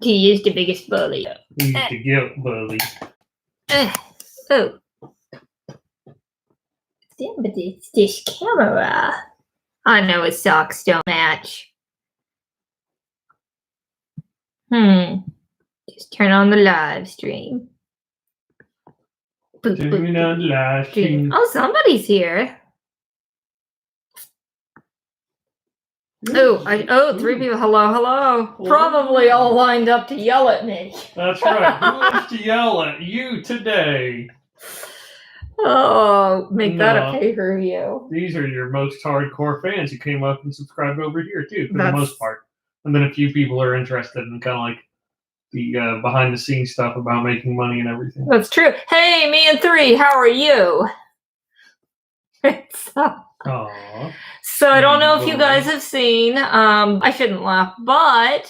He is the biggest bully. He's the guilt bully. Oh. Damn, but it's this camera. I know his socks don't match. Just turn on the live stream. Turn on the live stream. Oh, somebody's here. Three people. Hello. Probably all lined up to yell at me. That's right. Who wants to yell at you today? Oh, make that a pay-per-view. These are your most hardcore fans who came up and subscribed over here, too, for the most part. And then a few people are interested in kind of like the behind-the-scenes stuff about making money and everything. That's true. Hey, me and Three, how are you? Aww. So I don't know if you guys have seen, I shouldn't laugh, but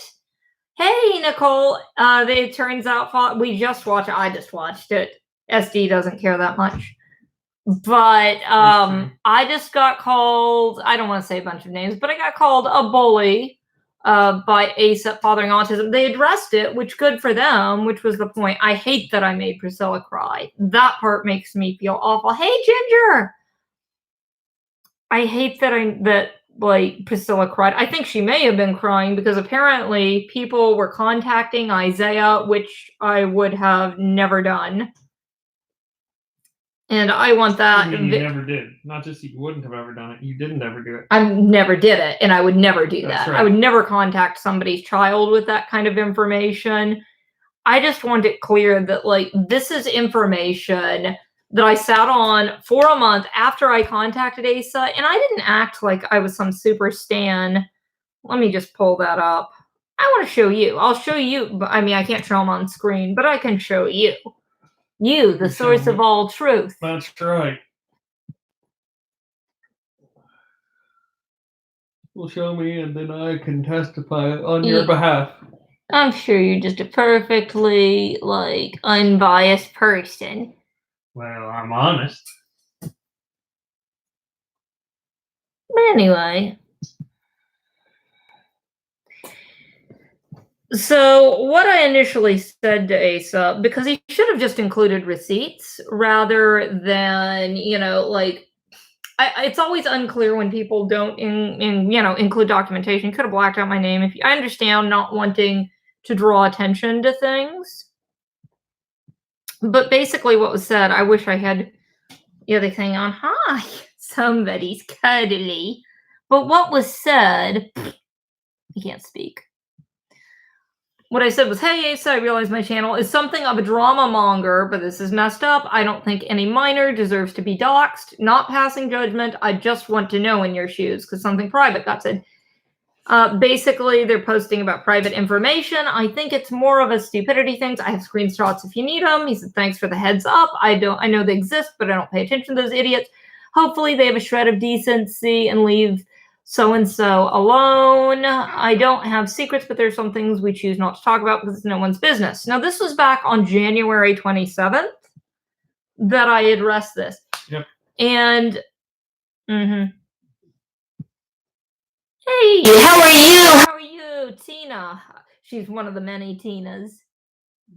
hey, Nicole, it turns out I just watched it. SD doesn't care that much. But I just got called, I don't want to say a bunch of names, but I got called a bully by ASAP Fathering Autism. They addressed it, which good for them, which was the point. I hate that I made Priscilla cry. That part makes me feel awful. Hey, Ginger! I hate that Priscilla cried. I think she may have been crying because apparently people were contacting Isaiah, which I would have never done. And I want that. You never did. Not just that you wouldn't have ever done it. You didn't ever do it. I never did it, and I would never do that. Right. I would never contact somebody's child with that kind of information. I just want it clear that, this is information that I sat on for a month after I contacted Asa, and I didn't act like I was some super stan. Let me just pull that up. I want to show you. I'll show you. I mean, I can't show them on screen, but I can show you. You, the source of all truth. That's right. Well, show me, and then I can testify on your behalf. I'm sure you're just a perfectly, unbiased person. Well, I'm honest. But anyway. So what I initially said to Asa, because he should have just included receipts rather than, it's always unclear when people don't include documentation. Could have blacked out my name. I understand not wanting to draw attention to things. But basically what was said, I wish I had the other thing on. Hi, somebody's cuddly. But what was said, I can't speak. What I said was, hey, Asa, I realize my channel is something of a drama monger, but this is messed up. I don't think any minor deserves to be doxxed. Not passing judgment. I just want to know in your shoes, because something private got said. Basically, they're posting about private information. I think it's more of a stupidity thing. I have screenshots if you need them. He said, thanks for the heads up. I know they exist, but I don't pay attention to those idiots. Hopefully they have a shred of decency and leave so-and-so alone. I don't have secrets, but there's some things we choose not to talk about because it's no one's business. Now, this was back on January 27th that I addressed this. Yep. And, Hey, how are you? How are you? Tina. She's one of the many Tinas.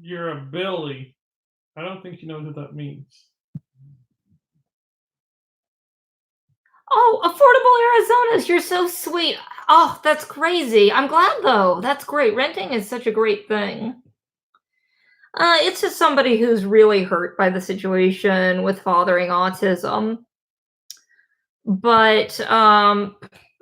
You're a Billy. I don't think you know what that means. Oh, affordable Arizonas. You're so sweet. Oh, that's crazy. I'm glad, though. That's great. Renting is such a great thing. It's just somebody who's really hurt by the situation with fathering autism. But,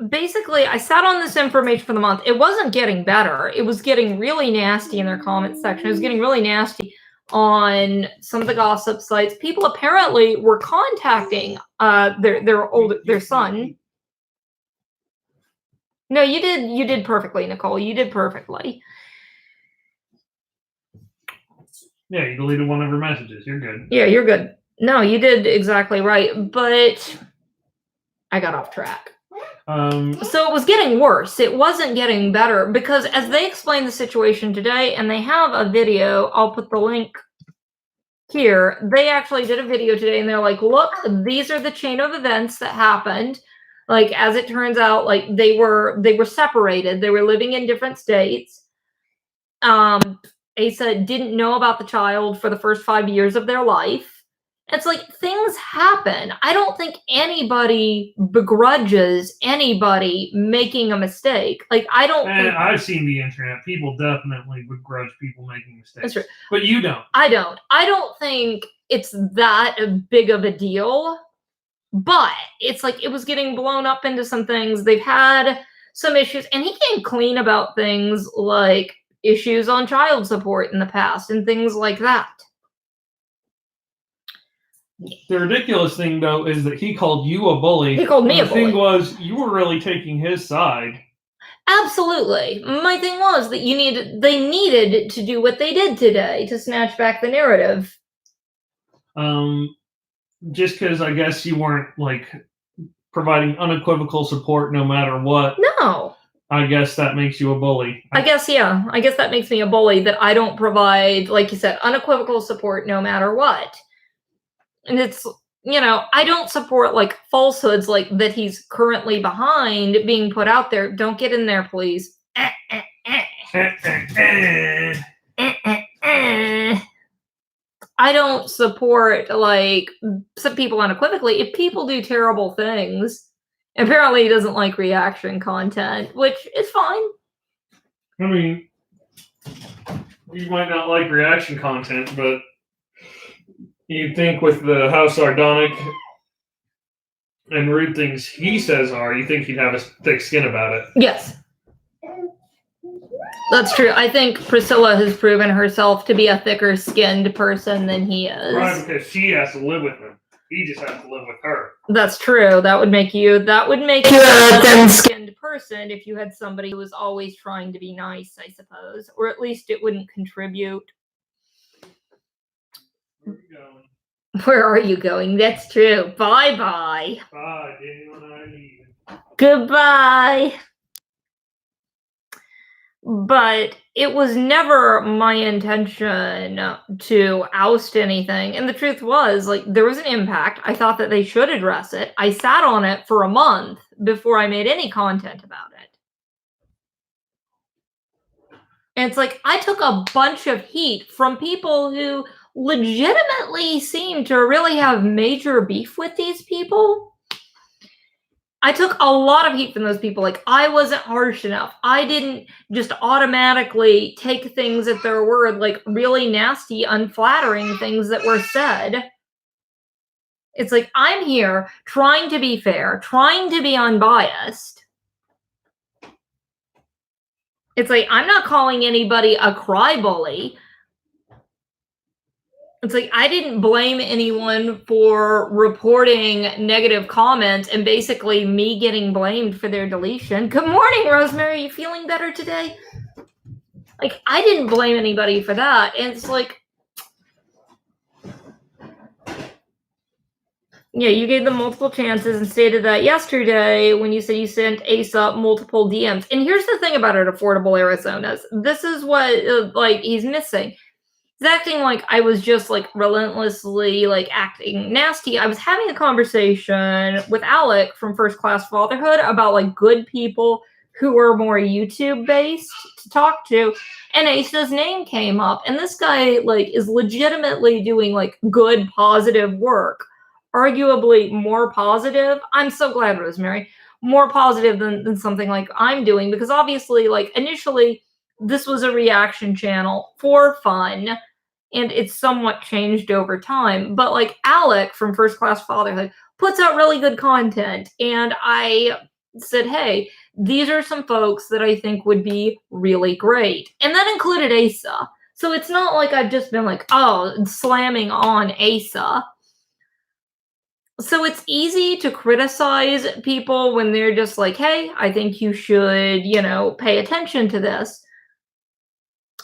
basically, I sat on this information for the month. It wasn't getting better. It was getting really nasty in their comment section. It was getting really nasty on some of the gossip sites. People apparently were contacting their son. No, you did perfectly, Nicole. You did perfectly. Yeah, you deleted one of her messages. You're good. Yeah, you're good. No, you did exactly right, but I got off track. So it was getting worse. It wasn't getting better because as they explained the situation today, and they have a video, I'll put the link here. They actually did a video today and they're like, look, these are the chain of events that happened. As it turns out, they were separated. They were living in different states. Asa didn't know about the child for the first 5 years of their life. It's like things happen. I don't think anybody begrudges anybody making a mistake. Like I don't. And I've seen the internet. People definitely begrudge people making mistakes. That's true. But you don't. I don't. I don't think it's that big of a deal. But it's like it was getting blown up into some things. They've had some issues, and he came clean about things like issues on child support in the past and things like that. The ridiculous thing, though, is that he called you a bully. He called me a bully. The thing was, you were really taking his side. Absolutely. My thing was that they needed to do what they did today to snatch back the narrative. Just because I guess you weren't, like, providing unequivocal support no matter what. No. I guess that makes you a bully. I guess, yeah. I guess that makes me a bully, that I don't provide, like you said, unequivocal support no matter what. And it's, I don't support, like, falsehoods like that he's currently behind being put out there. Don't get in there, please. I don't support, like, some people unequivocally. If people do terrible things, apparently he doesn't like reaction content, which is fine. I mean, you might not like reaction content, but you'd think with how sardonic and rude things he says are, you think he'd have a thick skin about it. Yes. That's true. I think Priscilla has proven herself to be a thicker-skinned person than he is. Right, because she has to live with him. He just has to live with her. That's true. That would make you a thin-skinned person if you had somebody who was always trying to be nice, I suppose. Or at least it wouldn't contribute. Where are you going? Where are you going? That's true. Bye-bye. Bye, Daniel and I are leaving. Goodbye. But it was never my intention to oust anything. And the truth was, like, there was an impact. I thought that they should address it. I sat on it for a month before I made any content about it. And it's like, I took a bunch of heat from people who legitimately seem to really have major beef with these people. I took a lot of heat from those people. Like, I wasn't harsh enough. I didn't just automatically take things at their word, like really nasty, unflattering things that were said. It's like, I'm here trying to be fair, trying to be unbiased. It's like, I'm not calling anybody a cry bully. It's like, I didn't blame anyone for reporting negative comments and basically me getting blamed for their deletion. Good morning, Rosemary. Are you feeling better today? Like, I didn't blame anybody for that. And it's like, yeah, you gave them multiple chances and stated that yesterday when you said you sent Asa multiple DMs. And here's the thing about it, Affordable Arizonas. This is what, like, he's missing. He's acting like I was just, like, relentlessly, like, acting nasty. I was having a conversation with Alec from First Class Fatherhood about, like, good people who are more YouTube-based to talk to, and Asa's name came up. And this guy, like, is legitimately doing, like, good, positive work. Arguably more positive. I'm so glad, Rosemary. More positive than something like I'm doing, because obviously, like, initially, this was a reaction channel for fun. And it's somewhat changed over time. But, like, Alec from First Class Fatherhood puts out really good content. And I said, hey, these are some folks that I think would be really great. And that included Asa. So it's not like I've just been like, oh, slamming on Asa. So it's easy to criticize people when they're just like, hey, I think you should, pay attention to this.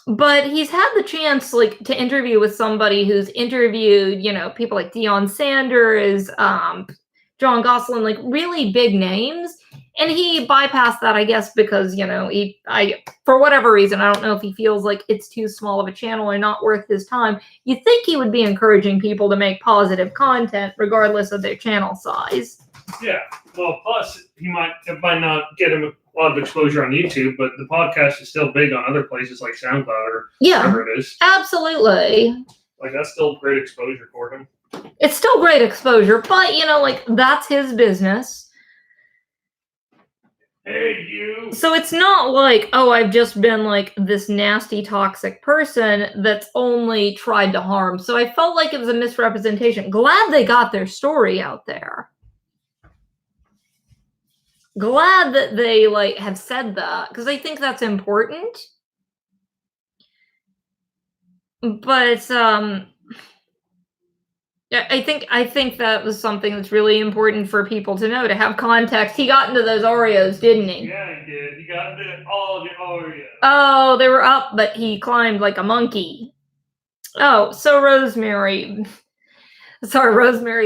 But he's had the chance, like, to interview with somebody who's interviewed, people like Deion Sanders, John Gosselin, like, really big names. And he bypassed that, I guess, because, for whatever reason, I don't know if he feels like it's too small of a channel or not worth his time. You'd think he would be encouraging people to make positive content regardless of their channel size. Yeah. Well, plus, it might not get him a lot of exposure on YouTube, but the podcast is still big on other places like SoundCloud or Yeah, whatever it is. absolutely. Like, that's still great exposure for him. It's still great exposure, but, you know, like, that's his business. Hey, you! So it's not like, oh, I've just been, like, this nasty, toxic person that's only tried to harm. So I felt like it was a misrepresentation. Glad they got their story out there. Glad that they, like, have said that, because I think that's important. But, I think that was something that's really important for people to know, to have context. He got into those Oreos, didn't he? Yeah, he did. He got into all the Oreos. Oh, they were up, but he climbed like a monkey. Oh, so Rosemary's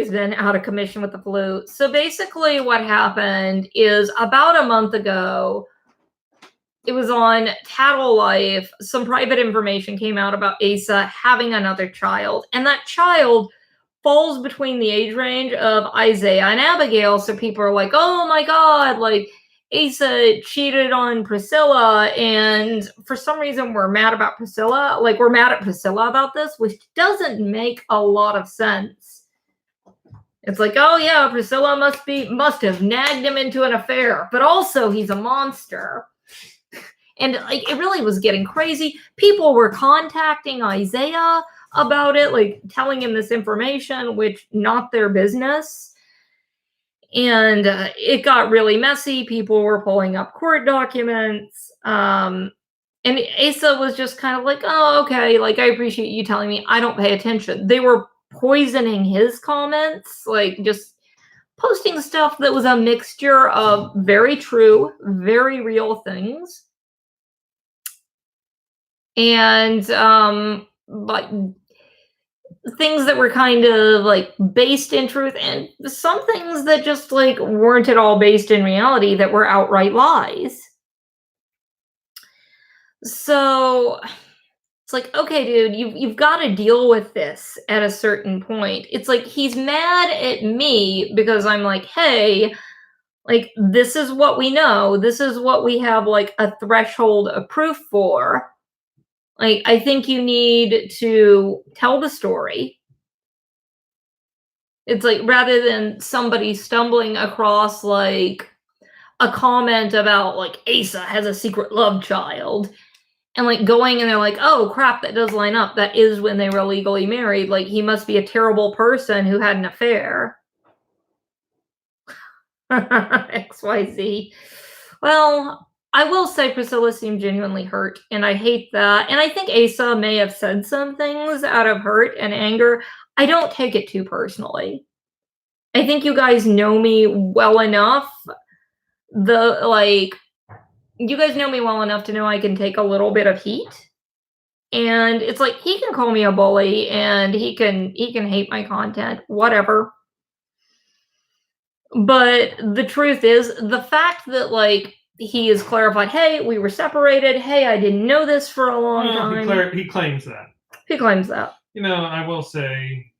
been out of commission with the flu. So basically what happened is about a month ago, it was on Tattle Life, some private information came out about Asa having another child, and that child falls between the age range of Isaiah and Abigail. So people are like, oh my God, like, Asa cheated on Priscilla, and for some reason we're mad about Priscilla. Like, we're mad at Priscilla about this, which doesn't make a lot of sense. It's like, oh yeah, Priscilla must have nagged him into an affair, but also he's a monster. And like, it really was getting crazy. People were contacting Isaiah about it, like telling him this information, which not their business. And it got really messy. People were pulling up court documents. And Asa was just kind of like, oh, okay, like, I appreciate you telling me. I don't pay attention. They were poisoning his comments, like just posting stuff that was a mixture of very true, very real things. And like things that were kind of like based in truth, and some things that just like weren't at all based in reality, that were outright lies. So it's like, okay, dude, you've got to deal with this at a certain point. It's like he's mad at me because I'm like, hey, like, this is what we know. This is what we have, like, a threshold of proof for. Like, I think you need to tell the story. It's like, rather than somebody stumbling across, like, a comment about, like, Asa has a secret love child, and, like, going and they're like, oh, crap, that does line up. That is when they were legally married. Like, he must be a terrible person who had an affair. XYZ. Well, I will say Priscilla seemed genuinely hurt, and I hate that. And I think Asa may have said some things out of hurt and anger. I don't take it too personally. I think you guys know me well enough. You guys know me well enough to know I can take a little bit of heat. And it's like, he can call me a bully, and he can hate my content, whatever. But the truth is, the fact that, like, he has clarified, hey, we were separated. Hey, I didn't know this for a long time. He claims that. He claims that. You know, I will say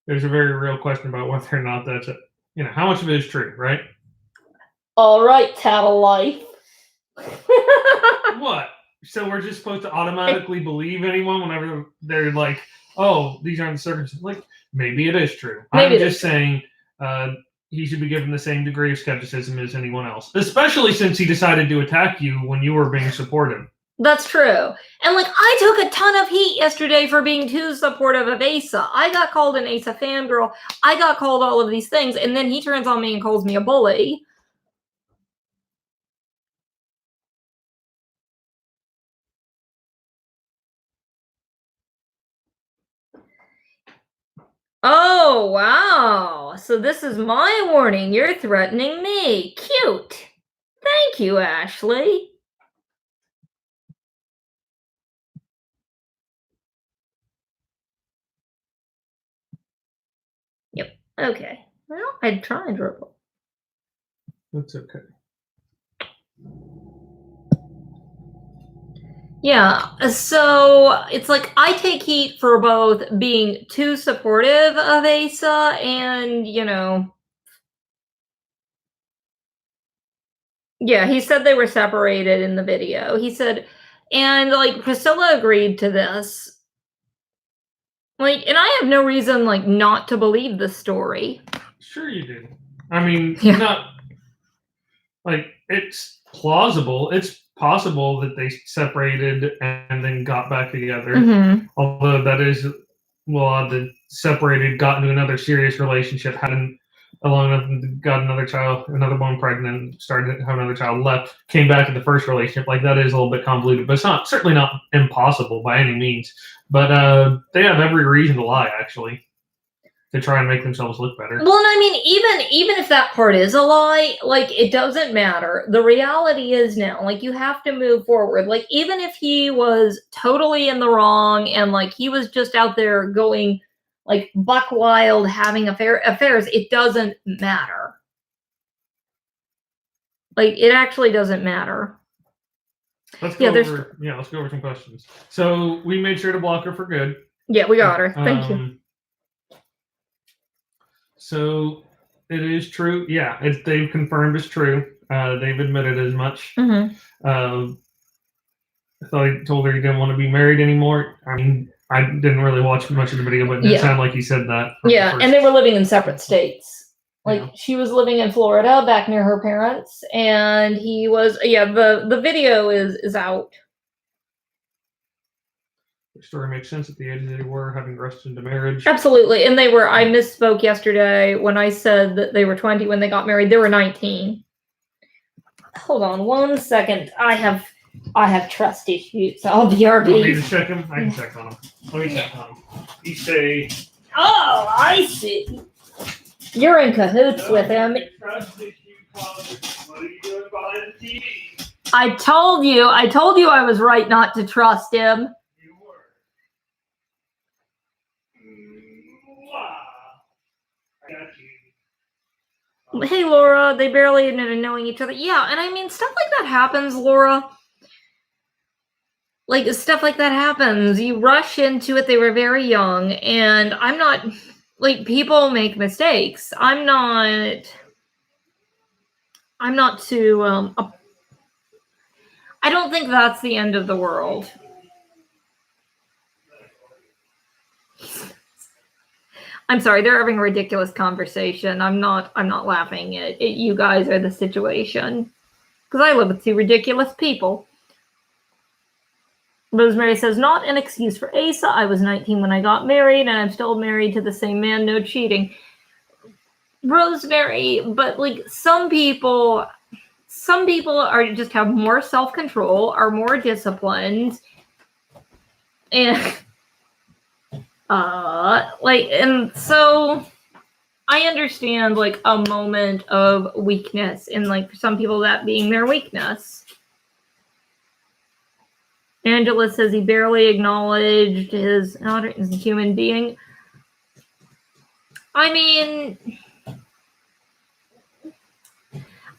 there's a very real question about whether or not that's, how much of it is true, right? All right, Tattle Life. What? So we're just supposed to automatically believe anyone whenever they're like, oh, these aren't the circumstances. Like, maybe it is true. I'm just saying he should be given the same degree of skepticism as anyone else, especially since he decided to attack you when you were being supportive. That's true. And, like, I took a ton of heat yesterday for being too supportive of Asa. I got called an Asa fangirl. I got called all of these things. And then he turns on me and calls me a bully. Oh, wow. So this is my warning. You're threatening me. Cute. Thank you, Ashley. Yep. Okay. Well, I tried, Ripple. That's okay. Yeah, so it's like I take heat for both being too supportive of Asa and, Yeah, he said they were separated in the video. He said, and like Priscilla agreed to this. Like, and I have no reason like not to believe the story. Sure, you do. I mean, Yeah. not like it's plausible. It's possible that they separated and then got back together. Mhm. Although that is, well, the separated, got into another serious relationship, got another child, another one pregnant, started to have another child, left, came back in the first relationship. Like that is a little bit convoluted, but it's not certainly not impossible by any means. But they have every reason to lie, actually, to try and make themselves look better. Well, and I mean, even if that part is a lie, like it doesn't matter. The reality is now, like you have to move forward. Like even if he was totally in the wrong and like he was just out there going like buck wild having affairs, it doesn't matter. Like it actually doesn't matter. Let's go over some questions. So we made sure to block her for good. Yeah, we got her. Thank you. So it is true. Yeah, they've confirmed it's true. They've admitted as much. Mhm. I thought he told her he didn't want to be married anymore. I mean, I didn't really watch much of the video, but it did sound like he said that. Yeah, and they were living in separate states. Like she was living in Florida, back near her parents, and he was. Yeah, the video is out. The story makes sense at the age they were, having rushed into marriage. Absolutely, and they were. I misspoke yesterday when I said that they were 20 when they got married. They were 19. Hold on 1 second. I have trust issues. So I'll be You want me to check him? I can check on him. Let me check on him. You say. Oh, I see. You're in cahoots with him. Trust issue, what are you doing behind the TV? I told you I was right not to trust him. You were. I got you. Hey, Laura, they barely admitted knowing each other. Yeah, and I mean, stuff like that happens, Laura. Like, stuff like that happens. You rush into it. They were very young, and I'm not... Like, people make mistakes. I'm not too... I don't think that's the end of the world. I'm sorry, they're having a ridiculous conversation. I'm not laughing at it. You guys are the situation. Because I live with two ridiculous people. Rosemary says, not an excuse for Asa. I was 19 when I got married, and I'm still married to the same man. No cheating. Rosemary, but like some people are just have more self-control, are more disciplined, and and so I understand like a moment of weakness, and like for some people that being their weakness. Angela says he barely acknowledged his daughter as a human being. I mean,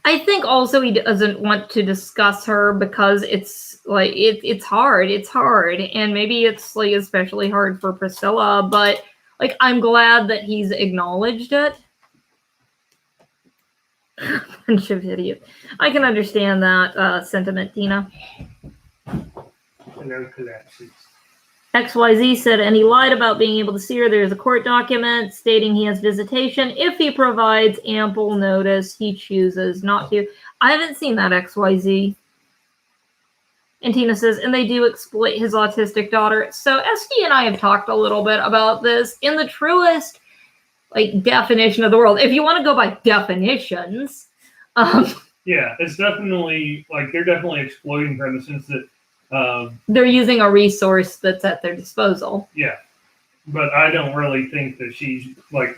I think also he doesn't want to discuss her because it's like it's hard. It's hard, and maybe it's like especially hard for Priscilla. But like, I'm glad that he's acknowledged it. Bunch of idiots. I can understand that sentiment, Tina. XYZ said, and he lied about being able to see her. There's a court document stating he has visitation. If he provides ample notice, he chooses not to. I haven't seen that, XYZ. And Tina says, and they do exploit his autistic daughter. So SD and I have talked a little bit about this in the truest like definition of the world. If you want to go by definitions. Yeah, it's definitely like they're definitely exploiting her in the sense that they're using a resource that's at their disposal. Yeah, but I don't really think that she's like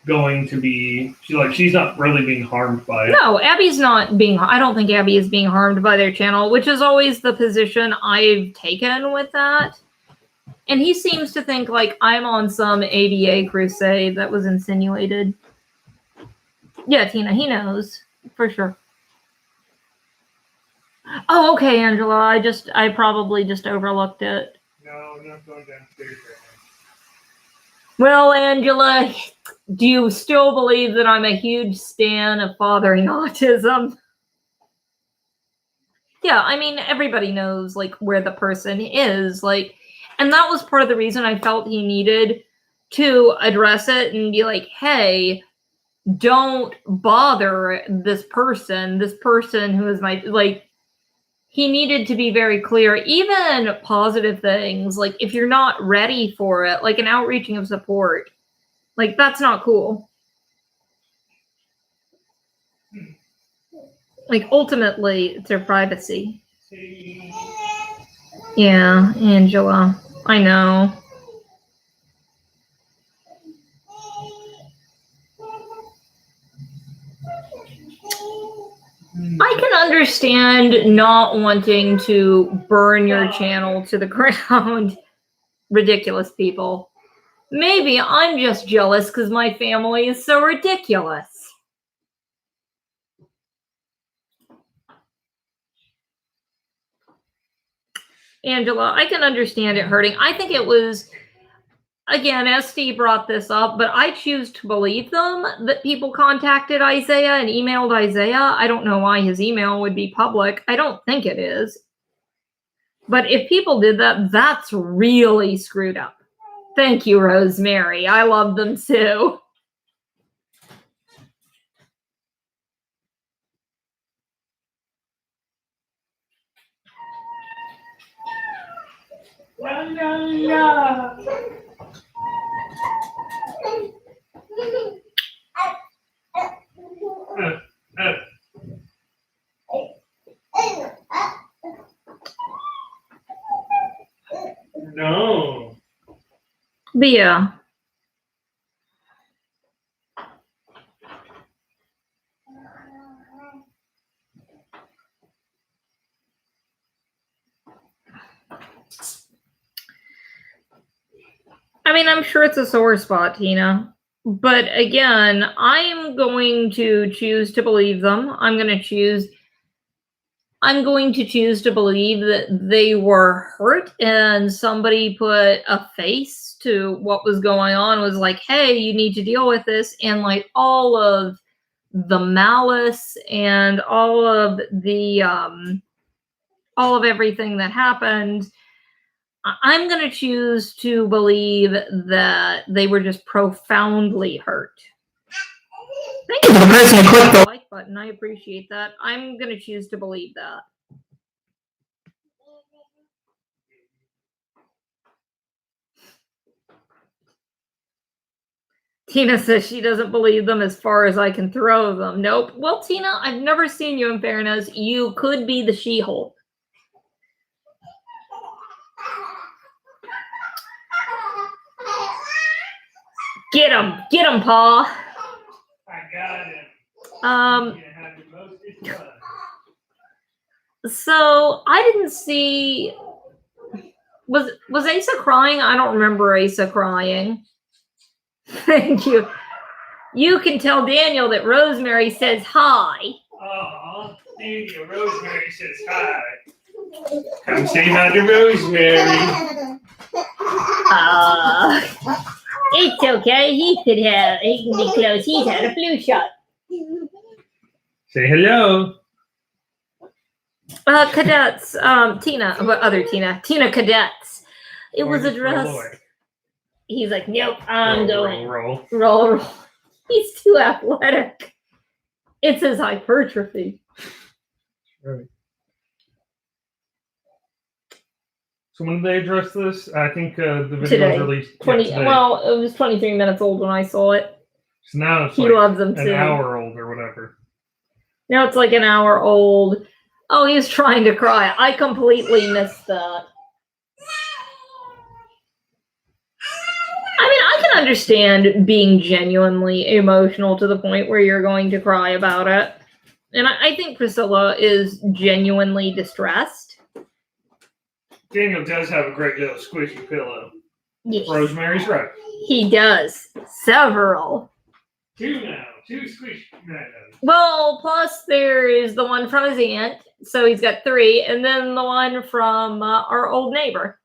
going to be. She's not really being harmed by it. No, Abby's not being. I don't think Abby is being harmed by their channel, which is always the position I've taken with that. And he seems to think like I'm on some ADA crusade that was insinuated. Yeah, Tina, he knows for sure. Oh, okay, Angela. I probably just overlooked it. No, I'm not going downstairs right now. Well, Angela, do you still believe that I'm a huge stan of fathering autism? Yeah, I mean, everybody knows like where the person is, like, and that was part of the reason I felt he needed to address it and be like, hey, don't bother this person who is my, like, he needed to be very clear, even positive things, like if you're not ready for it, like an outreaching of support, like that's not cool. Like ultimately it's their privacy. Yeah, Angela, I know. I can understand not wanting to burn your channel to the ground. Ridiculous people. Maybe I'm just jealous because my family is so ridiculous. Angela, I can understand it hurting. I think it was, again, Steve brought this up, but I choose to believe them that people contacted Isaiah and emailed Isaiah. I don't know why his email would be public. I don't think it is. But if people did that, that's really screwed up. Thank you, Rosemary. I love them too. La, la, la. No. But yeah. I mean, I'm sure it's a sore spot, Tina. But again, I'm going to choose to believe them. I'm going to choose to believe that they were hurt and somebody put a face to what was going on, was like, hey, you need to deal with this. And like all of the malice and all of everything that happened, I'm going to choose to believe that they were just profoundly hurt. Thank you for the person who clicked the like button. I appreciate that. I'm going to choose to believe that. Tina says she doesn't believe them as far as I can throw them. Nope. Well, Tina, I've never seen you in fairness. You could be the She-Hulk. Get him, Paul. I got him. So I didn't see. Was Asa crying? I don't remember Asa crying. Thank you. You can tell Daniel that Rosemary says hi. Aw, Daniel, Rosemary says hi. Come say hi to Rosemary. It's okay. He can be close. He's had a flu shot. Say hello. Cadets, Tina, what other Tina? Tina Cadets. It was addressed. He's like, nope, I'm going. Roll. He's too athletic. It's his hypertrophy. Right. So when did they address this? I think the video today. was released. 20. Today. Well, it was 23 minutes old when I saw it. So now it's he like loves them an too. hour old or whatever. Now it's like an hour old. Oh, he's trying to cry. I completely missed that. I mean, I can understand being genuinely emotional to the point where you're going to cry about it. And I think Priscilla is genuinely distressed. Daniel does have a great little squishy pillow. Yes. Rosemary's right. He does. Several. Two now. Two squishy. No. Well, plus there is the one from his aunt. So he's got 3. And then the one from our old neighbor.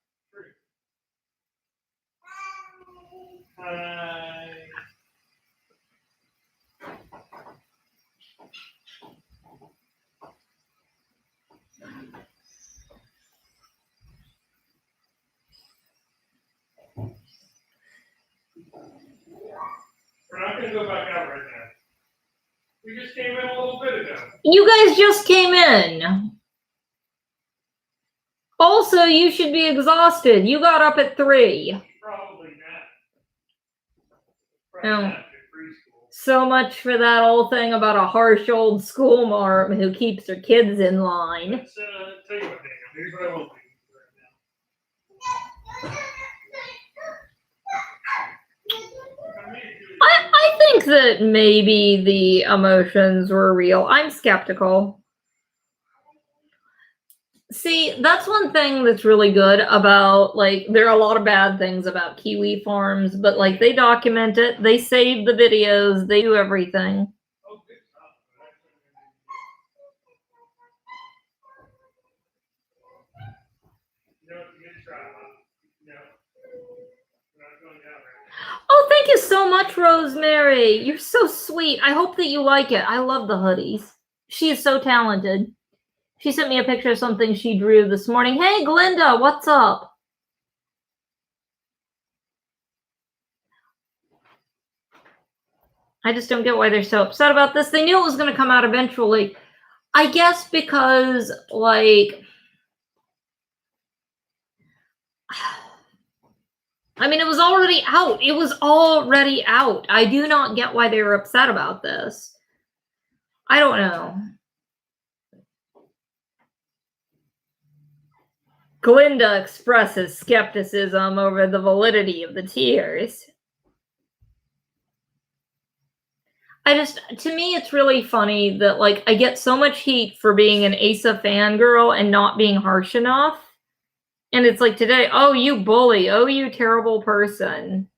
go back out right now. We just came in a little bit ago. You guys just came in. Also, you should be exhausted. You got up at 3. Probably not. Oh. Not at preschool. So much for that old thing about a harsh old school marm who keeps her kids in line. Let's tell you what, Daniel. Here's what I want to do right now. I think that maybe the emotions were real. I'm skeptical. See, that's one thing that's really good about, like, there are a lot of bad things about Kiwi Farms, but, like, they document it, they save the videos, they do everything. Oh, good stuff. You know, it's a good try, huh? No. We're not going down right now. Oh, thank you so much, Rosemary. You're so sweet. I hope that you like it. I love the hoodies. She is so talented. She sent me a picture of something she drew this morning. Hey, Glinda, what's up? I just don't get why they're so upset about this. They knew it was going to come out eventually. I guess because, like, I mean, it was already out. It was already out. I do not get why they were upset about this. I don't know. Glinda expresses skepticism over the validity of the tears. To me, it's really funny that, like, I get so much heat for being an Asa fangirl and not being harsh enough. And it's like today, oh, you bully. Oh, you terrible person.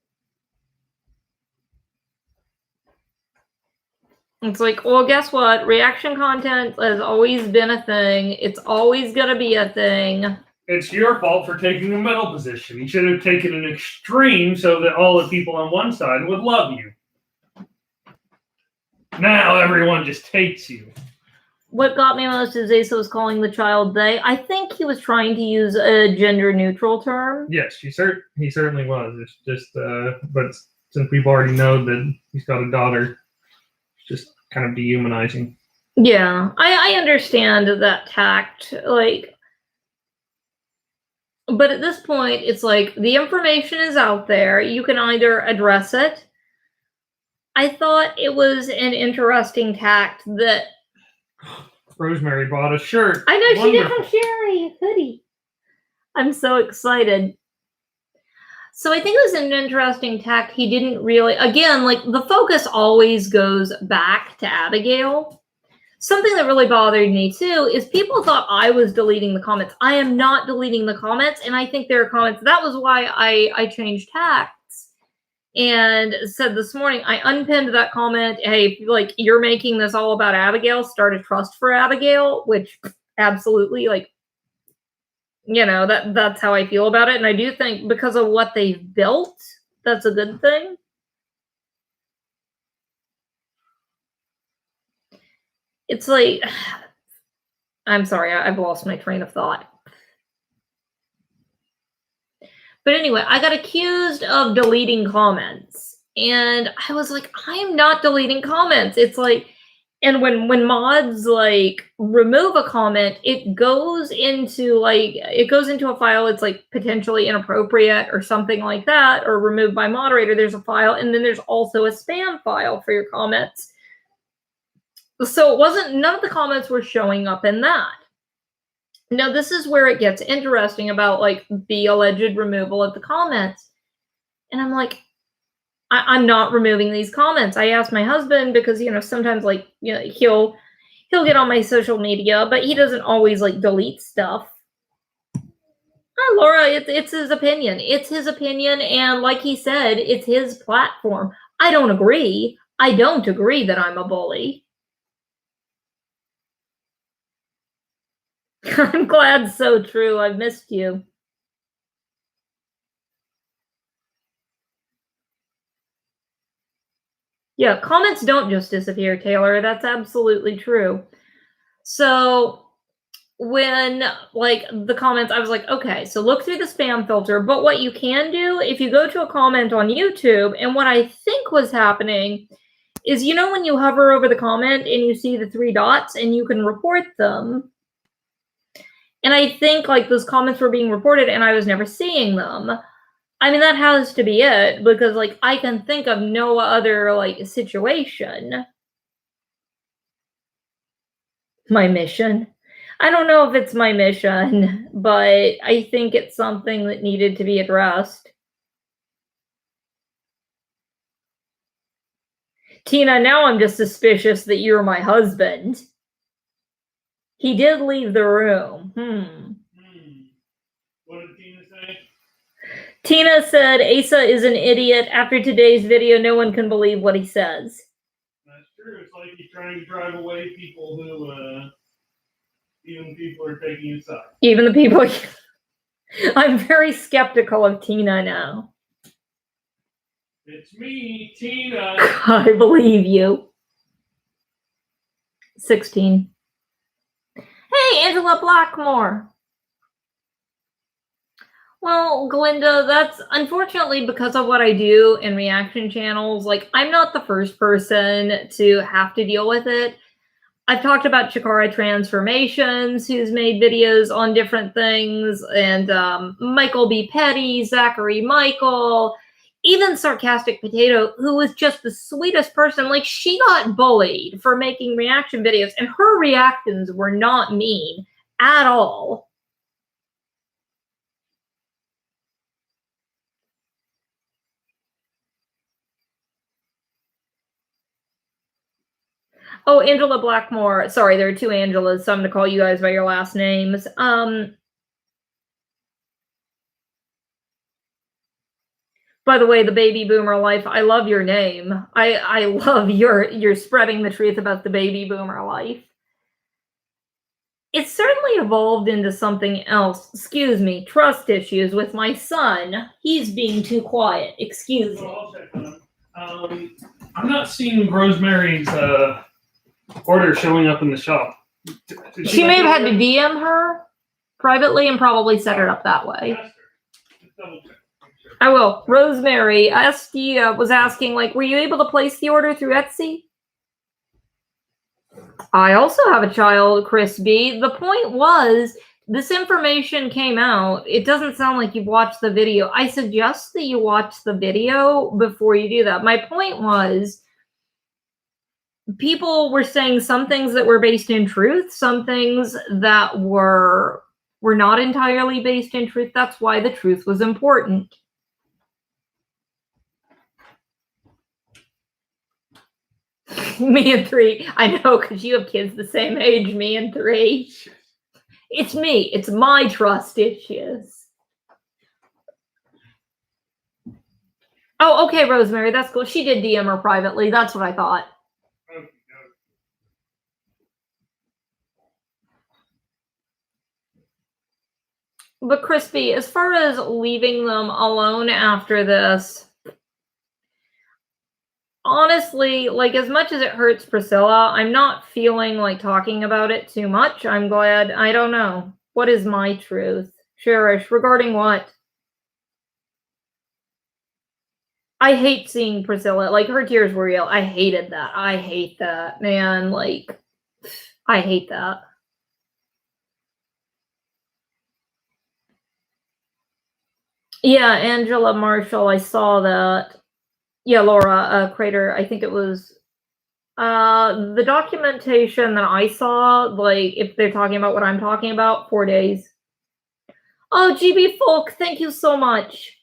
It's like, well, guess what? Reaction content has always been a thing. It's always going to be a thing. It's your fault for taking a middle position. You should have taken an extreme so that all the people on one side would love you. Now everyone just hates you. What got me most is Asa was calling the child they. I think he was trying to use a gender-neutral term. Yes, he certainly was. It's just, but since we've already known that he's got a daughter, it's just kind of dehumanizing. Yeah, I understand that tact, like, but at this point, it's like the information is out there. You can either address it. I thought it was an interesting tact that Rosemary bought a shirt. I know. Wonderful. She did from Sherry, a hoodie. I'm so excited. So I think it was an interesting tact. He didn't really, again, like, the focus always goes back to Abigail. Something that really bothered me too is people thought I was deleting the comments. I am not deleting the comments, and I think there are comments. That was why I changed tacts and said this morning, I unpinned that comment. Hey, like, you're making this all about Abigail, start a trust for Abigail, which absolutely, like, you know, that's how I feel about it. And I do think because of what they've built, that's a good thing. It's like, I'm sorry, I've lost my train of thought. But anyway, I got accused of deleting comments. And I was like, I am not deleting comments. It's like, and when mods, like, remove a comment, it goes into a file. It's like potentially inappropriate or something like that, or removed by moderator. There's a file, and then there's also a spam file for your comments. So it wasn't, none of the comments were showing up in that. Now, this is where it gets interesting about, like, the alleged removal of the comments. And I'm like, I'm not removing these comments. I asked my husband because, you know, sometimes, like, you know, he'll get on my social media, but he doesn't always, like, delete stuff. Laura, it's his opinion. It's his opinion, and like he said, it's his platform. I don't agree. I don't agree that I'm a bully. I'm glad, so true. I've missed you. Yeah, comments don't just disappear, Taylor. That's absolutely true. So when, like, the comments, I was like, okay, so look through the spam filter. But what you can do, if you go to a comment on YouTube, and what I think was happening is, you know, when you hover over the comment and you see the 3 dots and you can report them. And I think like those comments were being reported and I was never seeing them. I mean, that has to be it, because like I can think of no other like situation. My mission. I don't know if it's my mission, but I think it's something that needed to be addressed. Tina, now I'm just suspicious that you're my husband. He did leave the room. What did Tina say? Tina said Asa is an idiot. After today's video, no one can believe what he says. That's true. It's like he's trying to drive away people who, even people are taking his side. Even the people. I'm very skeptical of Tina now. It's me, Tina. I believe you. 16. Hey, Angela Blackmore. Well, Glinda, that's unfortunately because of what I do in reaction channels. Like, I'm not the first person to have to deal with it. I've talked about Chikara Transformations, who's made videos on different things, and Michael B. Petty, Zachary Michael, even Sarcastic Potato, who was just the sweetest person. Like, she got bullied for making reaction videos, and her reactions were not mean at all. Oh, Angela Blackmore. Sorry, there are 2 Angelas, so I'm going to call you guys by your last names. By the way, the baby boomer life, I love your name. I love you're spreading the truth about the baby boomer life. It's certainly evolved into something else. Excuse me, trust issues with my son. He's being too quiet. Excuse me. I'm not seeing Rosemary's order showing up in the shop. She may have had to DM her privately and probably set it up that way. I will. Rosemary, Estia was asking, like, were you able to place the order through Etsy? I also have a child, Chris B. The point was, this information came out. It doesn't sound like you've watched the video. I suggest that you watch the video before you do that. My point was, people were saying some things that were based in truth, some things that were not entirely based in truth. That's why the truth was important. Me and 3. I know, because you have kids the same age, me and 3. It's me. It's my trust issues. Oh, okay, Rosemary. That's cool. She did DM her privately. That's what I thought. But Crispy, as far as leaving them alone after this, honestly, like, as much as it hurts Priscilla, I'm not feeling like talking about it too much. I'm glad. I don't know. What is my truth? Cherish, regarding what? I hate seeing Priscilla. Like, her tears were real. I hated that. I hate that, man. Like, I hate that. Yeah, Angela Marshall, I saw that. Yeah, Laura, Crater, I think it was the documentation that I saw, like, if they're talking about what I'm talking about, 4 days. Oh, GB Folk, thank you so much.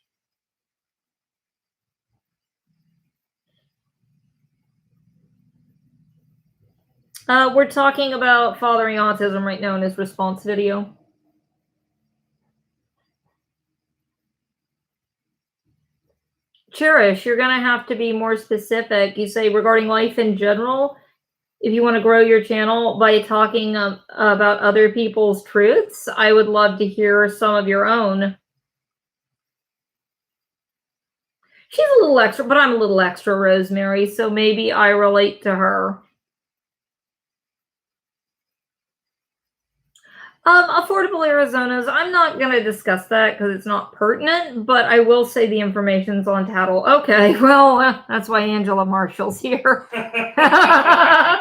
We're talking about fathering autism right now in his response video. Cherish, you're going to have to be more specific. You say regarding life in general, if you want to grow your channel by talking about other people's truths, I would love to hear some of your own. She's a little extra, but I'm a little extra, Rosemary, so maybe I relate to her. Affordable Arizonas, I'm not going to discuss that because it's not pertinent, but I will say the information's on Tattle. Okay, well, that's why Angela Marshall's here. I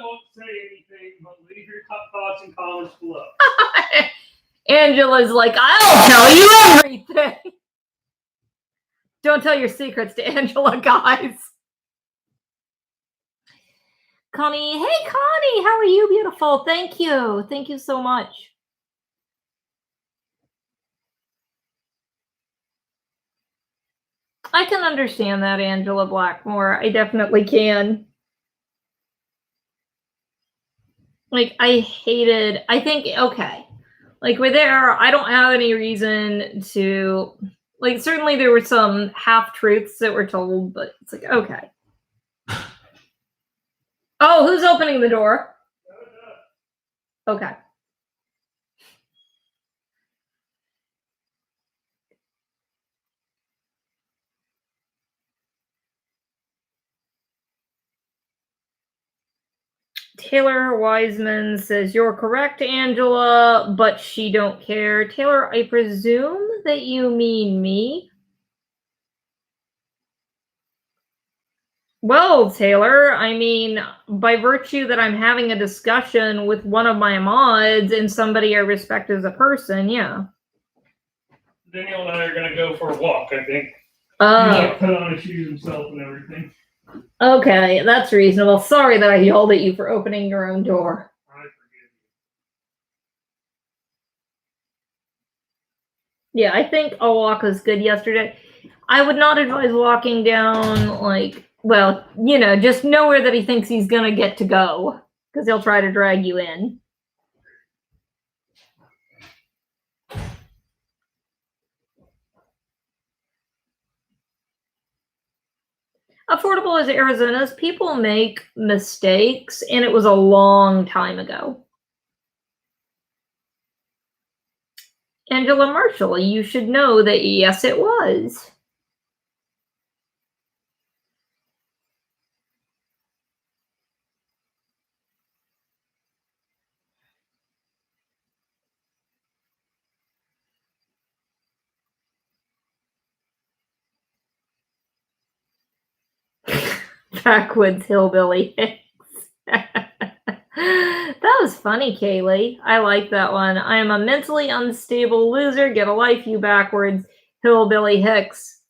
won't say anything, but leave your thoughts and comments below. Angela's like, I'll tell you everything. Don't tell your secrets to Angela, guys. Connie, hey Connie, how are you, beautiful? Thank you. Thank you so much. I can understand that, Angela Blackmore. I definitely can. Like, I think, okay. Like, we're there. I don't have any reason to, like, certainly there were some half-truths that were told, but it's like, okay. Oh, who's opening the door? Okay. Taylor Wiseman says, you're correct, Angela, but she don't care. Taylor, I presume that you mean me? Well, Taylor, I mean, by virtue that I'm having a discussion with one of my mods and somebody I respect as a person, yeah. Daniel and I are going to go for a walk, I think. He like put on his shoes himself and everything. Okay, that's reasonable. Sorry that I yelled at you for opening your own door. I forgive you. Yeah, I think a walk was good yesterday. I would not advise walking down, like, well, you know, just nowhere that he thinks he's going to get to go, because he'll try to drag you in. Affordable as Arizona's, people make mistakes, and it was a long time ago. Angela Marshall, you should know that yes, it was. Backwoods Hillbilly Hicks. That was funny, Kaylee. I like that one. I am a mentally unstable loser. Get a life, you backwards Hillbilly Hicks.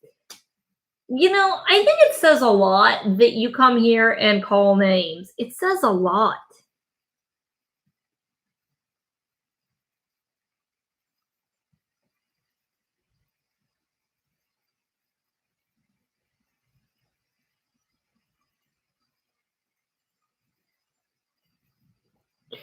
You know, I think it says a lot that you come here and call names. It says a lot.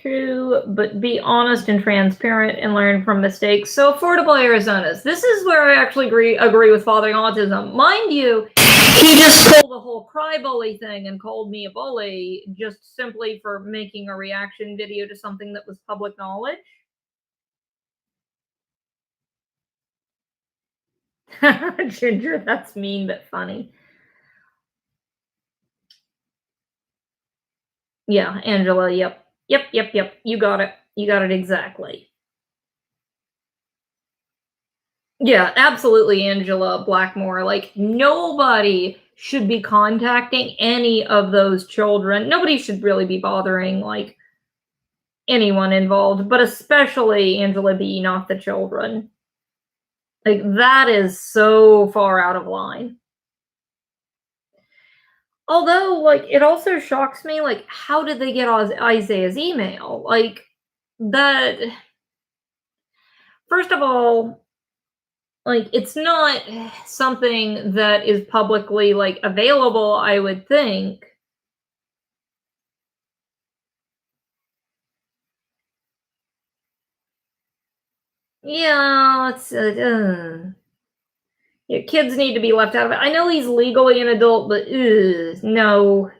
True, but be honest and transparent and learn from mistakes. So affordable Arizonas. This is where I actually agree with Fathering Autism. Mind you, he just stole the whole cry bully thing and called me a bully just simply for making a reaction video to something that was public knowledge. Ginger, that's mean but funny. Yeah, Angela, yep. Yep. You got it. You got it exactly. Yeah, absolutely, Angela Blackmore. Like, nobody should be contacting any of those children. Nobody should really be bothering, like, anyone involved, but especially Angela B., not the children. Like, that is so far out of line. Although, like, it also shocks me, like, how did they get Isaiah's email? Like, that. First of all, like, it's not something that is publicly, like, available, I would think. Yeah, yeah, kids need to be left out of it. I know he's legally an adult, but no.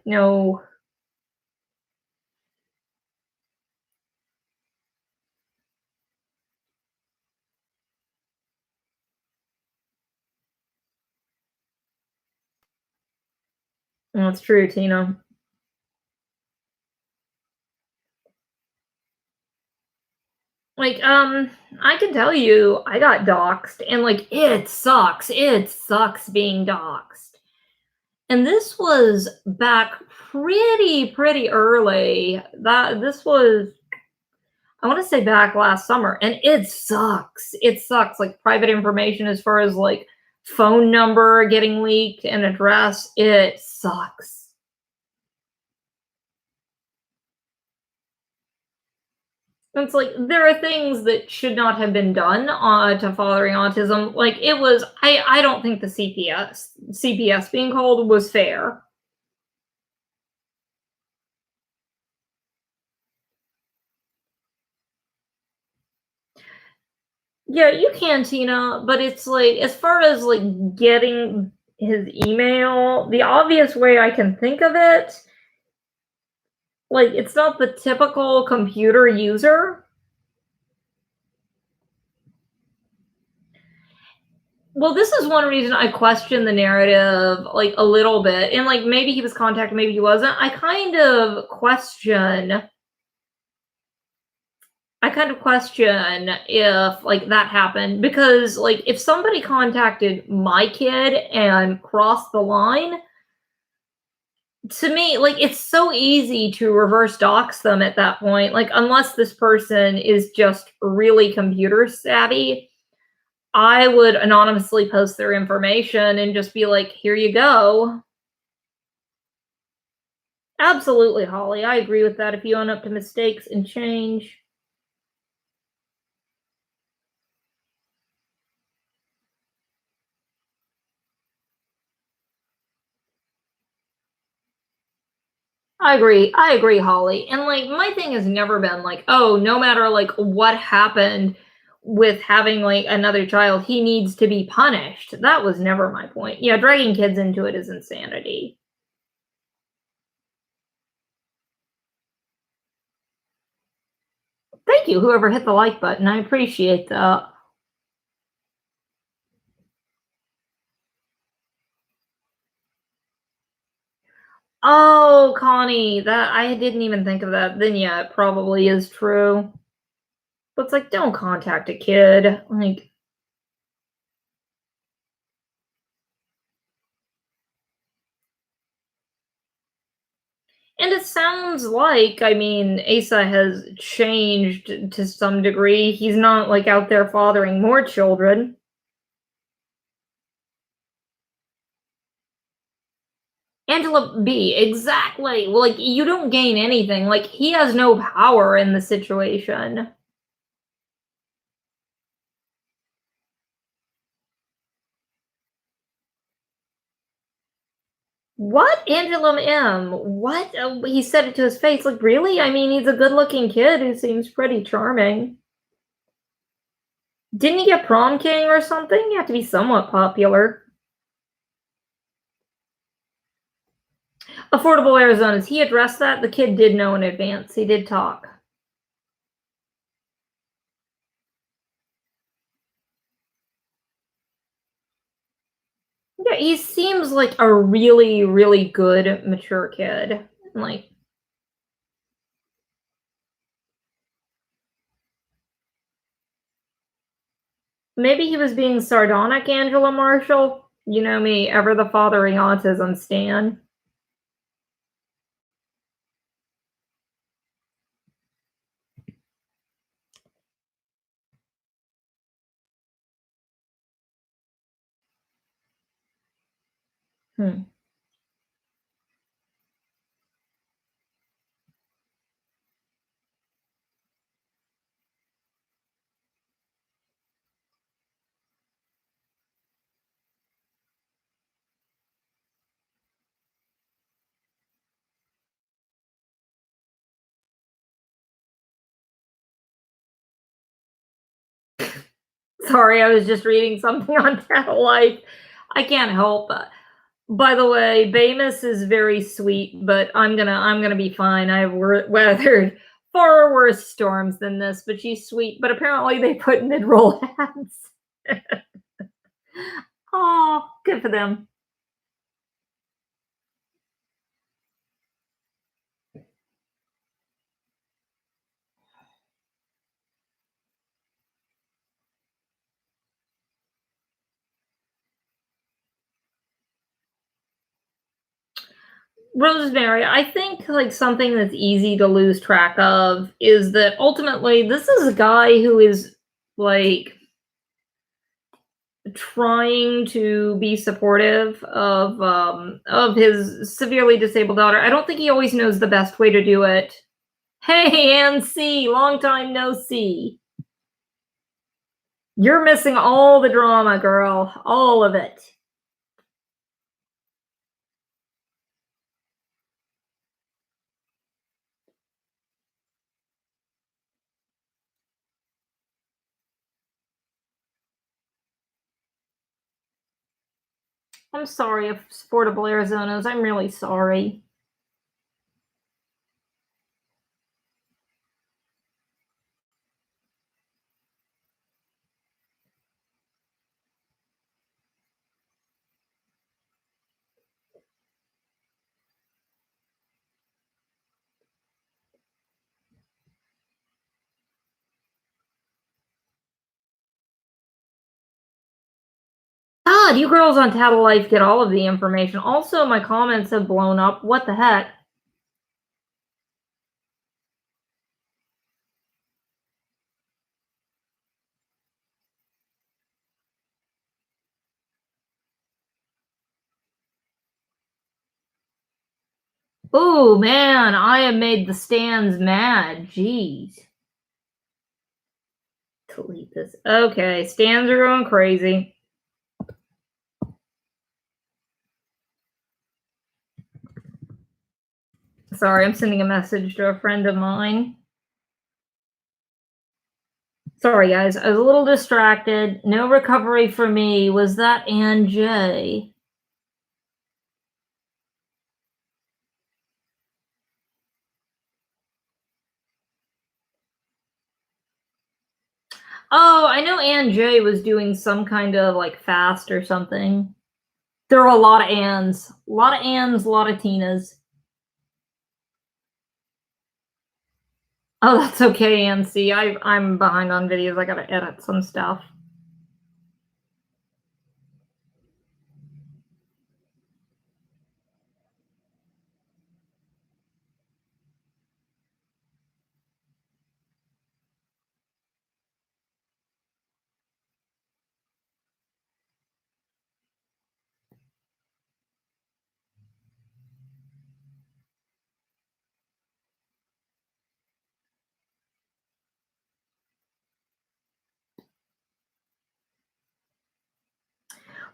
That's true, Tina. Like, I can tell you, I got doxxed, and like, it sucks. It sucks being doxxed. And this was back pretty early. That this was, I want to say back last summer, and it sucks. It sucks. Like private information as far as like phone number getting leaked and address, it sucks. It's like there are things that should not have been done to fathering autism. Like it was, I don't think the CPS being called was fair. Yeah, you can, Tina, but it's like as far as like getting his email, the obvious way I can think of it, like it's not the typical computer user. Well, this is one reason I question the narrative like a little bit. And like maybe he was contacted, maybe he wasn't. I kind of question if like that happened because like if somebody contacted my kid and crossed the line, to me like it's so easy to reverse dox them at that point. Like unless this person is just really computer savvy, I would anonymously post their information and just be like, here you go. Absolutely, Holly. I agree with that. If you own up to mistakes and change. I agree, Holly. And like my thing has never been like, oh, no matter like what happened with having like another child, he needs to be punished. That was never my point. Yeah, dragging kids into it is insanity. Thank you, whoever hit the like button. I appreciate that. Oh, Connie, that I didn't even think of that. Then yeah, it probably is true. But it's like, don't contact a kid. Like, and it sounds like, I mean, Asa has changed to some degree. He's not like out there fathering more children. Angela B, exactly. Well, like, you don't gain anything. Like, he has no power in the situation. What? Angela M? What? He said it to his face. Like, really? I mean, he's a good looking kid who seems pretty charming. Didn't he get prom king or something? You have to be somewhat popular. Affordable Arizona's. He addressed that. The kid did know in advance. He did talk. Yeah, he seems like a really good, mature kid. Like, maybe he was being sardonic, Angela Marshall. You know me, ever the fathering autism stan. Hmm. Sorry, I was just reading something on Data Life. I can't help but. By the way, Bamus is very sweet, but I'm gonna be fine. I've weathered far worse storms than this, but she's sweet. But apparently they put mid-roll ads. Oh, good for them. Rosemary, I think like something that's easy to lose track of is that ultimately this is a guy who is like trying to be supportive of his severely disabled daughter. I don't think he always knows the best way to do it. Hey, Ann C, long time no see. You're missing all the drama, girl. All of it. I'm sorry, Affordable Arizonas. I'm really sorry. God, you girls on Tattle Life get all of the information. Also, my comments have blown up. What the heck? Oh man, I have made the stands mad. Jeez. Delete this. Okay, stands are going crazy. Sorry, I'm sending a message to a friend of mine. Sorry, guys. I was a little distracted. No recovery for me. Was that Ann J? Oh, I know Ann J was doing some kind of like fast or something. There are a lot of Anns. A lot of Anns, a lot of Tinas. Oh, that's okay, Ann C. I'm behind on videos. I gotta edit some stuff.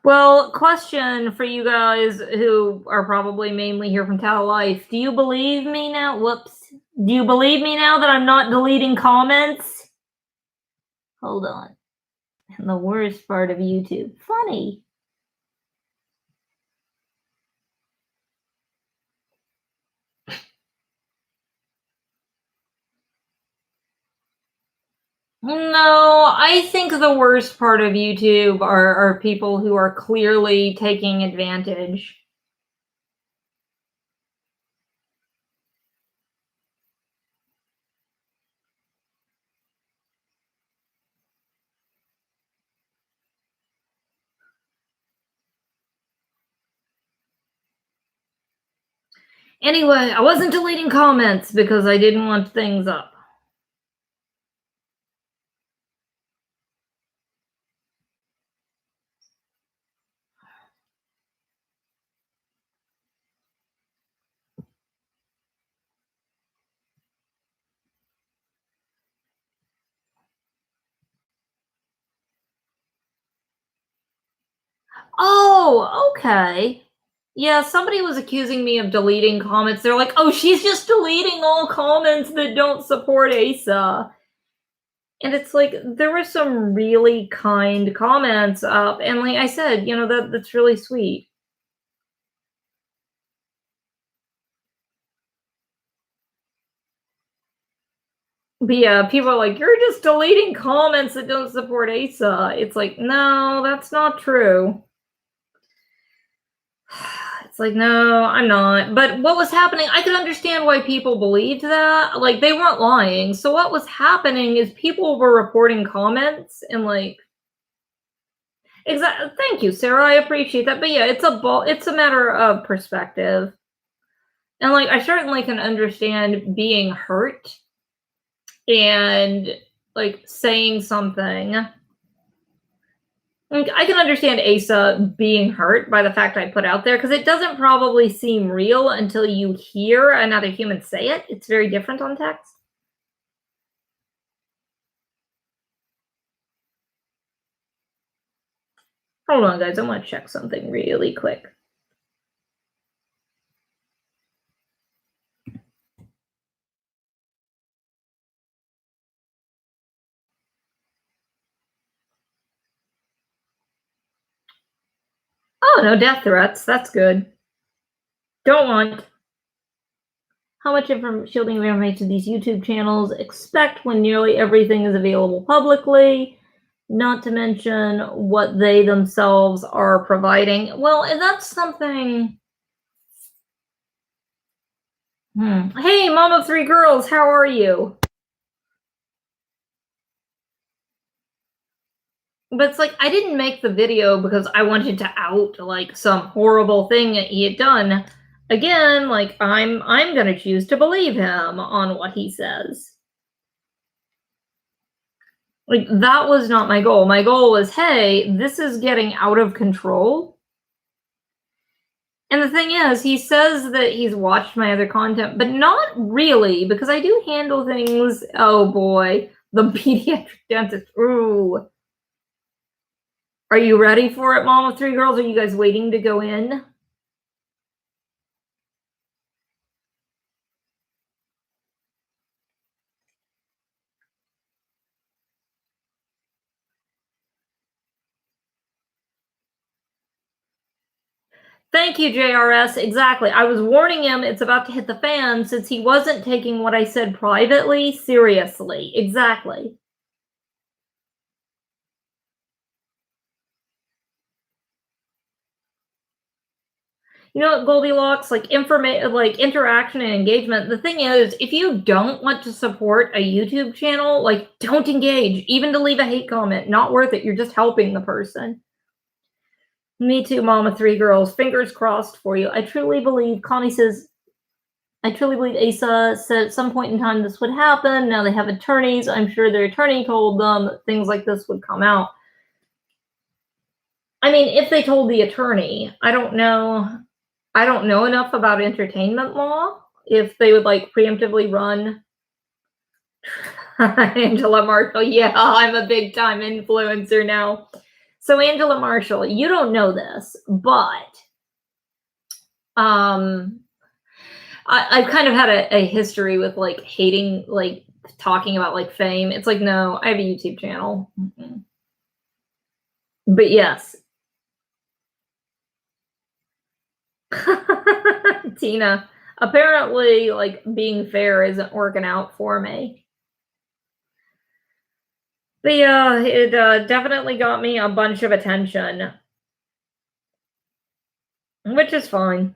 Well, question for you guys who are probably mainly here from Tattle Life. Do you believe me now? Whoops. Do you believe me now that I'm not deleting comments? Hold on. And the worst part of YouTube. Funny. No, I think the worst part of YouTube are people who are clearly taking advantage. Anyway, I wasn't deleting comments because I didn't want things up. Oh, okay. Yeah, somebody was accusing me of deleting comments. They're like, oh, she's just deleting all comments that don't support Asa. And it's like, there were some really kind comments up. And like I said, you know, that's really sweet. But yeah, people are like, you're just deleting comments that don't support Asa. It's like, no, that's not true. It's like, no, I'm not. But what was happening, I could understand why people believed that. Like, they weren't lying. So what was happening is people were reporting comments and like, exactly. Thank you, Sarah. I appreciate that. But yeah, it's a matter of perspective. And like I certainly can understand being hurt and like saying something. Like I can understand Asa being hurt by the fact I put out there because it doesn't probably seem real until you hear another human say it. It's very different on text. Hold on, guys. I want to check something really quick. Oh, no death threats. That's good. Don't want. How much shielding information do these YouTube channels expect when nearly everything is available publicly? Not to mention what they themselves are providing. Well, and that's something. Hey, mom of three girls, how are you? But it's like I didn't make the video because I wanted to out like some horrible thing that he had done. Again, like I'm gonna choose to believe him on what he says. Like that was not my goal. My goal was, hey, this is getting out of control. And the thing is, he says that he's watched my other content, but not really, because I do handle things. Oh boy, the pediatric dentist. Ooh. Are you ready for it, mom of three girls? Are you guys waiting to go in? Thank you, JRS. Exactly. I was warning him it's about to hit the fan since he wasn't taking what I said privately seriously. Exactly. You know what, Goldilocks? Like interaction and engagement. The thing is, if you don't want to support a YouTube channel, like don't engage. Even to leave a hate comment, not worth it. You're just helping the person. Me too, mom of three girls. Fingers crossed for you. I truly believe, Connie says, I truly believe Asa said at some point in time this would happen. Now they have attorneys. I'm sure their attorney told them that things like this would come out. I mean, if they told the attorney, I don't know. I don't know enough about entertainment law. If they would like preemptively run Angela Marshall. Yeah, I'm a big time influencer now. So Angela Marshall, you don't know this, but I've kind of had a history with like hating, like talking about like fame. It's like, no, I have a YouTube channel. But yes. Tina, apparently like being fair isn't working out for me. But yeah, it definitely got me a bunch of attention, which is fine.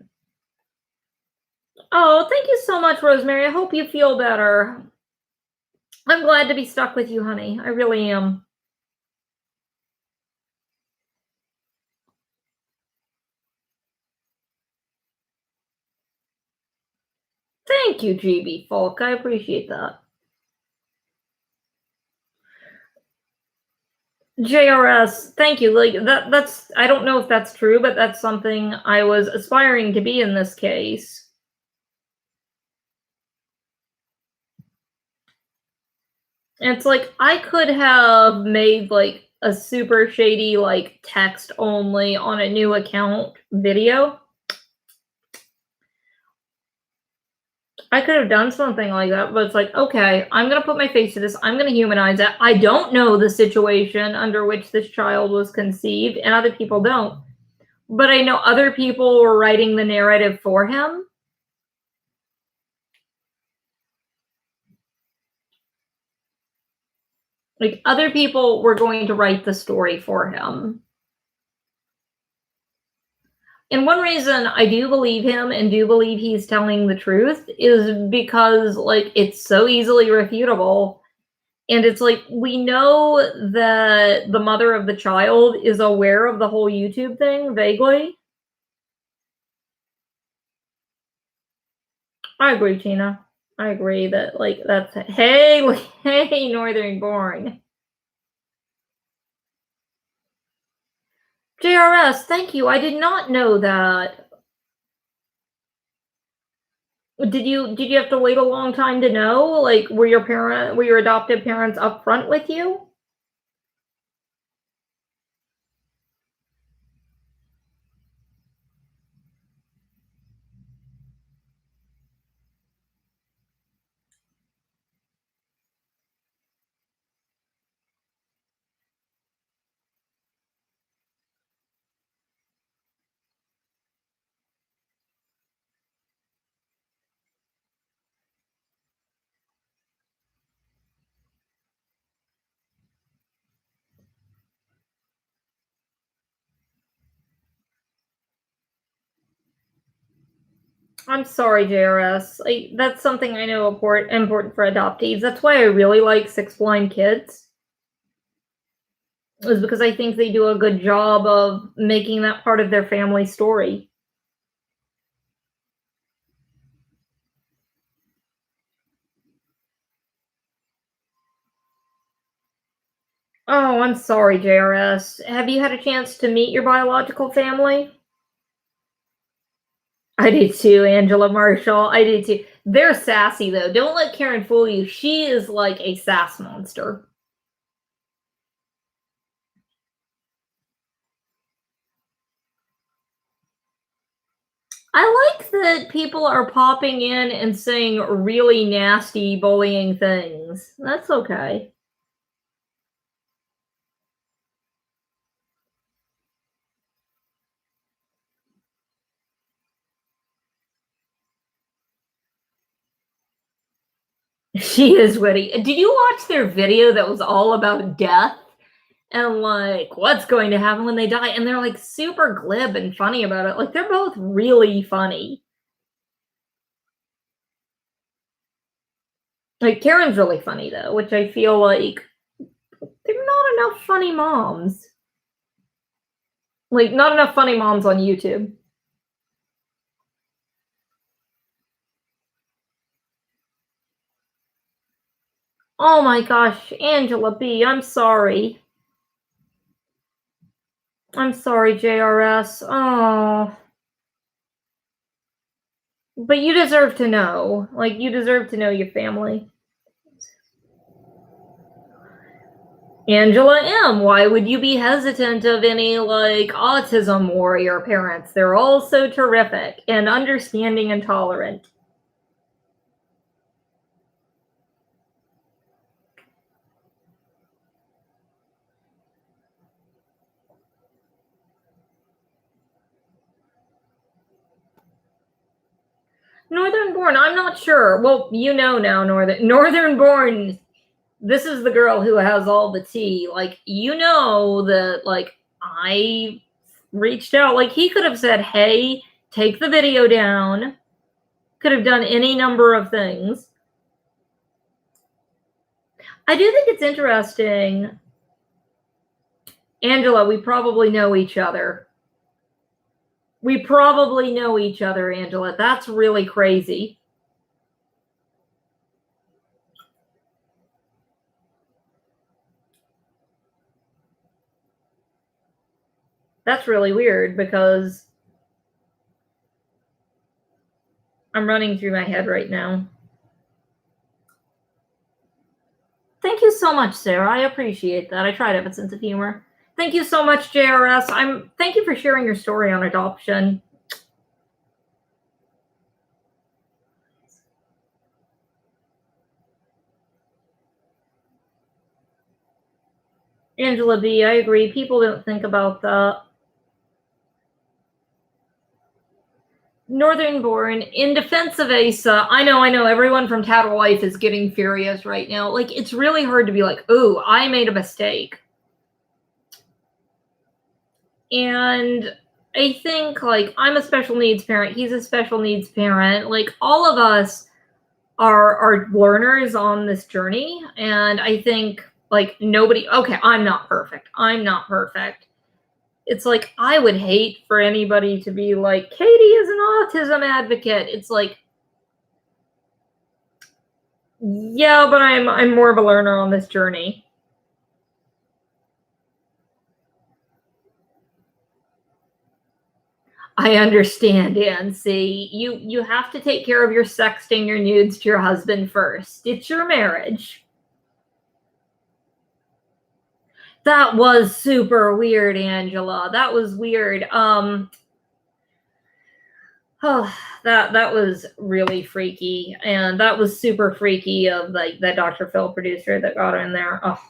Oh, thank you so much, Rosemary. I hope you feel better. I'm glad to be stuck with you, honey. I really am. Thank you, GB Folk. I appreciate that. JRS, thank you. Like that's I don't know if that's true, but that's something I was aspiring to be in this case. It's like I could have made like a super shady like text only on a new account video. I could have done something like that, but it's like, okay, I'm going to put my face to this. I'm going to humanize it. I don't know the situation under which this child was conceived, and other people don't. But I know other people were writing the narrative for him. Like, other people were going to write the story for him. And one reason I do believe him and do believe he's telling the truth is because, like, it's so easily refutable. And it's like, we know that the mother of the child is aware of the whole YouTube thing, vaguely. I agree, Tina. I agree that like that's hey hey Northern Born. JRS, thank you. I did not know that. Did you have to wait a long time to know? Like were your adoptive parents upfront with you? I'm sorry, JRS. That's something I know important for adoptees. That's why I really like Six Blind Kids. Is because I think they do a good job of making that part of their family story. Oh, I'm sorry, JRS. Have you had a chance to meet your biological family? I did too, Angela Marshall. I did too. They're sassy though. Don't let Karen fool you. She is like a sass monster. I like that people are popping in and saying really nasty bullying things. That's okay. She is witty. Did you watch their video that was all about death? And like what's going to happen when they die? And they're like super glib and funny about it. Like they're both really funny. Like Karen's really funny though, which I feel like there are not enough funny moms. Like not enough funny moms on YouTube. Oh my gosh, Angela B, I'm sorry. I'm sorry, JRS. Oh. But you deserve to know. Like you deserve to know your family. Angela M, why would you be hesitant of any like autism warrior parents? They're all so terrific and understanding and tolerant. Northern Born, I'm not sure. Well, you know now, Northern Born. This is the girl who has all the tea. Like, you know that, like, I reached out. Like, he could have said, hey, take the video down. Could have done any number of things. I do think it's interesting. Angela, we probably know each other. We probably know each other, Angela. That's really crazy. That's really weird because I'm running through my head right now. Thank you so much, Sarah. I appreciate that. I try to have a sense of humor. Thank you so much, JRS. Thank you for sharing your story on adoption. Angela B, I agree. People don't think about that. Northern Born, in defense of Asa, I know, everyone from Tattle Life is getting furious right now. Like, it's really hard to be like, oh, I made a mistake. And I think, like, I'm a special needs parent. He's a special needs parent. Like, all of us are learners on this journey. And I think, like, nobody, okay, I'm not perfect. It's like I would hate for anybody to be like, Katie is an autism advocate. It's like Yeah, but I'm more of a learner on this journey. I understand, and see, you have to take care of your sexting your nudes to your husband first. It's your marriage. That was super weird, Angela. That was weird. Oh, that was really freaky, and that was super freaky of like that Dr. Phil producer that got in there. Oh.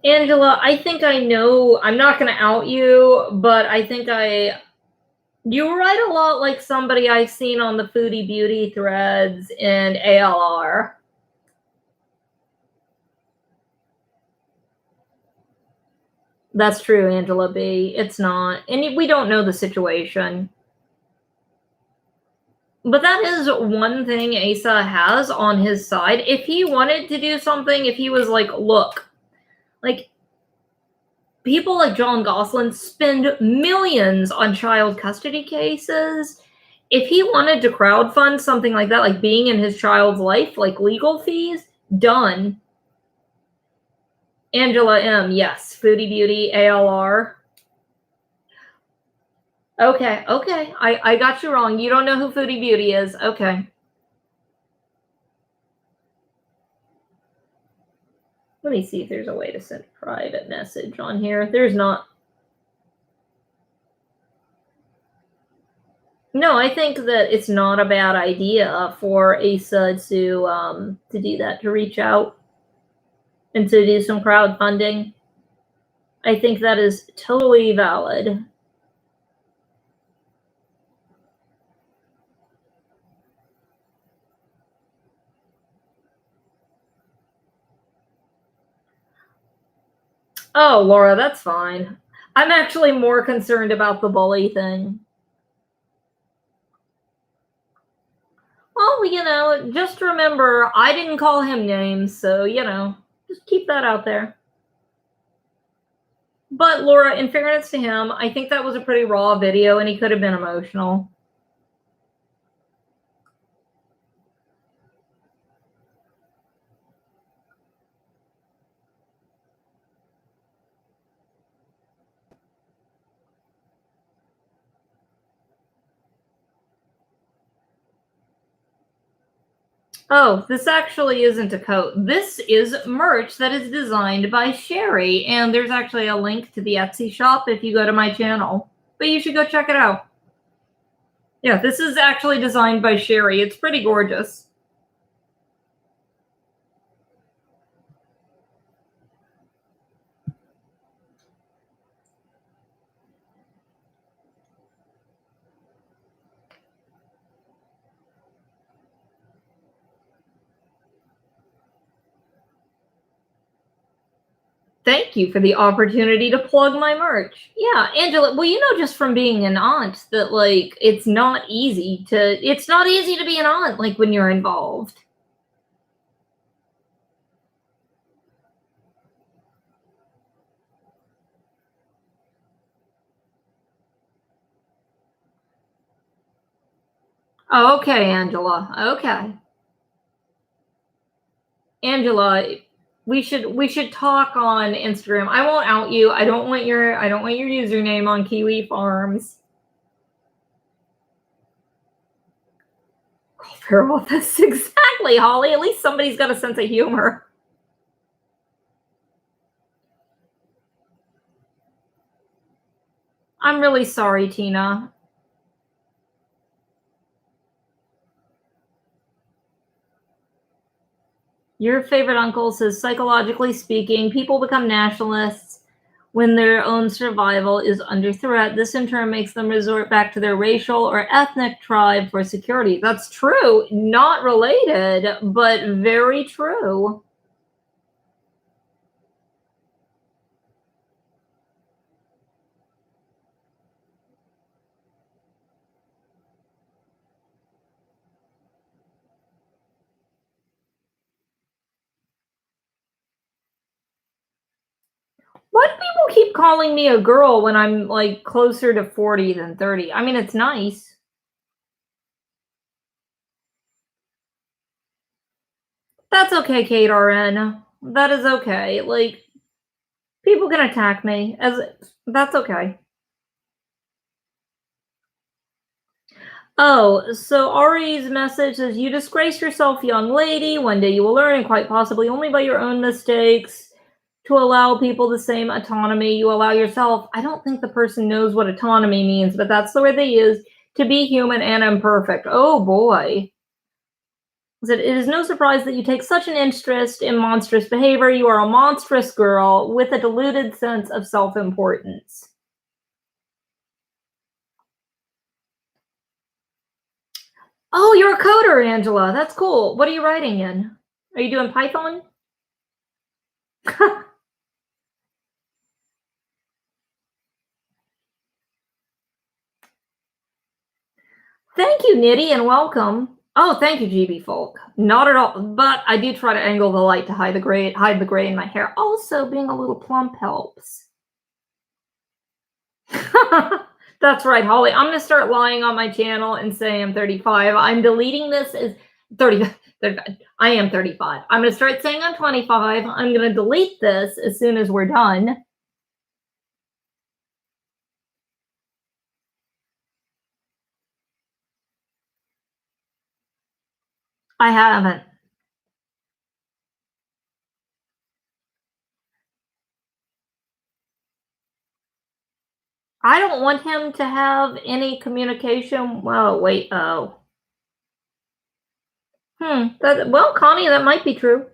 Angela, I think I know. I'm not going to out you, but I think you write a lot like somebody I've seen on the Foodie Beauty threads in ALR. That's true, Angela B. It's not. And we don't know the situation. But that is one thing Asa has on his side. If he wanted to do something, if he was like, look, like people like John Gosselin spend millions on child custody cases. If he wanted to crowdfund something like that, like being in his child's life, like legal fees, done. Angela M. Yes. Foodie Beauty, ALR. Okay. Okay. I got you wrong. You don't know who Foodie Beauty is. Okay. Let me see if there's a way to send a private message on here. There's not. No, I think that it's not a bad idea for Asa to do that, to reach out and to do some crowdfunding. I think that is totally valid. Oh, Laura, that's fine. I'm actually more concerned about the bully thing. Well, just remember, I didn't call him names, so, just keep that out there. But Laura, in fairness to him, I think that was a pretty raw video and he could have been emotional. Oh, this actually isn't a coat. This is merch that is designed by Sherry, and there's actually a link to the Etsy shop if you go to my channel. But you should go check it out. Yeah, this is actually designed by Sherry. It's pretty gorgeous. Thank you for the opportunity to plug my merch. Yeah, Angela, well, just from being an aunt that like it's not easy to be an aunt like when you're involved. Oh, okay, Angela. Okay. Angela, we should talk on Instagram. I won't out you. I don't want your username on Kiwi Farms. Fair office. Exactly, Holly. At least somebody's got a sense of humor. I'm really sorry, Tina. Your favorite uncle says, psychologically speaking, people become nationalists when their own survival is under threat. This in turn makes them resort back to their racial or ethnic tribe for security. That's true. Not related, but very true. Why do people keep calling me a girl when I'm like closer to 40 than 30? I mean, it's nice. That's okay, Kate RN. That is okay. Like, people can attack me. That's okay. Oh, so Ari's message says, "You disgrace yourself, young lady. One day you will learn, and quite possibly only by your own mistakes, to allow people the same autonomy you allow yourself." I don't think the person knows what autonomy means, but that's the word they use. "To be human and imperfect." Oh boy. It is no surprise that you take such an interest in monstrous behavior. You are a monstrous girl with a deluded sense of self-importance. Oh, you're a coder, Angela. That's cool. What are you writing in? Are you doing Python? Thank you, Nitty, and welcome. Oh, thank you, GB Folk. Not at all, but I do try to angle the light to hide the gray in my hair. Also, being a little plump helps. That's right, Holly. I'm gonna start lying on my channel and say I'm 35. I'm deleting this as 30. I am 35. I'm gonna start saying I'm 25. I'm gonna delete this as soon as we're done. I haven't. I don't want him to have any communication. Well, wait. Oh. Well, Connie, that might be true.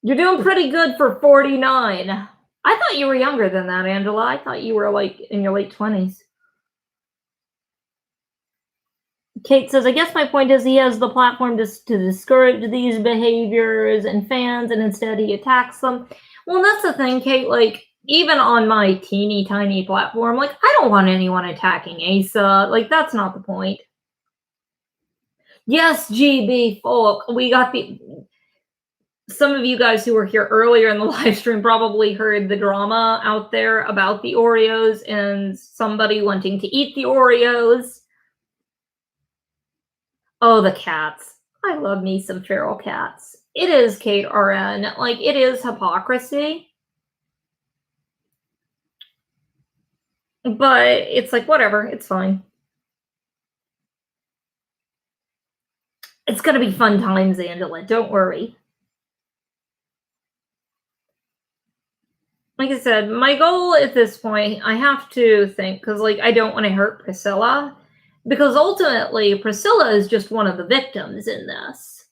You're doing pretty good for 49. I thought you were younger than that, Angela. I thought you were like in your late 20s. Kate says, "I guess my point is he has the platform to discourage these behaviors and fans, and instead he attacks them." Well, that's the thing, Kate. Like, even on my teeny tiny platform, like, I don't want anyone attacking Asa. Like, that's not the point. Yes, GB folk. We got some of you guys who were here earlier in the live stream probably heard the drama out there about the Oreos and somebody wanting to eat the Oreos. Oh, the cats. I love me some feral cats. It is Kate RN. Like, it is hypocrisy. But it's like, whatever. It's fine. It's going to be fun times, Angela. Don't worry. Like I said, my goal at this point, I have to think, because, like, I don't want to hurt Priscilla. Because ultimately, Priscilla is just one of the victims in this.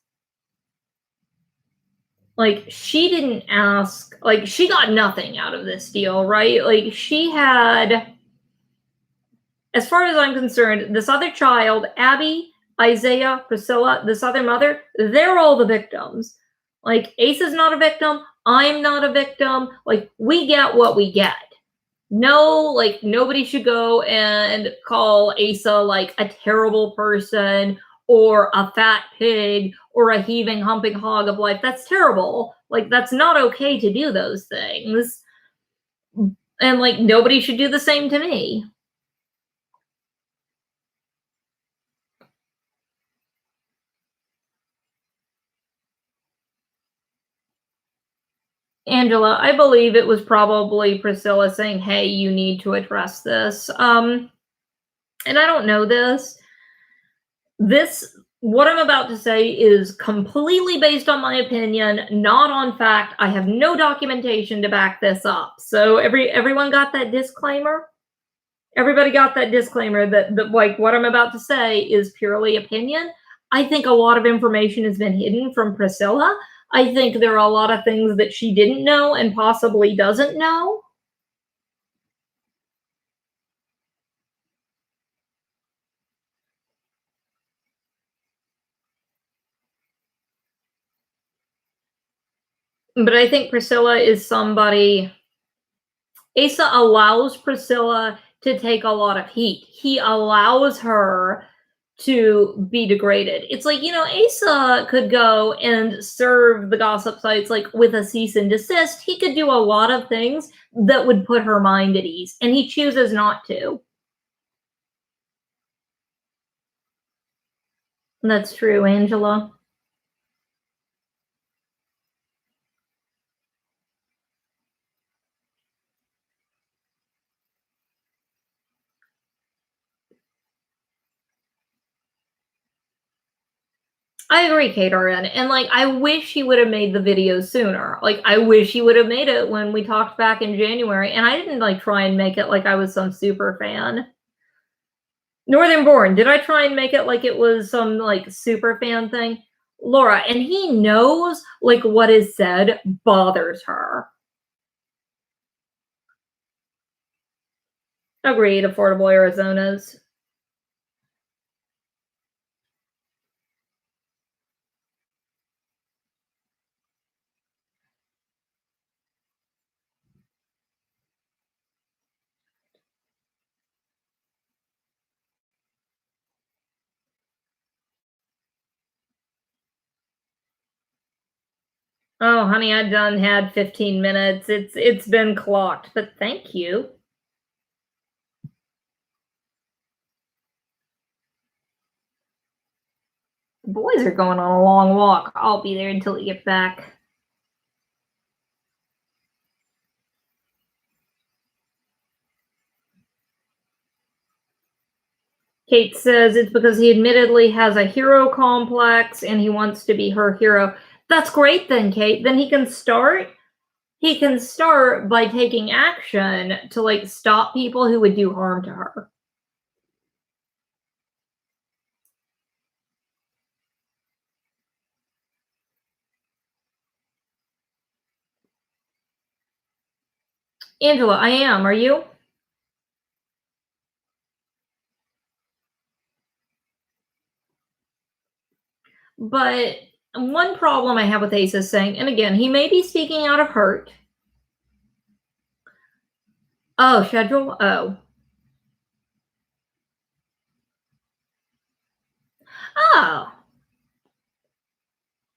Like, she didn't ask, like, she got nothing out of this deal, right? Like, she had, as far as I'm concerned, this other child, Abby, Isaiah, Priscilla, this other mother, they're all the victims. Like, Ace is not a victim. I'm not a victim. Like, we get what we get. No, like, nobody should go and call Asa like a terrible person or a fat pig or a heaving, humping hog of life. That's terrible. Like, that's not okay to do those things. And, like, nobody should do the same to me. Angela, I believe it was probably Priscilla saying, "Hey, you need to address this." And I don't know this. What I'm about to say is completely based on my opinion, not on fact. I have no documentation to back this up. So everyone got that disclaimer? Everybody got that disclaimer that like what I'm about to say is purely opinion. I think a lot of information has been hidden from Priscilla. I think there are a lot of things that she didn't know and possibly doesn't know. But I think Priscilla is somebody. Asa allows Priscilla to take a lot of heat. He allows her to be degraded. It's like, Asa could go and serve the gossip sites like with a cease and desist. He could do a lot of things that would put her mind at ease, and he chooses not to. That's true, Angela. I agree, Kate RN. And like, I wish he would have made the video sooner. Like, I wish he would have made it when we talked back in January. And I didn't like try and make it like I was some super fan. Northern Born, did I try and make it like it was some like super fan thing? Laura, and he knows like what is said bothers her. Agreed, affordable Arizonas. Oh, honey, I done had 15 minutes. It's been clocked, but thank you. The boys are going on a long walk. I'll be there until we get back. Kate says it's because he admittedly has a hero complex and he wants to be her hero. That's great then, Kate. Then he can start by taking action to like stop people who would do harm to her. Angela, I am. Are you? But one problem I have with Ace is saying, and again, he may be speaking out of hurt. Oh, schedule? Oh. Oh.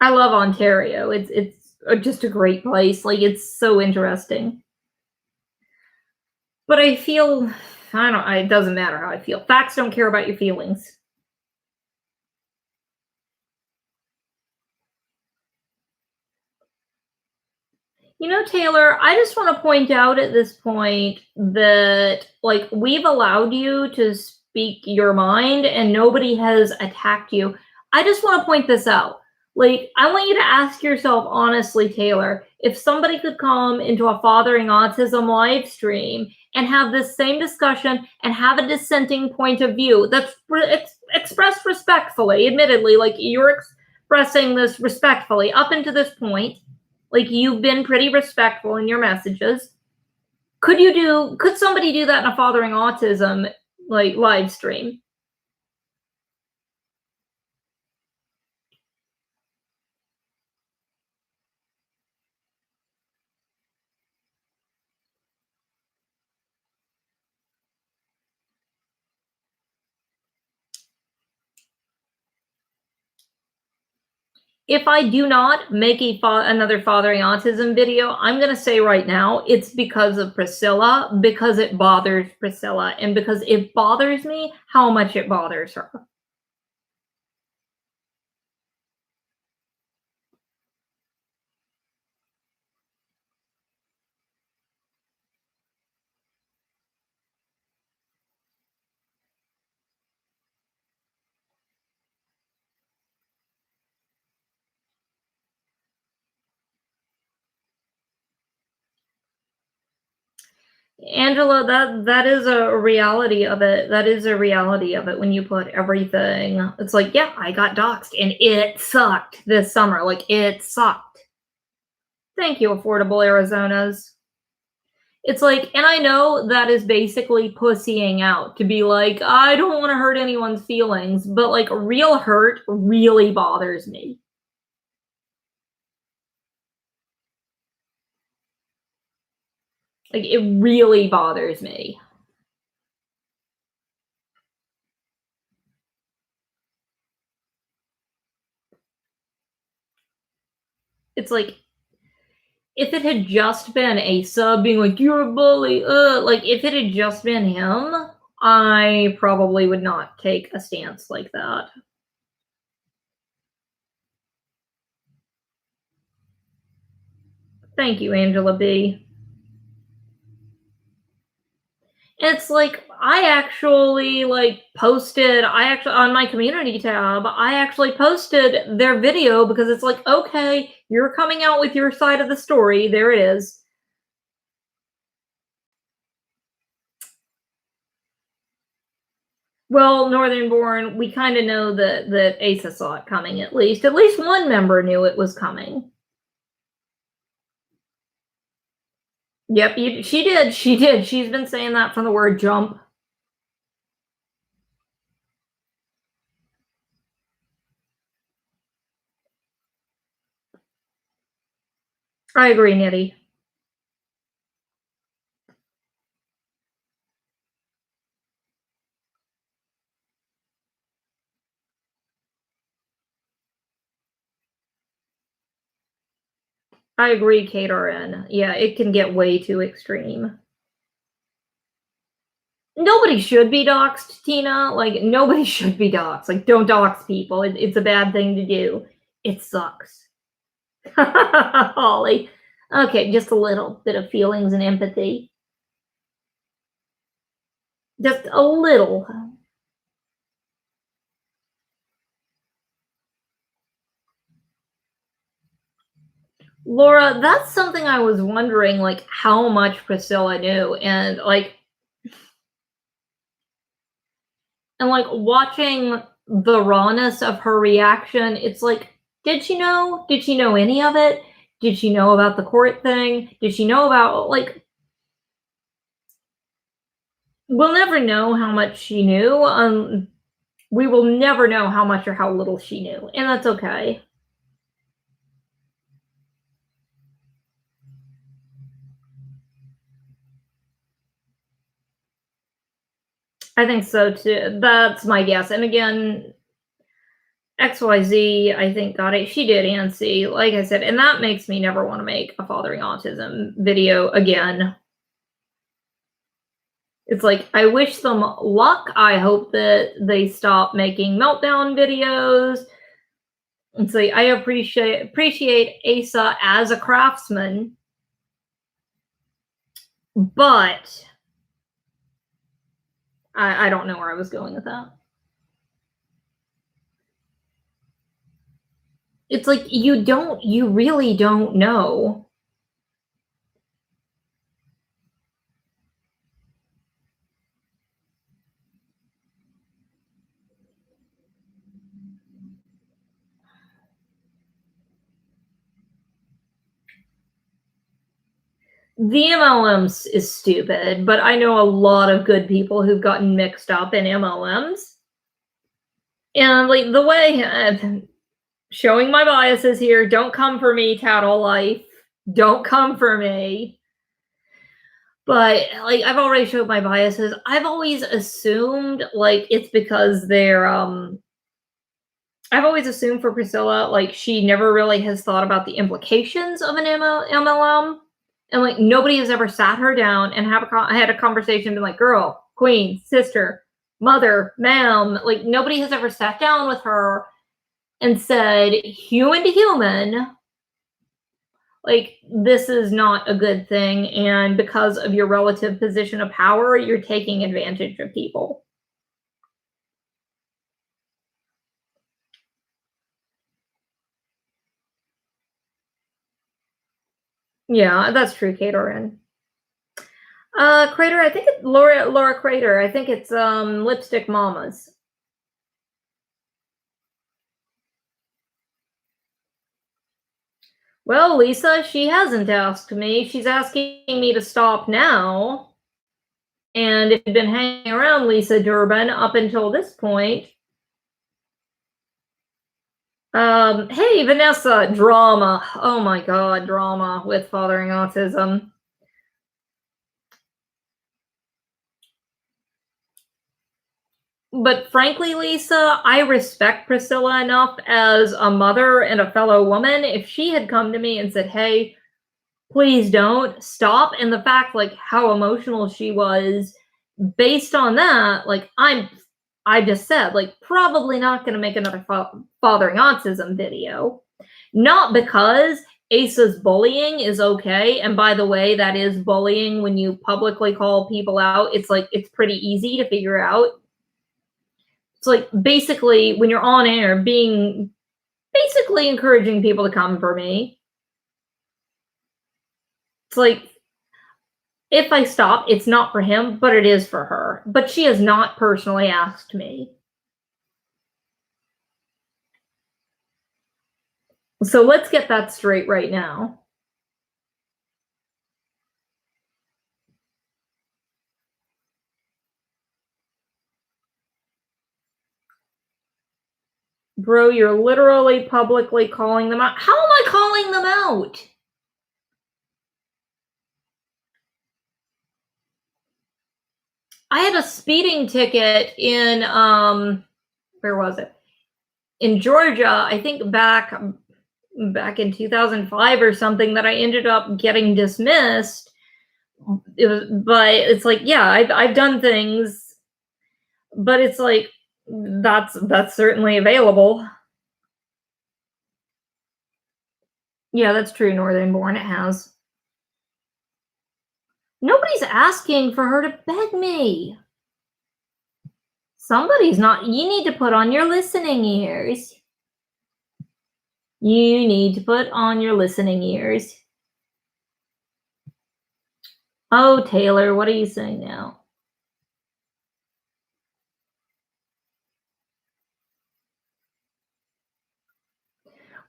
I love Ontario. It's just a great place. Like it's so interesting. But I feel I don't it doesn't matter how I feel. Facts don't care about your feelings. You know, Taylor, I just want to point out at this point that like we've allowed you to speak your mind and nobody has attacked you. I just want to point this out. Like, I want you to ask yourself honestly, Taylor, if somebody could come into a Fathering Autism live stream and have this same discussion and have a dissenting point of view that's expressed respectfully, admittedly, like you're expressing this respectfully up until this point, like you've been pretty respectful in your messages. Could somebody do that in a Fathering Autism like live stream? If I do not make another Fathering Autism video, I'm going to say right now it's because of Priscilla, because it bothers Priscilla, and because it bothers me how much it bothers her. Angela, that is a reality of it. That is a reality of it when you put everything. It's like, yeah, I got doxxed and it sucked this summer. Like it sucked. Thank you, Affordable Arizonas. It's like, and I know that is basically pussying out to be like, I don't want to hurt anyone's feelings, but like real hurt really bothers me. Like it really bothers me. It's like if it had just been a sub being like, you're a bully, like if it had just been him, I probably would not take a stance like that. Thank you, Angela B. It's like I actually posted on my community tab, I actually posted their video because it's like, okay, you're coming out with your side of the story. There it is. Well, Northern Born, we kind of know that Asa saw it coming at least. At least one member knew it was coming. Yep, she did. She did. She's been saying that from the word jump. I agree, Nitty. I agree, KRN. Yeah, it can get way too extreme. Nobody should be doxxed, Tina. Like, nobody should be doxxed. Like, don't dox people. It's a bad thing to do. It sucks. Holly. Okay, just a little bit of feelings and empathy. Just a little. Laura, that's something I was wondering, like, how much Priscilla knew. And watching the rawness of her reaction, it's like, did she know? Did she know any of it? Did she know about the court thing? Did she know about, we'll never know how much she knew. We will never know how much or how little she knew, and that's okay. I think so too. That's my guess. And again, XYZ, I think got it. She did, and C, like I said, and that makes me never want to make a fathering autism video again. It's like, I wish them luck. I hope that they stop making meltdown videos. And so I appreciate Asa as a craftsman, but I don't know where I was going with that. It's like, you really don't know. The MLMs is stupid, but I know a lot of good people who've gotten mixed up in MLMs. And like the way showing my biases here, don't come for me, Tattle Life. Don't come for me. But like I've already showed my biases. I've always assumed like it's because they're I've always assumed for Priscilla, like she never really has thought about the implications of an MLM. And like nobody has ever sat her down and had a conversation and been like, girl, queen, sister, mother, ma'am. Like nobody has ever sat down with her and said, human to human, like this is not a good thing. And because of your relative position of power, you're taking advantage of people. Yeah, that's true, Kate Oren. Crater, I think it's Laura Crater. I think it's Lipstick Mamas. Well, Lisa, she hasn't asked me. She's asking me to stop now. And if you've been hanging around Lisa Durbin up until this point, hey, Vanessa, drama. Oh my God, drama with fathering autism. But frankly, Lisa, I respect Priscilla enough as a mother and a fellow woman. If she had come to me and said, hey, please don't stop, and the fact like how emotional she was based on that, like I just said, like probably not going to make another fathering autism video. Not because Asa's bullying is okay. And by the way, that is bullying when you publicly call people out. It's like, it's pretty easy to figure out. It's like basically when you're on air, being basically encouraging people to come for me. It's like, if I stop, it's not for him, but it is for her. But she has not personally asked me. So let's get that straight right now. Bro, you're literally publicly calling them out. How am I calling them out? I had a speeding ticket in, where was it? In Georgia, I think back in 2005 or something, that I ended up getting dismissed. But it's like, yeah, I've done things, but it's like, that's certainly available. Yeah, that's true, Northern Born, it has. Nobody's asking for her to beg me. Somebody's not. You need to put on your listening ears. You need to put on your listening ears. Oh, Taylor, what are you saying now?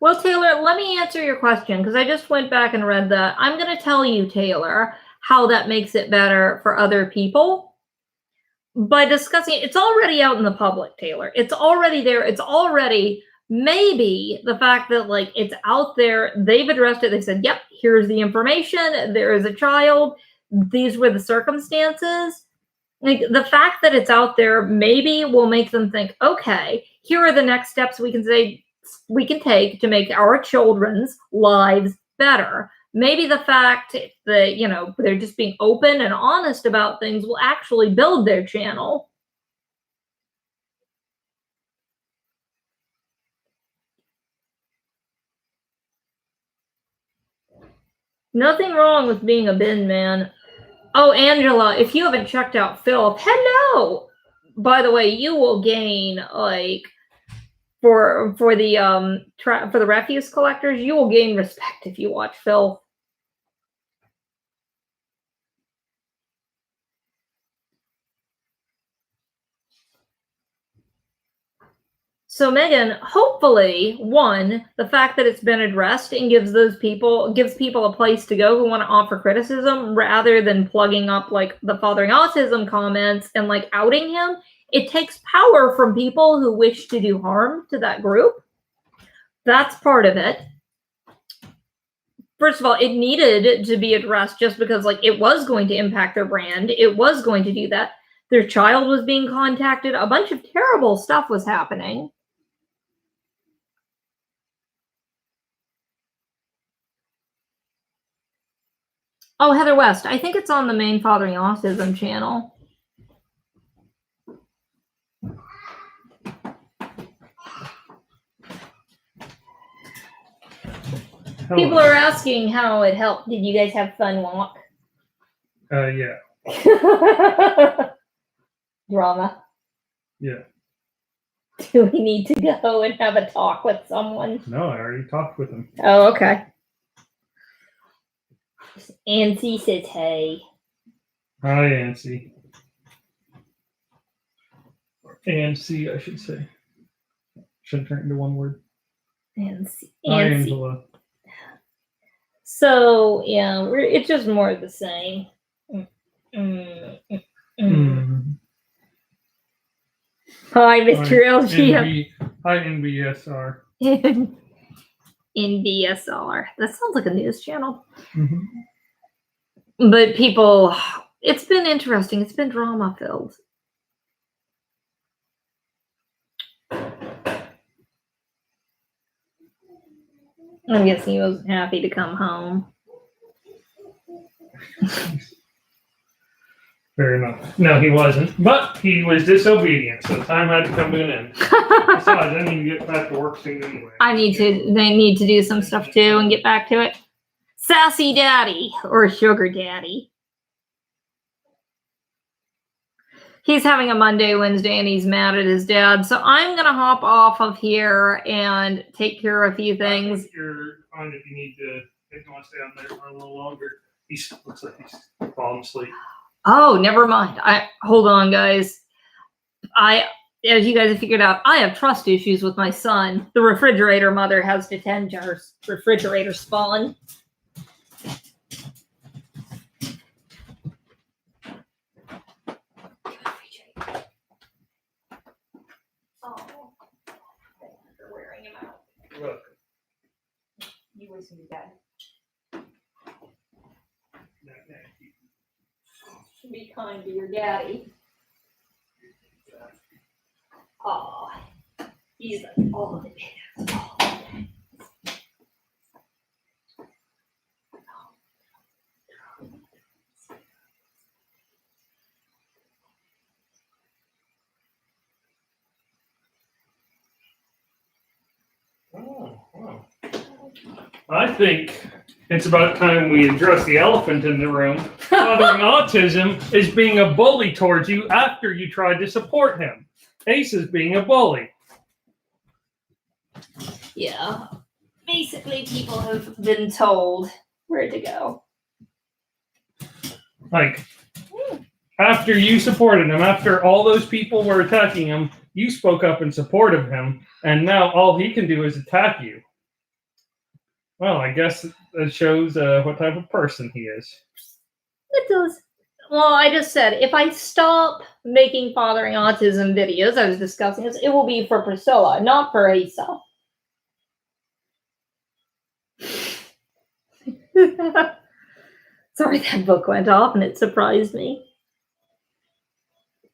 Well, Taylor, let me answer your question, because I just went back and read that. I'm going to tell you, Taylor, how that makes it better for other people by discussing it. It's already out in the public, Taylor. It's already there. It's already, maybe the fact that like it's out there, they've addressed it. They said, yep, here's the information. There is a child. These were the circumstances. Like, the fact that it's out there maybe will make them think, okay, here are the next steps we can take to make our children's lives better. Maybe the fact that, you know, they're just being open and honest about things will actually build their channel. Nothing wrong with being a bin man. Oh, Angela, if you haven't checked out Phil, hello. By the way, you will gain, like, for the refuse collectors, you will gain respect if you watch Phil. So Megan, hopefully, one, the fact that it's been addressed and gives people a place to go who want to offer criticism, rather than plugging up like the Fathering Autism comments and like outing him. It takes power from people who wish to do harm to that group. That's part of it. First of all, it needed to be addressed just because like it was going to impact their brand. It was going to do that. Their child was being contacted. A bunch of terrible stuff was happening. Oh, Heather West. I think it's on the main Fathering Autism channel. Hello. People are asking how it helped. Did you guys have fun walk? Yeah. Drama. Yeah. Do we need to go and have a talk with someone? No, I already talked with him. Oh, okay. Ancy says hey. Hi, Ancy. Ancy, I should say. Should turn into one word. Ancy. Hi, Angela. So yeah, it's just more of the same. Hi, Mr. LG. Hi, NBSR. NBSR. That sounds like a news channel. Mm-hmm. But people, it's been interesting. It's been drama filled. I'm guessing he wasn't happy to come home. Fair enough. No, he wasn't. But he was disobedient, so time had to come to an end. Besides, I need to get back to work soon anyway. They need to do some stuff too and get back to it. Sassy daddy or sugar daddy. He's having a Monday, Wednesday, and he's mad at his dad. So I'm going to hop off of here and take care of a few things. I think you're fine if you need to, if you want to stay on there for a little longer. He looks like he's falling asleep. Oh, never mind. Hold on, guys. As you guys have figured out, I have trust issues with my son. The refrigerator mother has to tend to her refrigerator spawn. Oh, thanks for wearing him out. Look. You wish he was dead. Be kind to your daddy. Oh, he's like all of it. Oh, wow. I think it's about time we address the elephant in the room. Fathering autism is being a bully towards you after you tried to support him. Ace is being a bully. Yeah. Basically, people have been told where to go. Like, after you supported him, after all those people were attacking him, you spoke up in support of him, and now all he can do is attack you. Well, I guess it shows what type of person he is. It does. Well, I just said, if I stop making fathering autism videos, I was discussing this, it will be for Priscilla, not for Asa. Sorry, that book went off and it surprised me.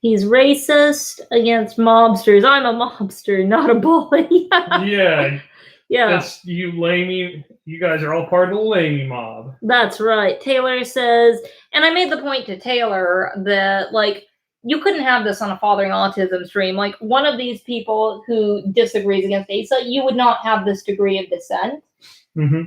He's racist against mobsters. I'm a mobster, not a bully. Yeah. Yeah. That's you lamey. You guys are all part of the lamey mob. That's right. Taylor says, and I made the point to Taylor that, like, you couldn't have this on a fathering autism stream. Like, one of these people who disagrees against Asa, you would not have this degree of dissent. Mm-hmm.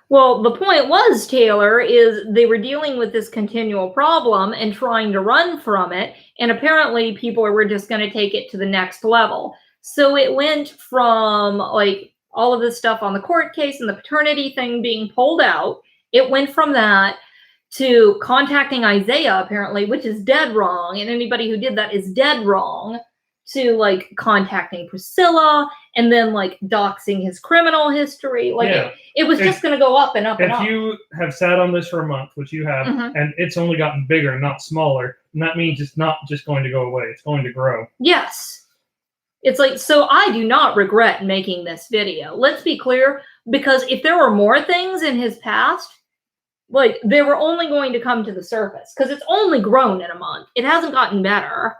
Well, the point was, Taylor, is they were dealing with this continual problem and trying to run from it. And apparently people were just going to take it to the next level. So it went from, like, all of this stuff on the court case and the paternity thing being pulled out. It went from that to contacting Isaiah, apparently, which is dead wrong. And anybody who did that is dead wrong. To, like, contacting Priscilla and then, like, doxing his criminal history. Like, yeah. it was just going to go up and up and up. If you have sat on this for a month, which you have, and it's only gotten bigger, not smaller, and that means it's not just going to go away. It's going to grow. Yes. It's like, so I do not regret making this video. Let's be clear, because if there were more things in his past, like, they were only going to come to the surface, because it's only grown in a month. It hasn't gotten better.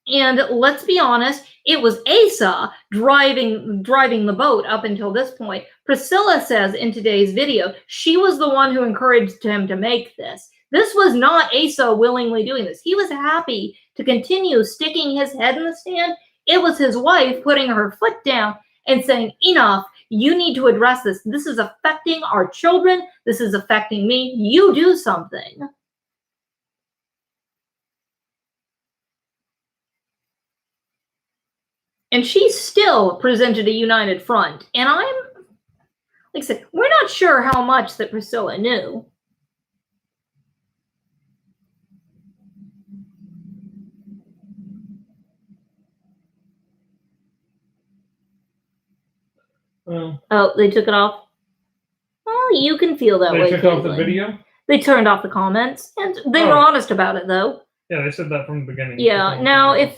And let's be honest, it was Asa driving the boat up until this point. Priscilla says in today's video, she was the one who encouraged him to make this. This was not Asa willingly doing this. He was happy to continue sticking his head in the sand. It was his wife putting her foot down and saying, enough, you need to address this. This is affecting our children. This is affecting me. You do something. And she still presented a united front. And I'm, like I said, we're not sure how much that Priscilla knew. Oh, they took it off? Well, you can feel that way. They took off the video? They turned off the comments. And they were honest about it, though. Yeah, they said that from the beginning. Yeah, now if...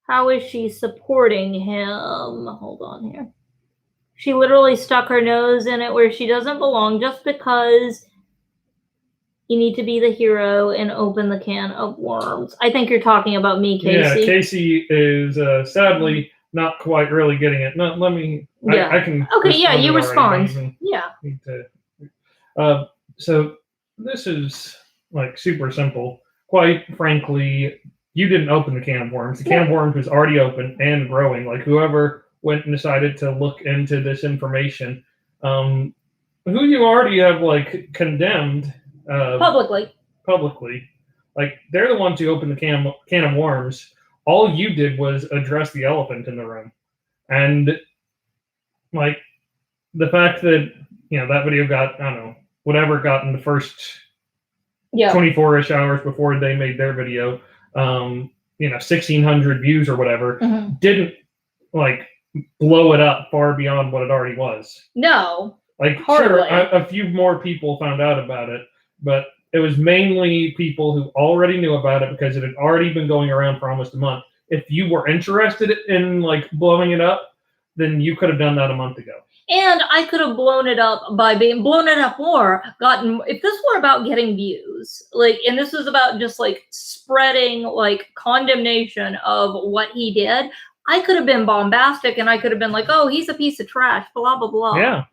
how is she supporting him? Hold on here. She literally stuck her nose in it where she doesn't belong just because you need to be the hero and open the can of worms. I think you're talking about me, Casey. Yeah, Casey is sadly not quite really getting it. No, let me. Yeah. I can. Okay, yeah, respond you to it already. respond. Yeah. Need to. So this is like super simple. Quite frankly, you didn't open the can of worms. The can of worms was already open and growing. Like whoever went and decided to look into this information, who you already have like condemned publicly, like they're the ones who opened the can of worms. All you did was address the elephant in the room, and like the fact that that video got, I don't know, whatever got in the first 24-ish hours before they made their video, 1,600 views or whatever, didn't like blow it up far beyond what it already was. No. Like, hardly. Sure, a few more people found out about it, but it was mainly people who already knew about it because it had already been going around for almost a month. If you were interested in like blowing it up, then you could have done that a month ago. And I could have blown it up by being blown it up more, if this were about getting views, like, and this was about just like spreading like condemnation of what he did, I could have been bombastic and I could have been like, oh, he's a piece of trash, blah, blah, blah. Yeah.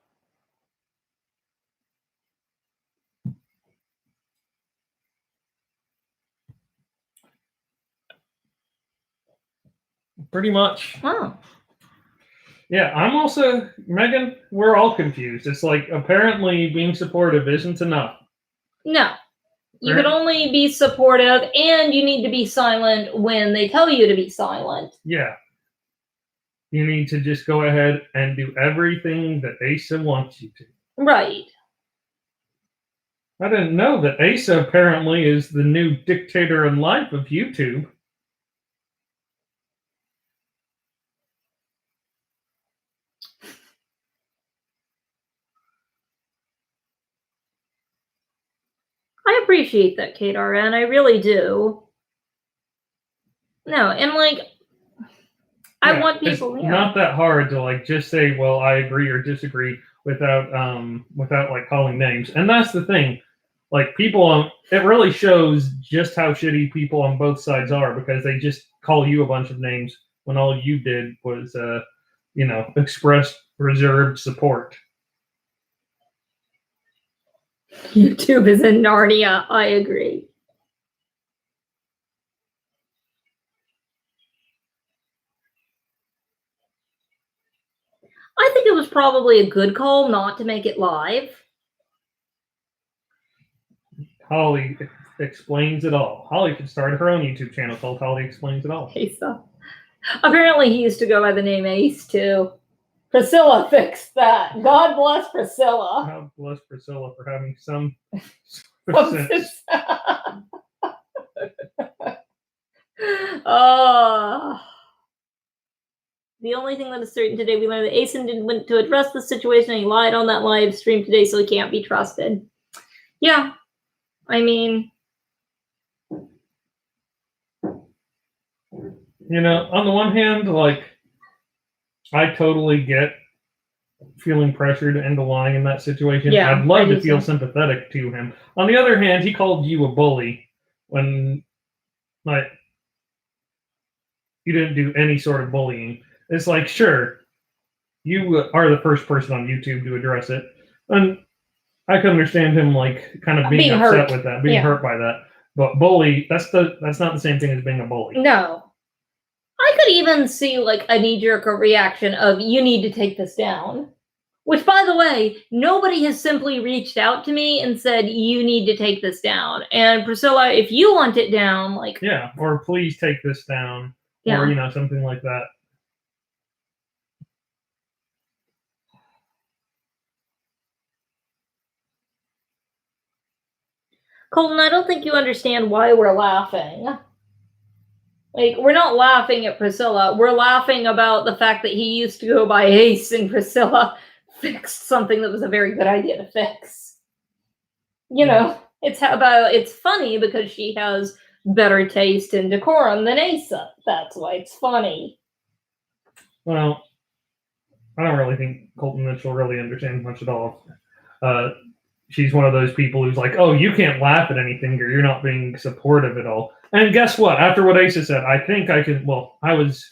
Pretty much. Oh. Yeah, I'm also, Megan, we're all confused. It's like, apparently being supportive isn't enough. No. You can only be supportive, and you need to be silent when they tell you to be silent. Yeah. You need to just go ahead and do everything that Asa wants you to. Right. I didn't know that Asa apparently is the new dictator in life of YouTube. I appreciate that, Kate RN. I really do. No, and like, I want people. It's not that hard to like just say, well, I agree or disagree without like calling names. And that's the thing. Like people it really shows just how shitty people on both sides are because they just call you a bunch of names when all you did was express reserved support. YouTube is in Narnia. I agree. I think it was probably a good call not to make it live. Holly explains it all. Holly could start her own YouTube channel called Holly Explains It All. Asa. Apparently he used to go by the name Ace too. Priscilla fixed that. God bless Priscilla. God bless Priscilla for having some sense. Oh. The only thing that is certain today, we learned that Asen didn't want to address the situation and he lied on that live stream today, so he can't be trusted. Yeah. I mean, on the one hand, like, I totally get feeling pressured into lying in that situation. Yeah, I'd love to feel sympathetic to him. On the other hand, he called you a bully when, like, you didn't do any sort of bullying. It's like, sure, you are the first person on YouTube to address it. And I can understand him, like, kind of being upset with that, being hurt by that. But bully, that's not the same thing as being a bully. No. I could even see, like, a knee-jerk reaction of, you need to take this down. Which, by the way, nobody has simply reached out to me and said, you need to take this down. And Priscilla, if you want it down, like... Yeah, or please take this down. Yeah. Or, something like that. Colton, I don't think you understand why we're laughing. Like, we're not laughing at Priscilla. We're laughing about the fact that he used to go by Ace and Priscilla fixed something that was a very good idea to fix. It's funny because she has better taste and decorum than Asa. That's why it's funny. Well, I don't really think Colton Mitchell really understands much at all. She's one of those people who's like, oh, you can't laugh at anything or you're not being supportive at all. And guess what? After what Asa said, I think I can. Well, I was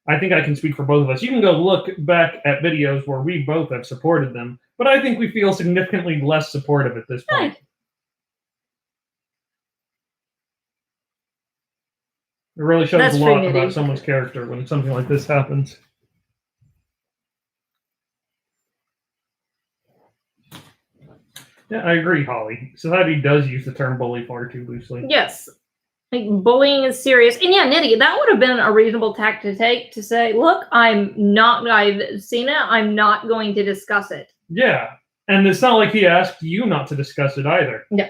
I think I can speak for both of us. You can go look back at videos where we both have supported them, but I think we feel significantly less supportive at this point. Hey. It really shows That's a lot true, about Nitty. someone's character when something like this happens. Yeah, I agree, Holly. Society does use the term bully far too loosely. Yes. Like, bullying is serious. And yeah, Nitty, that would have been a reasonable tack to take, to say, look, I've seen it, I'm not going to discuss it. Yeah, and it's not like he asked you not to discuss it either. No.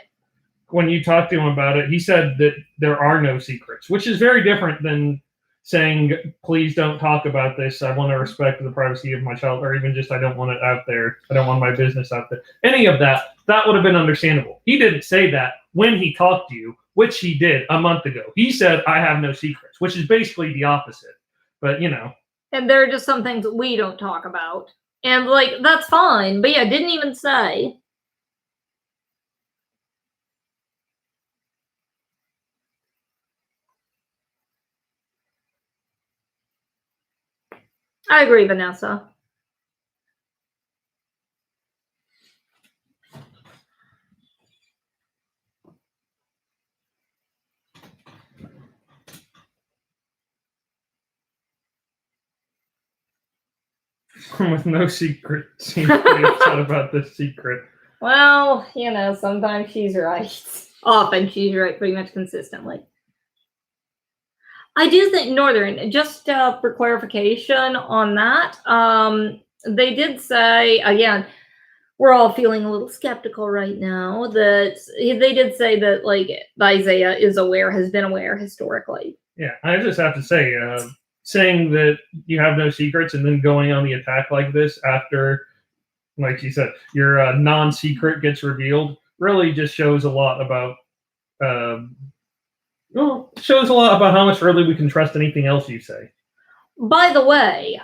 When you talked to him about it, he said that there are no secrets, which is very different than saying, please don't talk about this. I want to respect the privacy of my child, or even just, I don't want it out there. I don't want my business out there. Any of that would have been understandable. He didn't say that when he talked to you, which he did a month ago. He said, I have no secrets, which is basically the opposite. But, you know. And there are just some things that we don't talk about. And, like, that's fine. But yeah, didn't even say. I agree, Vanessa. With no secret, seems to be upset about this secret. Well, you know, sometimes she's right. Often she's right, pretty much consistently. I do think Northern, just for clarification on that, they did say, again, we're all feeling a little skeptical right now, that they did say that, like, Isaiah is aware, has been aware historically. Yeah, I just have to say, saying that you have no secrets and then going on the attack like this after, like you said, your non-secret gets revealed really just shows a lot about shows a lot about how much really we can trust anything else you say. By the way,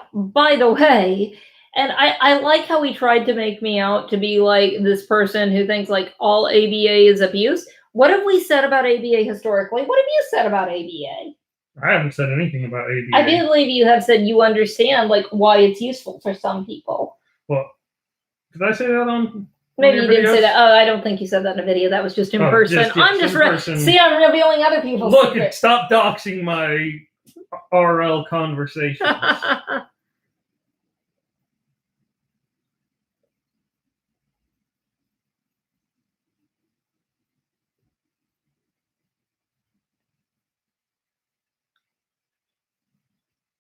and I like how he tried to make me out to be like this person who thinks like all ABA is abuse. What have we said about ABA historically? What have you said about ABA? I haven't said anything about ABA. I do believe you have said you understand like why it's useful for some people. Well, did I say that on? Maybe you didn't say that. Oh, I don't think you said that in a video. That was just in person. I'm just see, I'm revealing other people's secrets. Stop doxing my RL conversation.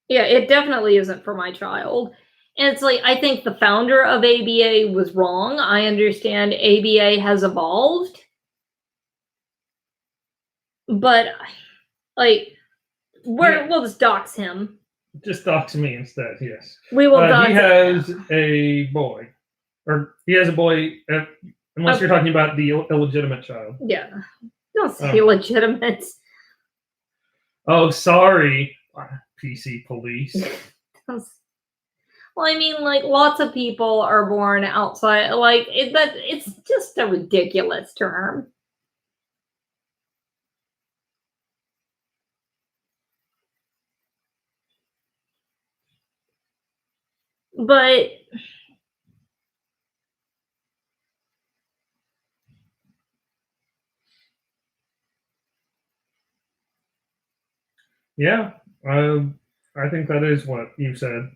Yeah, it definitely isn't for my child. And it's like, I think the founder of ABA was wrong. I understand ABA has evolved. But, like, we'll just dox him. Just dox me instead, yes. We will dox him. He has a boy. Or he has a boy, unless you're talking about the illegitimate child. Yeah. Don't say illegitimate. Oh, sorry. PC police. Well, I mean, like, lots of people are born outside. Like, it's just a ridiculous term. But yeah, I think that is what you said.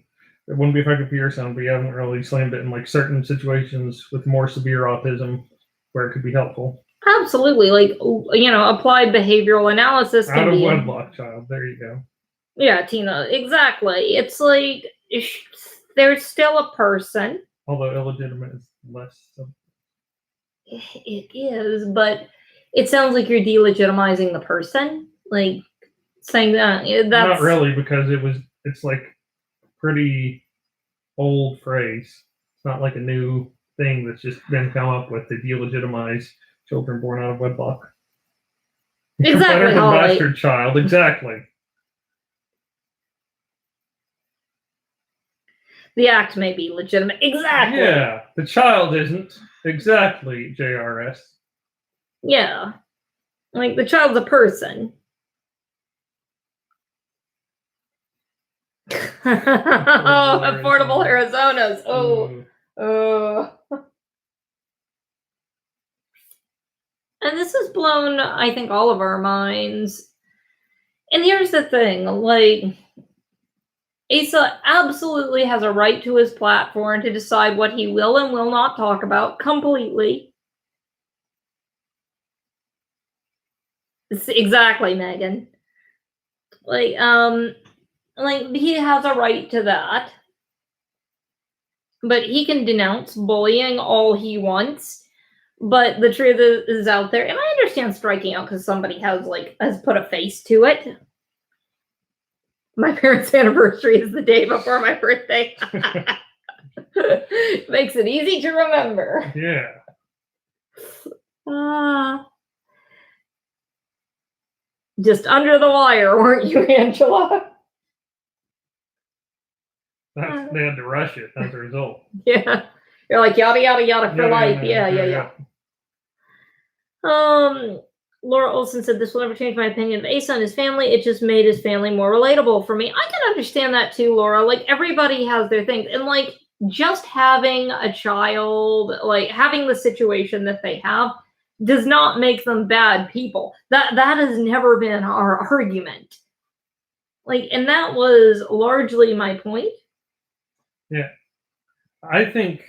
It wouldn't be effective for your son, but you haven't really slammed it in like certain situations with more severe autism where it could be helpful. Absolutely, like, you know, applied behavioral analysis can out of be wedlock child. There you go. Yeah, Tina, exactly. It's like there's still a person. Although illegitimate is less. So. It is, but it sounds like you're delegitimizing the person, like saying that. That's not really, because it's like pretty old phrase. It's not like a new thing that's just been come up with to delegitimize children born out of wedlock. Exactly, better than bastard child. Exactly. The act may be legitimate. Exactly. Yeah, the child isn't. Exactly, JRS. Yeah. Like, the child's a person. Oh, affordable Arizonas. Oh, oh. And this has blown, I think, all of our minds. And here's the thing, like, Asa absolutely has a right to his platform to decide what he will and will not talk about completely. Exactly, Megan. Like he has a right to that. But he can denounce bullying all he wants. But the truth is out there, and I understand striking out because somebody has put a face to it. My parents' anniversary is the day before my birthday. Makes it easy to remember. Yeah. Just under the wire, weren't you, Angela? They had to rush it as a result. Yeah. You're like yada yada yada for life. Yeah. Laura Olson said this will never change my opinion of Asa and his family. It just made his family more relatable for me. I can understand that too, Laura. Like everybody has their things. And like just having a child, like having the situation that they have does not make them bad people. That has never been our argument. Like, and that was largely my point. Yeah. I think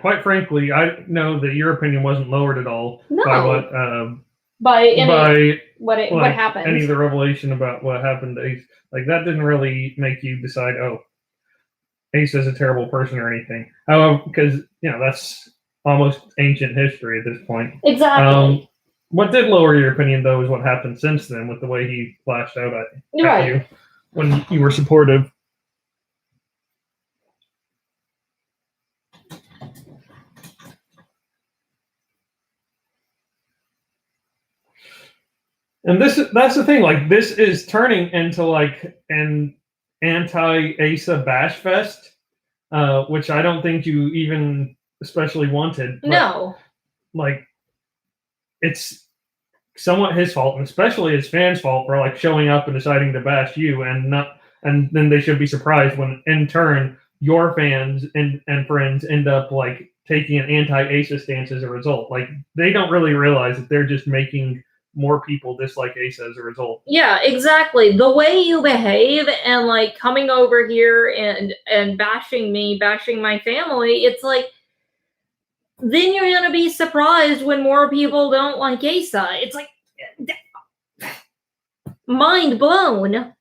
quite frankly, I know that your opinion wasn't lowered at all by what happened. Any of the revelation about what happened to Ace. Like that didn't really make you decide, oh, Ace is a terrible person or anything. However, because that's almost ancient history at this point. Exactly. What did lower your opinion though is what happened since then with the way he flashed out at you when you were supportive. And that's the thing. Like this is turning into like an anti-Asa bash fest, which I don't think you even especially wanted. No. Like it's somewhat his fault, and especially his fans' fault for like showing up and deciding to bash you, and then they should be surprised when in turn your fans and friends end up like taking an anti-Asa stance as a result. Like they don't really realize that they're just making more people dislike Asa as a result. Yeah, exactly. The way you behave and like coming over here and bashing me, bashing my family, it's like then you're gonna be surprised when more people don't like Asa. It's like mind blown.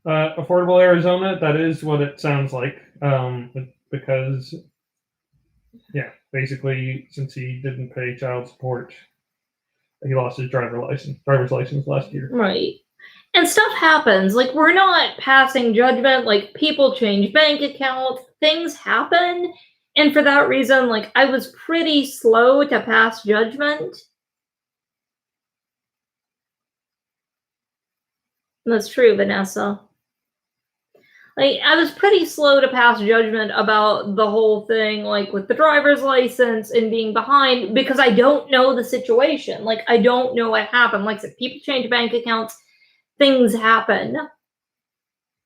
Affordable Arizona, that is what it sounds like. Because basically, since he didn't pay child support, he lost his driver's license last year. Right. And stuff happens. Like, we're not passing judgment. Like, people change bank accounts. Things happen. And for that reason, like, I was pretty slow to pass judgment. That's true, Vanessa. Like, I was pretty slow to pass judgment about the whole thing, like with the driver's license and being behind, because I don't know the situation. Like, I don't know what happened. Like I said, people change bank accounts, things happen.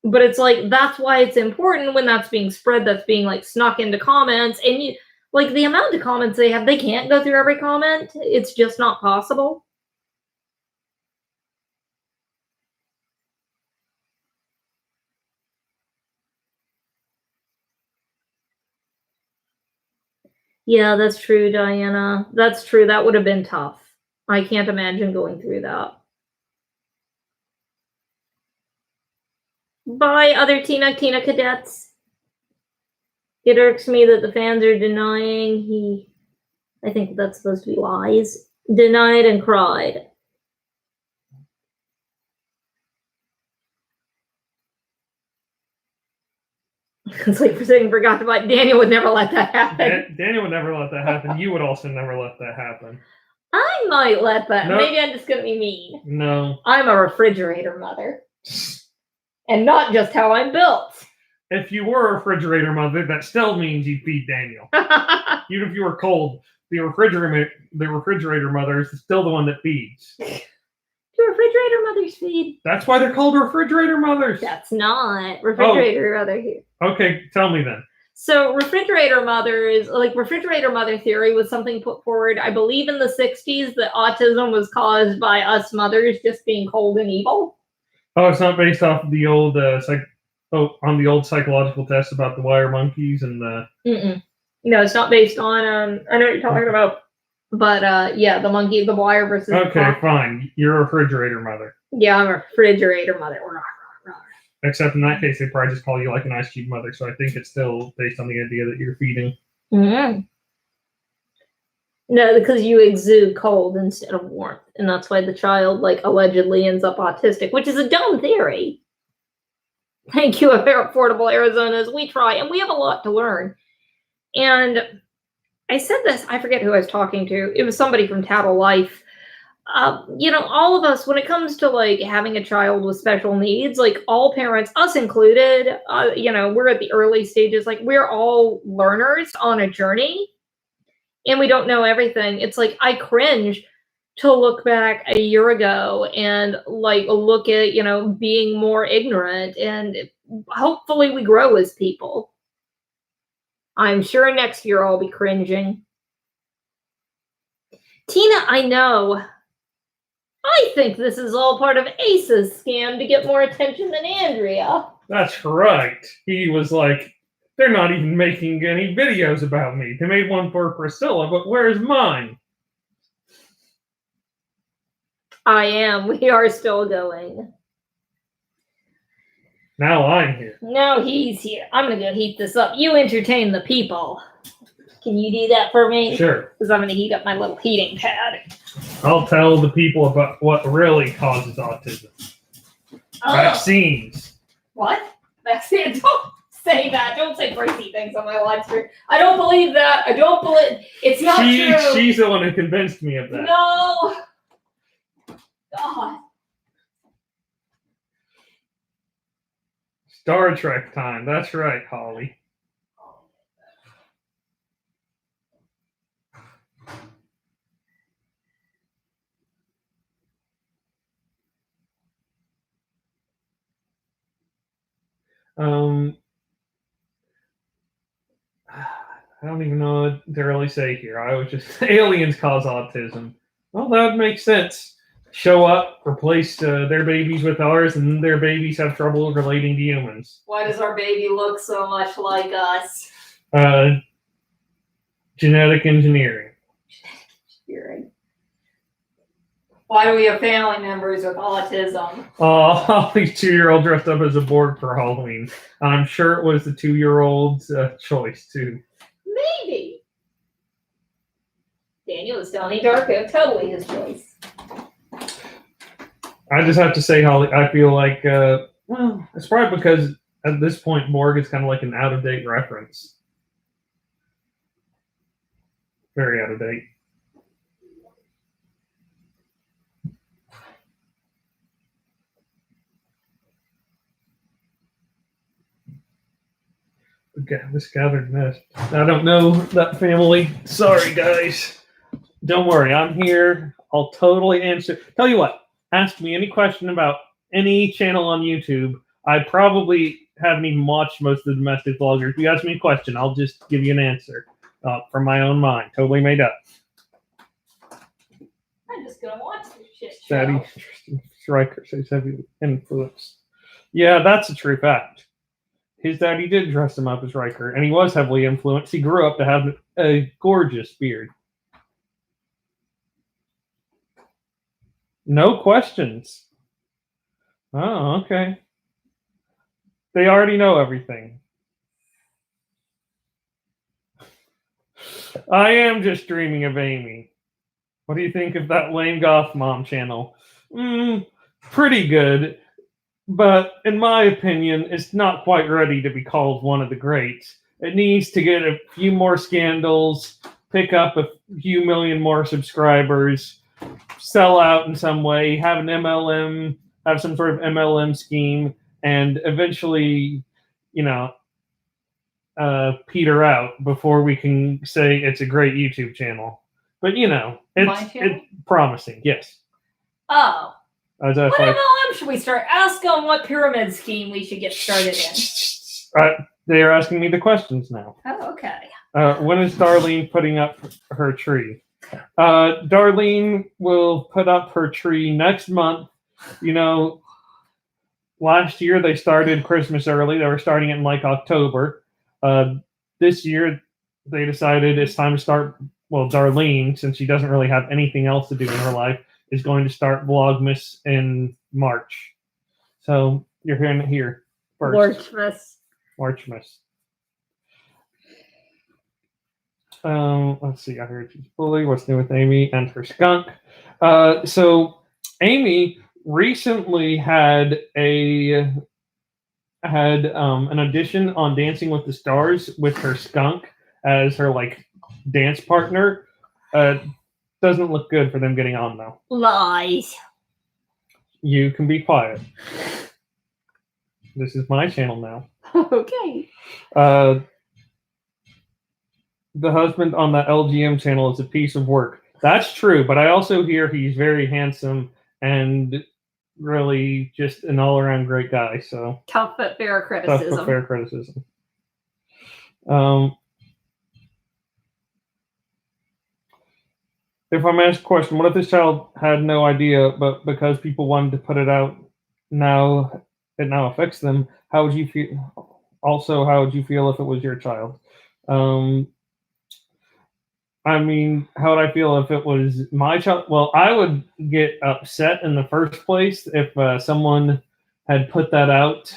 But it's like, that's why it's important when that's being spread, that's being like snuck into comments. And you, like the amount of comments they have, they can't go through every comment. It's just not possible. Yeah, that's true, Diana. That's true. That would have been tough. I can't imagine going through that. Bye, other Tina cadets. It irks me that the fans are denying I think that's supposed to be lies. Denied and cried. It's like we're saying forgot about Daniel would never let that happen. Daniel would never let that happen. You would also never let that happen. I might let that. Nope. Maybe I'm just gonna be mean. No. I'm a refrigerator mother. And not just how I'm built. If you were a refrigerator mother, that still means you'd feed Daniel. Even if you were cold, the refrigerator mother is still the one that feeds. Do refrigerator mothers feed? That's why they're called refrigerator mothers. That's not refrigerator mother here. Okay, tell me then. So refrigerator mothers, like refrigerator mother theory was something put forward, I believe in the 60s, that autism was caused by us mothers just being cold and evil. Oh, it's not based off of the old on the old psychological test about the wire monkeys and the. No, it's not based on. I know what you're talking about, but yeah, the monkey, the wire versus. Okay, fine. You're a refrigerator mother. Yeah, I'm a refrigerator mother. Except in that case, they probably just call you like an ice cube mother. So I think it's still based on the idea that you're feeding. Mm-hmm. No, because you exude cold instead of warmth, and that's why the child like allegedly ends up autistic, which is a dumb theory. Thank you, Affordable Arizonas. We try, and we have a lot to learn. And I said this, I forget who I was talking to. It was somebody from Tattle Life. All of us, when it comes to like having a child with special needs, like all parents, us included, we're at the early stages. Like we're all learners on a journey, and we don't know everything. It's like I cringe to look back a year ago and like look at being more ignorant, and hopefully we grow as people. I'm sure next year I'll be cringing. Tina, I know. I think this is all part of Ace's scam to get more attention than Andrea. That's right. He was like, they're not even making any videos about me. They made one for Priscilla, but where's mine? I am. We are still going. Now I'm here. Now he's here. I'm going to go heat this up. You entertain the people. Can you do that for me? Sure. Because I'm going to heat up my little heating pad. I'll tell the people about what really causes autism. Vaccines. What? Vaccines? Don't say that. Don't say crazy things on my live stream. I don't believe that. I don't believe. It's not true. She's the one who convinced me of that. No. God. Star Trek time. That's right, Holly. I don't even know what to really say here. I was just aliens cause autism. Well, that would make sense. Show up, replace their babies with ours, and their babies have trouble relating to humans. Why does our baby look so much like us? Genetic engineering. Why do we have family members with autism? Holly's 2-year-old dressed up as a Borg for Halloween. I'm sure it was the 2-year-old's choice, too. Maybe. Daniel is Donnie Darko, totally his choice. I just have to say, Holly, I feel like, it's probably because at this point, Borg is kind of like an out-of-date reference. Very out of date. Okay, this gathered nest. I don't know that family. Sorry, guys. Don't worry, I'm here. I'll totally answer. Tell you what, ask me any question about any channel on YouTube. I probably haven't even watched most of the domestic vloggers. If you ask me a question, I'll just give you an answer from my own mind. Totally made up. I'm just going to watch this shit show. Daddy, interesting. Riker says heavy influence. Yeah, that's a true fact. His daddy did dress him up as Riker, and he was heavily influenced. He grew up to have a gorgeous beard. No questions. Oh, okay. They already know everything. I am just dreaming of Amy. What do you think of that lame goth mom channel? Pretty good. But in my opinion, it's not quite ready to be called one of the greats. It needs to get a few more scandals, pick up a few million more subscribers, sell out in some way, have an MLM, have some sort of MLM scheme, and eventually, peter out before we can say it's a great YouTube channel. But My it's channel? promising. Yes. Oh. What What MLM should we start? Ask them what pyramid scheme we should get started in. They are asking me the questions now. Oh, okay. When is Darlene putting up her tree? Darlene will put up her tree next month. Last year they started Christmas early. They were starting it in like October. This year they decided it's time to start. Well, Darlene, since she doesn't really have anything else to do in her life, is going to start Vlogmas in March. So you're hearing it here first. Marchmas. Let's see. I heard she's bully. What's new with Amy and her skunk? So Amy recently had an audition on Dancing with the Stars with her skunk as her dance partner. Doesn't look good for them getting on though. Lies. You can be quiet. This is my channel now. Okay. The husband on the LGM channel is a piece of work. That's true, but I also hear he's very handsome and really just an all-around great guy. So tough but fair criticism. Tough but fair criticism. If I'm asked a question, what if this child had no idea, but because people wanted to put it out, now it affects them? How would you feel? Also, how would you feel if it was your child? I mean, how would I feel if it was my child? Well, I would get upset in the first place if someone had put that out.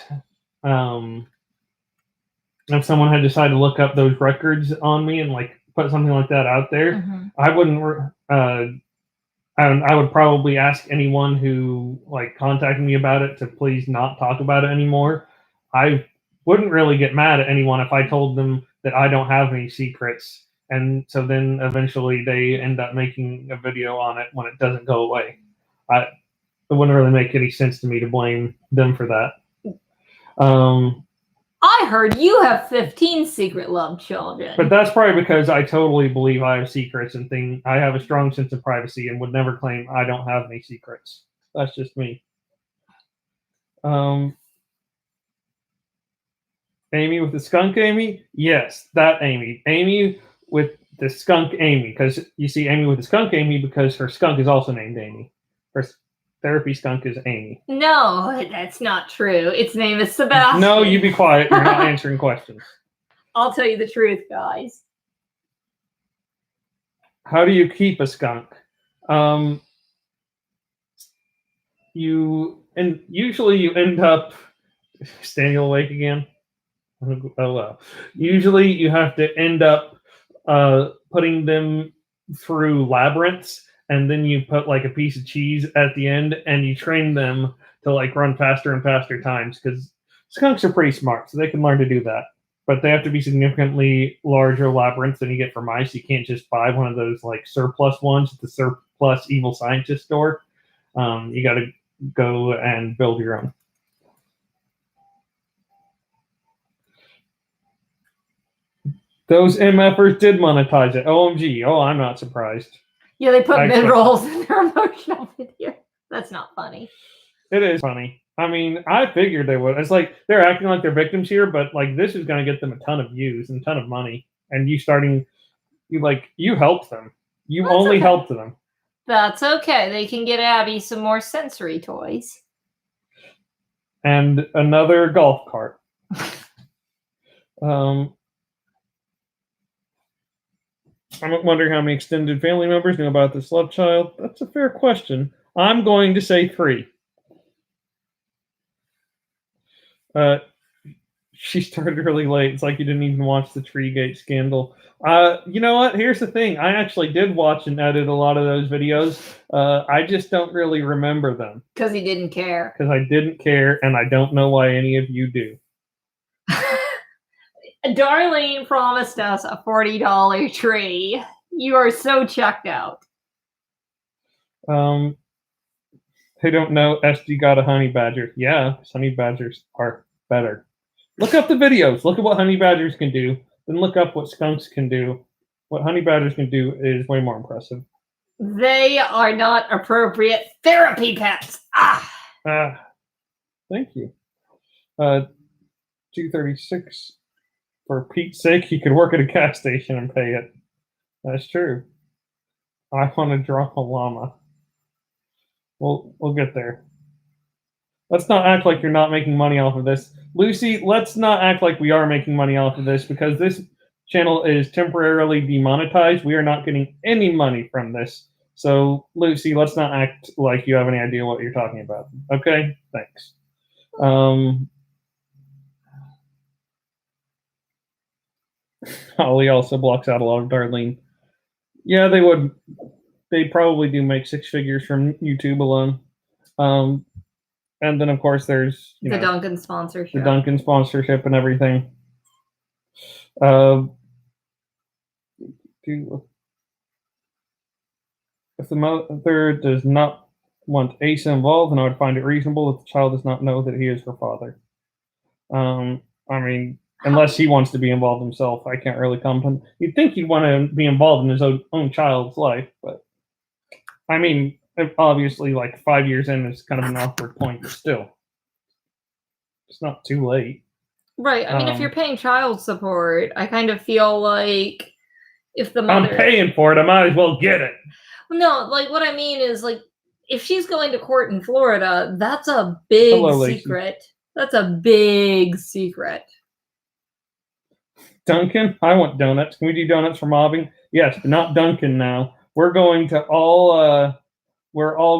If someone had decided to look up those records on me and put something like that out there, Mhm. I wouldn't. I would probably ask anyone who contacted me about it to please not talk about it anymore. I wouldn't really get mad at anyone if I told them that I don't have any secrets. And so then eventually they end up making a video on it when it doesn't go away. It wouldn't really make any sense to me to blame them for that. I heard you have 15 secret love children. But that's probably because I totally believe I have secrets and I have a strong sense of privacy and would never claim I don't have any secrets. That's just me. Amy with the skunk Amy? Yes, that Amy. Amy with the skunk Amy. Because you see Amy with the skunk Amy because her skunk is also named Amy. Her therapy skunk is Amy. No, that's not true. Its name is Sebastian. No, you be quiet. You're not answering questions. I'll tell you the truth, guys. How do you keep a skunk? Usually you end up standing awake again. Oh well. Usually you have to end up putting them through labyrinths, and then you put a piece of cheese at the end, and you train them to run faster and faster times, because skunks are pretty smart, so they can learn to do that. But they have to be significantly larger labyrinths than you get for mice. You can't just buy one of those surplus ones at the surplus evil scientist store. You got to go and build your own. Those MFers did monetize it. OMG. Oh, I'm not surprised. Yeah, they put mid-rolls in their emotional video. That's not funny. It is funny. I mean, I figured they would. It's they're acting like they're victims here, but this is going to get them a ton of views and a ton of money. And you helped them. You That's only okay. helped them. That's okay. They can get Abby some more sensory toys. And another golf cart. I'm wondering how many extended family members knew about this love child. That's a fair question. I'm going to say 3. She started really late. It's like you didn't even watch the Treegate scandal. You know what? Here's the thing. I actually did watch and edit a lot of those videos. I just don't really remember them. Because he didn't care. Because I didn't care, and I don't know why any of you do. Darlene promised us a $40 tree. You are so checked out. They don't know SG got a honey badger. Yeah, honey badgers are better. Look up the videos. Look at what honey badgers can do. Then look up what skunks can do What honey badgers can do is way more impressive. They are not appropriate therapy pets. Thank you. 236. For Pete's sake, he could work at a gas station and pay it. That's true. I want to drop a llama. We'll get there. Let's not act like you're not making money off of this. Lucy, let's not act like we are making money off of this because this channel is temporarily demonetized. We are not getting any money from this. So, Lucy, let's not act like you have any idea what you're talking about. Okay? Thanks. Holly also blocks out a lot of Darlene. Yeah, they would. They probably do make 6 figures from YouTube alone. And then, of course, there's the Dunkin' sponsorship. The Dunkin' sponsorship and everything. If the mother does not want Asa involved, then I would find it reasonable if the child does not know that he is her father. I mean, unless he wants to be involved himself, I can't really comment. You'd think he'd want to be involved in his own child's life, but I mean, obviously, like 5 years in is kind of an awkward point, but still, it's not too late. Right. I mean, if you're paying child support, I kind of feel like if the mother... I'm paying for it, I might as well get it. No, like what I mean is like if she's going to court in Florida, that's a big secret. Lacey. That's a big secret. Dunkin', I want donuts. Can we do donuts for mobbing? Yes, but not Dunkin' now. We're all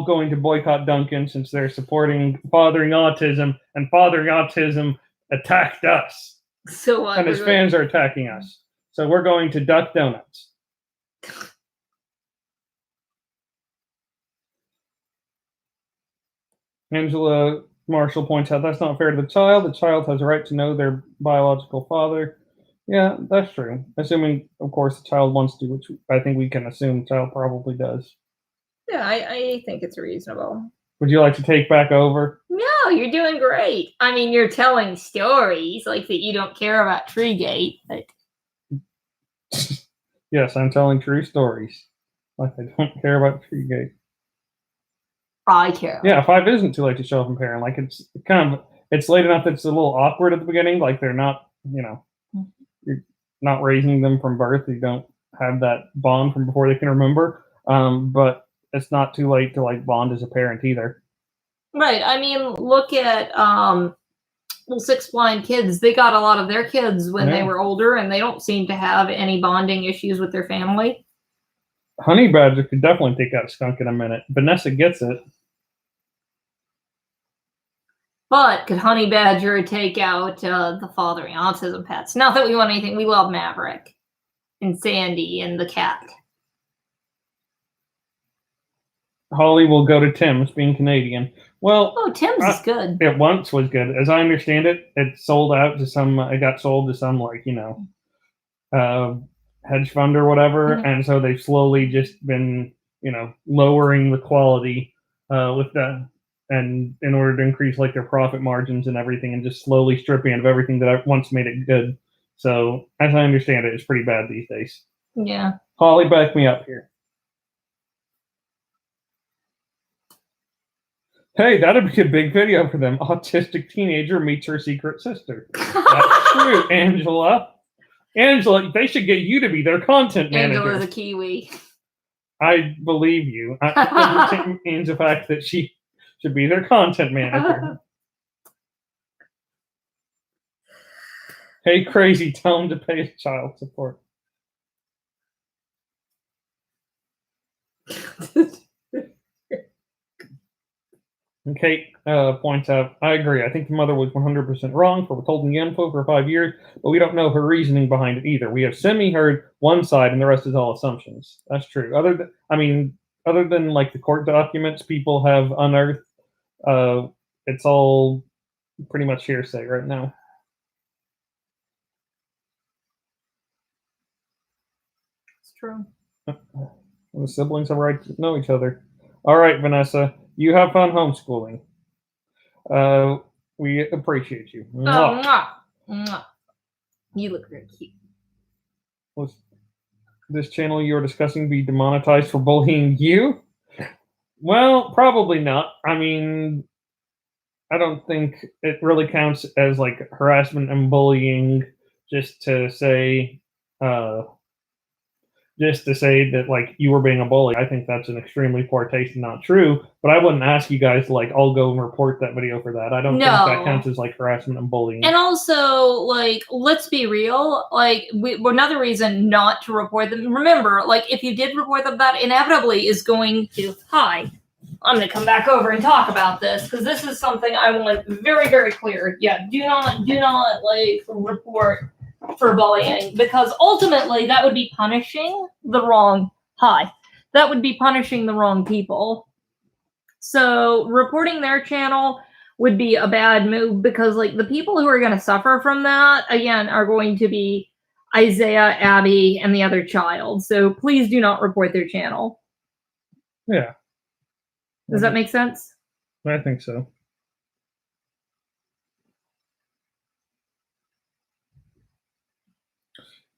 going to boycott Dunkin' since they're supporting Fathering Autism, and Fathering Autism attacked us. So what? And his fans are attacking us. So we're going to duck donuts. Angela Marshall points out that's not fair to the child. The child has a right to know their biological father. Yeah, that's true. Assuming, of course, the child wants to, which I think we can assume the child probably does. Yeah, I think it's reasonable. Would you like to take back over? No, you're doing great. I mean, you're telling stories like that you don't care about Treegate, but... Yes, I'm telling true stories. Like I don't care about Treegate. I care. Yeah, 5 isn't too late to show up and parent. Like it's late enough that it's a little awkward at the beginning. Like they're not, you're not raising them from birth. You don't have that bond from before they can remember. But it's not too late to like bond as a parent either. Right. I mean, look at 6 Blind Kids. They got a lot of their kids when they were older, and they don't seem to have any bonding issues with their family. Honey Badger could definitely take out a skunk in a minute. Vanessa gets it. But could Honey Badger take out the Fathering Autism pets? Not that we want anything. We love Maverick and Sandy and the cat. Holly will go to Tim's, being Canadian. Well, Tim's is good. It once was good. As I understand it, it sold out to some, it got sold to some, like, hedge fund or whatever. Mm-hmm. And so they've slowly just been, lowering the quality with that. And in order to increase like their profit margins and everything, and just slowly stripping it of everything that once made it good. So as I understand it, it's pretty bad these days. Yeah. Holly, back me up here. Hey, that'd be a big video for them. Autistic teenager meets her secret sister. That's true, Angela. Angela, they should get you to be their content manager. Angela's a Kiwi. I believe you. It means the fact that she should be their content manager. Hey, crazy, tell him to pay child support. And Kate points out, I agree. I think the mother was 100% wrong for withholding the info for 5 years, but we don't know her reasoning behind it either. We have semi-heard one side, and the rest is all assumptions. That's true. Other than like the court documents people have unearthed, it's all pretty much hearsay right now. It's true. The siblings have a right to know each other. All right, Vanessa. You have fun homeschooling. We appreciate you. Mwah. Mwah. You look very cute. this channel you're discussing be demonetized for bullying you? Well, probably not. I mean, I don't think it really counts as like harassment and bullying just to say that like you were being a bully. I think that's an extremely poor taste and not true. But I wouldn't ask you guys to like all go and report that video for that. I don't think that No. counts as like harassment and bullying. And also, like, let's be real. Like, another reason not to report them. Remember, like, if you did report them, that inevitably is going to. Hi, I'm going to come back over and talk about this because this is something I want very, very clear. Yeah, do not like report for bullying because ultimately that would be punishing the wrong. That would be punishing the wrong people. So reporting their channel would be a bad move because like the people who are going to suffer from that again are going to be Isaiah, Abby, and the other child. So please do not report their channel. Yeah. Does that make sense? I think so.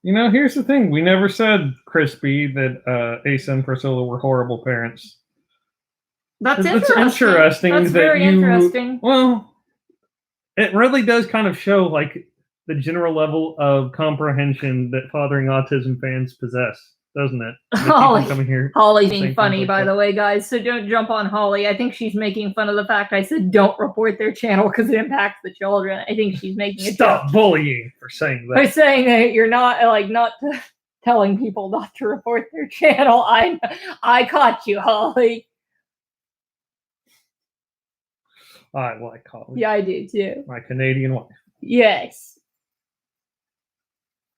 You know, here's the thing. We never said, Crispy, that Asa and Priscilla were horrible parents. That's It's interesting. That's very interesting. Well, it really does kind of show like the general level of comprehension that Fathering Autism fans possess, doesn't it? Holly's being funny, by the way, guys. So don't jump on Holly. I think she's making fun of the fact I said don't report their channel because it impacts the children. I think she's making Stop bullying for saying that. By saying that you're not telling people not to report their channel. I caught you, Holly. I like Holly. Yeah, I do too. My Canadian wife. Yes.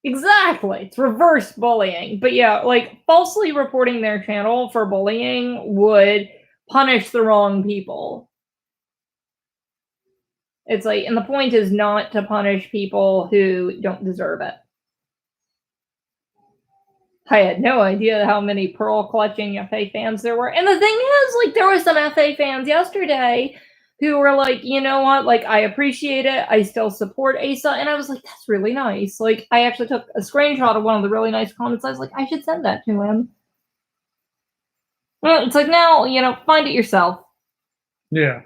Exactly. It's reverse bullying. But yeah, like falsely reporting their channel for bullying would punish the wrong people. It's like, and the point is not to punish people who don't deserve it. I had no idea how many pearl clutching FA fans there were. And the thing is, like, there were some FA fans yesterday who were like, you know what, like, I appreciate it. I still support Asa. And I was like, that's really nice. Like, I actually took a screenshot of one of the really nice comments. I was like, I should send that to him. Well, it's like, now, find it yourself. Yeah.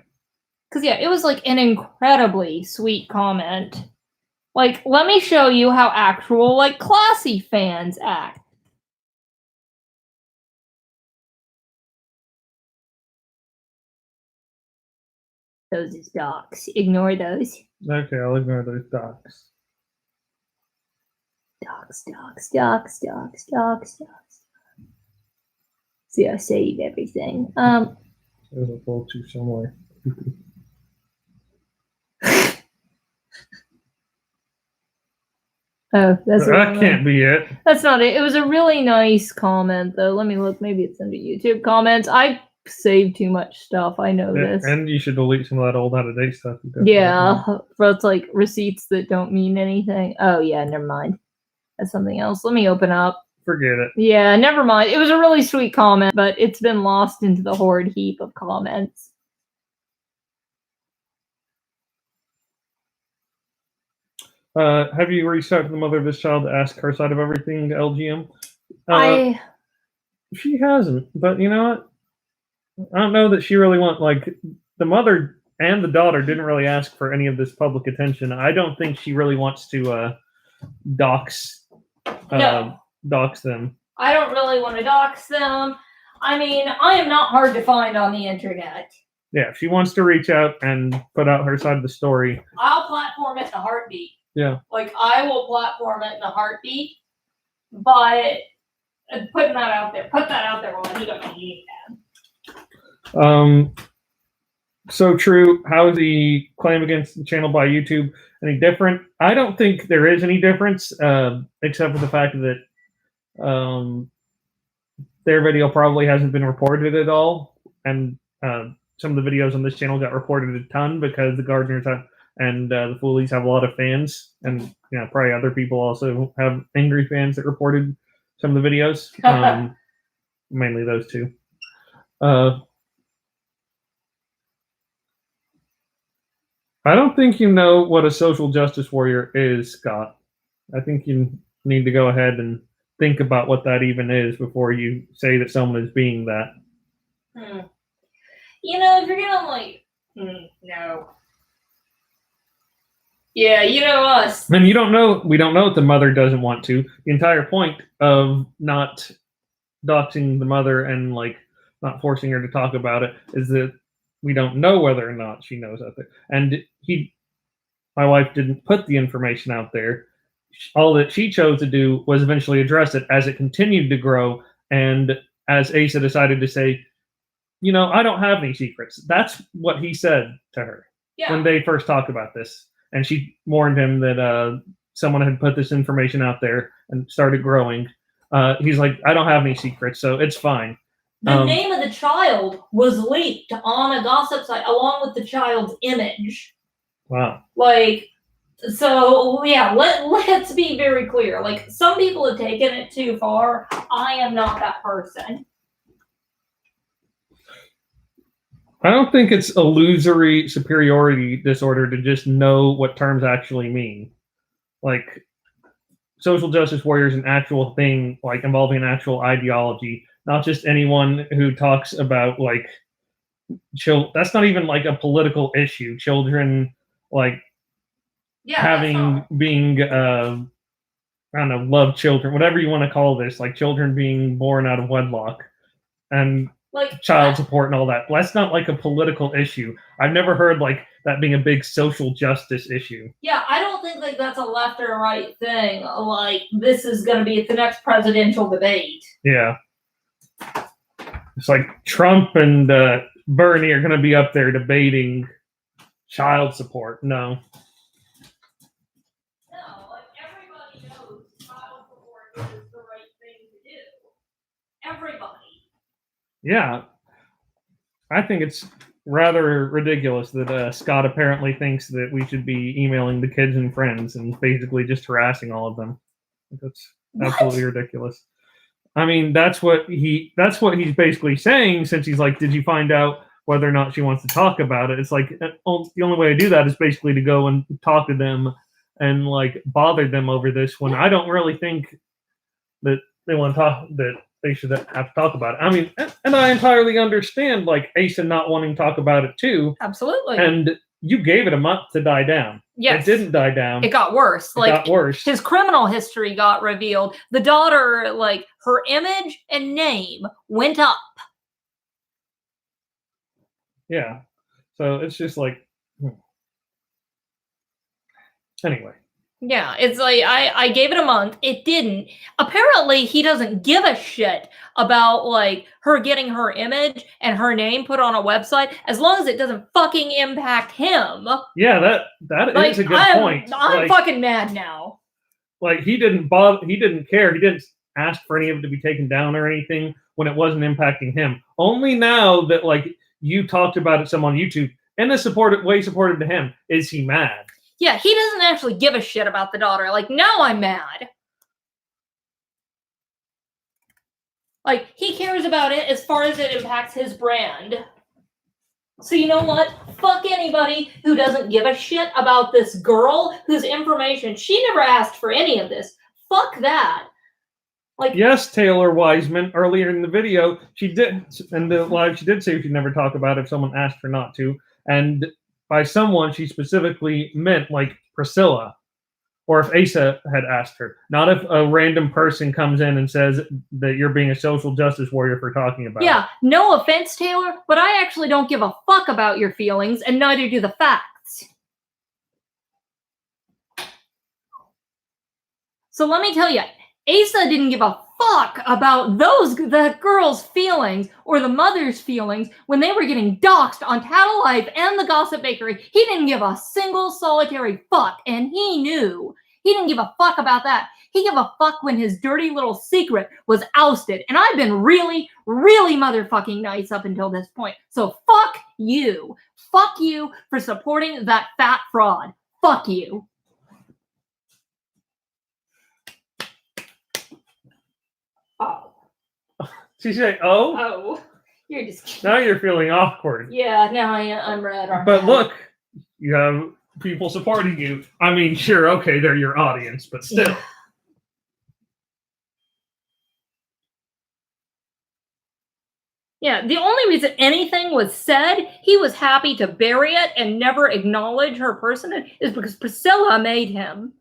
Because, yeah, it was like an incredibly sweet comment. Like, let me show you how actual, like, classy fans act. Those is docs. Ignore those. Okay, I'll ignore those docs. Docs. See, I saved everything. There's a full two somewhere. Oh, that can't be it. That's not it. It was a really nice comment, though. Let me look. Maybe it's under YouTube comments. I saved too much stuff. I know this. And you should delete some of that old out-of-date stuff. Yeah, but it's like receipts that don't mean anything. Oh, yeah, never mind. That's something else. Let me open up. Forget it. Yeah, never mind. It was a really sweet comment, but it's been lost into the horde heap of comments. Have you reached out to the mother of this child to ask her side of everything, LGM? She hasn't, but you know what? I don't know that she really the mother and the daughter didn't really ask for any of this public attention. I don't think she really wants to dox them. I don't really want to dox them. I mean, I am not hard to find on the internet. Yeah, if she wants to reach out and put out her side of the story, I'll platform it in a heartbeat. Yeah. Like, I will platform it in a heartbeat, but put that out there while he doesn't need that. So true. How is the claim against the channel by YouTube any different? I don't think there is any difference, except for the fact that their video probably hasn't been reported at all, and some of the videos on this channel got reported a ton because the Gardeners and the Foolies have a lot of fans, and probably other people also have angry fans that reported some of the videos. Mainly those two. I don't think you know what a social justice warrior is, Scott. I think you need to go ahead and think about what that even is before you say that someone is being that. You know, if you're gonna like, no. Yeah, you know us. And we don't know if the mother doesn't want to. The entire point of not doxing the mother and like not forcing her to talk about it is that we don't know whether or not she knows out there. And my wife didn't put the information out there. All that she chose to do was eventually address it as it continued to grow. And as Asa decided to say, I don't have any secrets. That's what he said to her when they first talked about this. And she warned him that someone had put this information out there and started growing. He's like, I don't have any secrets, so it's fine. The name of the child was leaked on a gossip site along with the child's image. Wow. So yeah, let's be very clear. Like, some people have taken it too far. I am not that person. I don't think it's illusory superiority disorder to just know what terms actually mean. Like, social justice warrior is an actual thing, like involving an actual ideology, not just anyone who talks about like that's not even like a political issue. Children being I don't know, love children, whatever you want to call this, like children being born out of wedlock and like child support and all that. That's not like a political issue. I've never heard like that being a big social justice issue. Yeah, I don't think like that's a left or a right thing. Like, this is going to be at the next presidential debate. Yeah. It's like Trump and Bernie are going to be up there debating child support. No. No, like, everybody knows child support is the right thing to do. Everybody. Yeah. I think it's rather ridiculous that Scott apparently thinks that we should be emailing the kids and friends and basically just harassing all of them. That's absolutely ridiculous. I mean, that's what he's basically saying, since he's like, did you find out whether or not she wants to talk about it? It's like, the only way to do that is basically to go and talk to them and like bother them over this, when I don't really think that they want to talk, that they should have to talk about it. I mean, and I entirely understand like Asa not wanting to talk about it too. Absolutely. And you gave it a month to die down. Yes. It didn't die down. It got worse. It got worse. His criminal history got revealed. The daughter, like, her image and name went up. Yeah. So it's just like, anyway. Yeah, it's like, I gave it a month. It didn't. Apparently, he doesn't give a shit about, like, her getting her image and her name put on a website, as long as it doesn't fucking impact him. Yeah, that is a good point. I'm fucking mad now. Like, he didn't bother. He didn't care. He didn't ask for any of it to be taken down or anything when it wasn't impacting him. Only now that, like, you talked about it some on YouTube, in a supportive to him, is he mad. Yeah, he doesn't actually give a shit about the daughter. Like, now I'm mad. Like, he cares about it as far as it impacts his brand. So you know what? Fuck anybody who doesn't give a shit about this girl whose information, she never asked for any of this. Fuck that. Like, yes, Taylor Wiseman, earlier in the video, she did, in the live, she did say she'd never talk about it if someone asked her not to. And by someone, she specifically meant like Priscilla, or if Asa had asked her, not if a random person comes in and says that you're being a social justice warrior for talking about it. Yeah, no offense, Taylor, but I actually don't give a fuck about your feelings, and neither do the facts. So let me tell you, Asa didn't give a fuck about the girl's feelings or the mother's feelings when they were getting doxxed on Tattle Life and the Gossip Bakery. He didn't give a single solitary fuck, and he knew. He didn't give a fuck about that. He gave a fuck when his dirty little secret was ousted, and I've been really, really motherfucking nice up until this point. So fuck you. Fuck you for supporting that fat fraud. Fuck you. Oh. Did you say, oh? Oh. You're just kidding. Now you're feeling awkward. Yeah, now I'm red. But look, you have people supporting you. I mean, sure, okay, they're your audience, but still. Yeah, the only reason anything was said, he was happy to bury it and never acknowledge her person, is because Priscilla made him.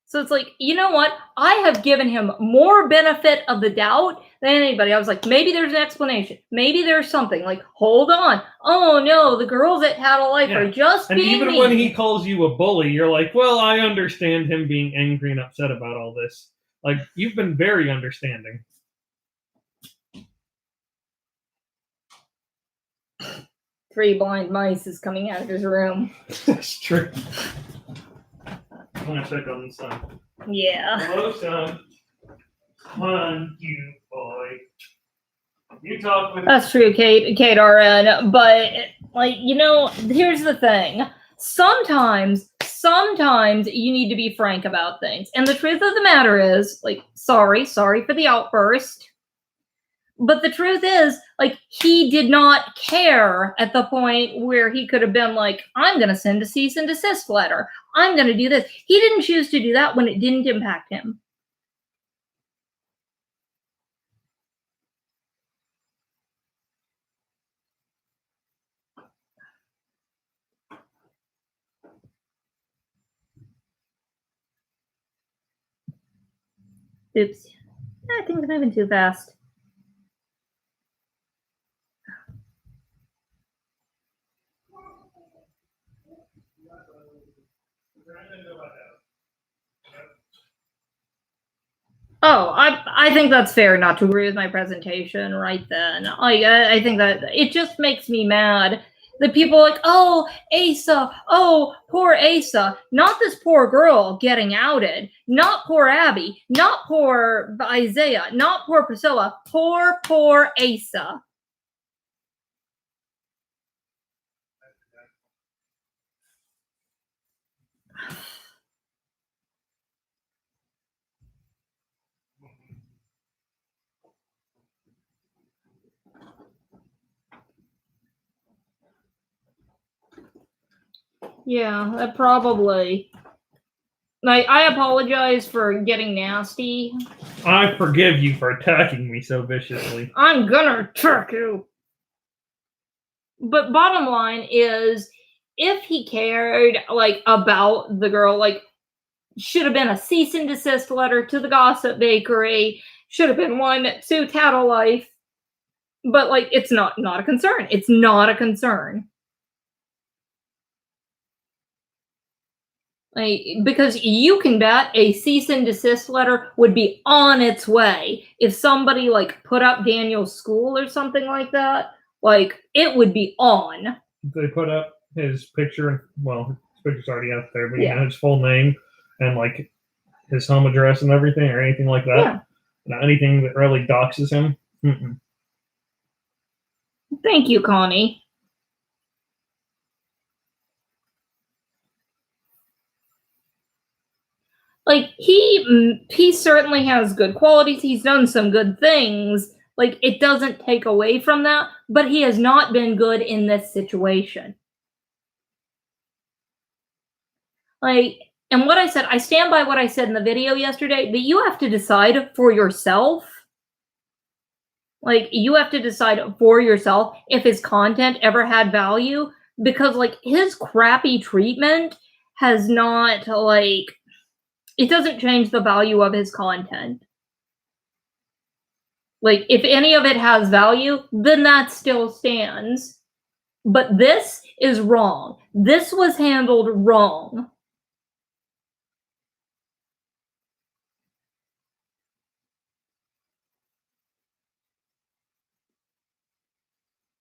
So it's like, you know what? I have given him more benefit of the doubt than anybody. I was like, maybe there's an explanation. Maybe there's something. Like, hold on. Oh no, the girls at Tattle Life Yeah. are just And being even mean. when he calls you a bully, you're like, well, I understand him being angry and upset about all this. Like, you've been very understanding. Three blind mice is coming out of his room. That's true. I'm gonna check on the sun. Yeah. Hello, son. Come on, you boy. You talk with. That's true, Kate RN. But like, you know, here's the thing. Sometimes you need to be frank about things. And the truth of the matter is, like, sorry for the outburst. But the truth is, like, he did not care at the point where he could have been like, I'm going to send a cease and desist letter. I'm going to do this. He didn't choose to do that when it didn't impact him. Oops. I think it's moving too fast. Oh, I think that's fair not to agree with my presentation right then. I think that it just makes me mad that people are like, oh, Asa, oh, poor Asa. Not this poor girl getting outed. Not poor Abby. Not poor Isaiah. Not poor Priscilla. Poor Asa. Yeah, that probably. Like, I apologize for getting nasty. I forgive you for attacking me so viciously. I'm gonna attack you. But bottom line is, if he cared, like, about the girl, like, should have been a cease and desist letter to the Gossip Bakery, should have been one to Tattle Life. But, like, it's not a concern. It's not a concern. Like, because you can bet a cease and desist letter would be on its way if somebody, like, put up Daniel's school or something like that. Like, it would be on. They put up his picture. Well, his picture's already out there, but Yeah. you know, his full name and like his home address and everything, or anything like that. Yeah. Not anything that really doxes him. Mm-mm. Thank you, Connie. Like, he certainly has good qualities. He's done some good things. Like, it doesn't take away from that, but he has not been good in this situation. Like, and what I said, I stand by what I said in the video yesterday, but you have to decide for yourself. Like, you have to decide for yourself if his content ever had value, because, like, his crappy treatment has not, like, it doesn't change the value of his content. Like, if any of it has value, then that still stands. But this is wrong. This was handled wrong.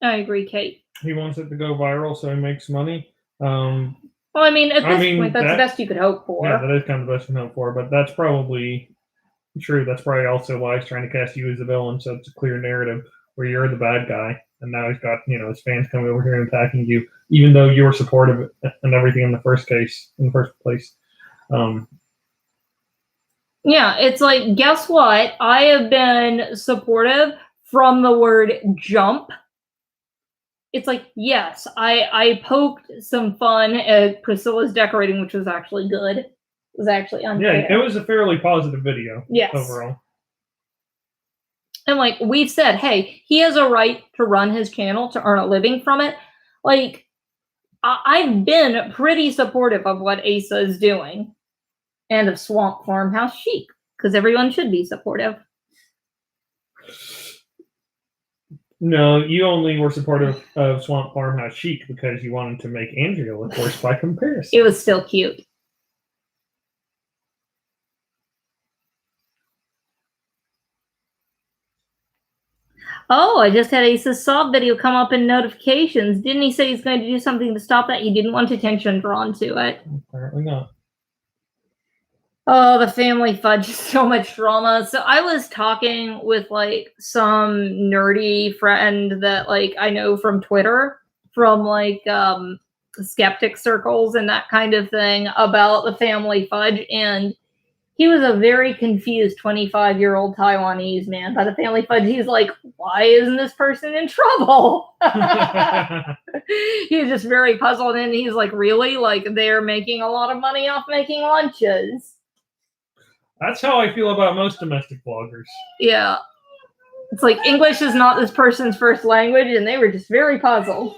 I agree, Kate. He wants it to go viral so he makes money. Well, I mean, at this point, that's the best you could hope for. Yeah, that is kind of the best you can hope for, but that's probably true. That's probably also why he's trying to cast you as the villain, so it's a clear narrative where you're the bad guy, and now he's got, you know, his fans coming over here and attacking you, even though you were supportive and everything in the first place. Yeah, it's like, guess what? I have been supportive from the word jump. It's like, yes, I poked some fun at Priscilla's decorating, which was actually good. was actually unfair. Yeah, it was a fairly positive video. Yes. Overall. And like we've said, hey, he has a right to run his channel to earn a living from it. Like I've been pretty supportive of what Asa is doing and of Swamp Farmhouse Chic because everyone should be supportive. No, you only were supportive of Swamp Farmhouse Chic because you wanted to make Andrea look worse by comparison. It was still cute. Oh, I just had Asa's sob video come up in notifications. Didn't he say he's going to do something to stop that? He didn't want attention drawn to it. Apparently not. Oh, the family fudge is so much drama. So I was talking with like some nerdy friend that like I know from Twitter, from like skeptic circles and that kind of thing about the family fudge, and he was a very confused 25-year-old Taiwanese man by the family fudge. He's like, why isn't this person in trouble? He was just very puzzled, and he's like, really? Like they're making a lot of money off making lunches. That's how I feel about most domestic bloggers. Yeah. It's like English is not this person's first language, and they were just very puzzled.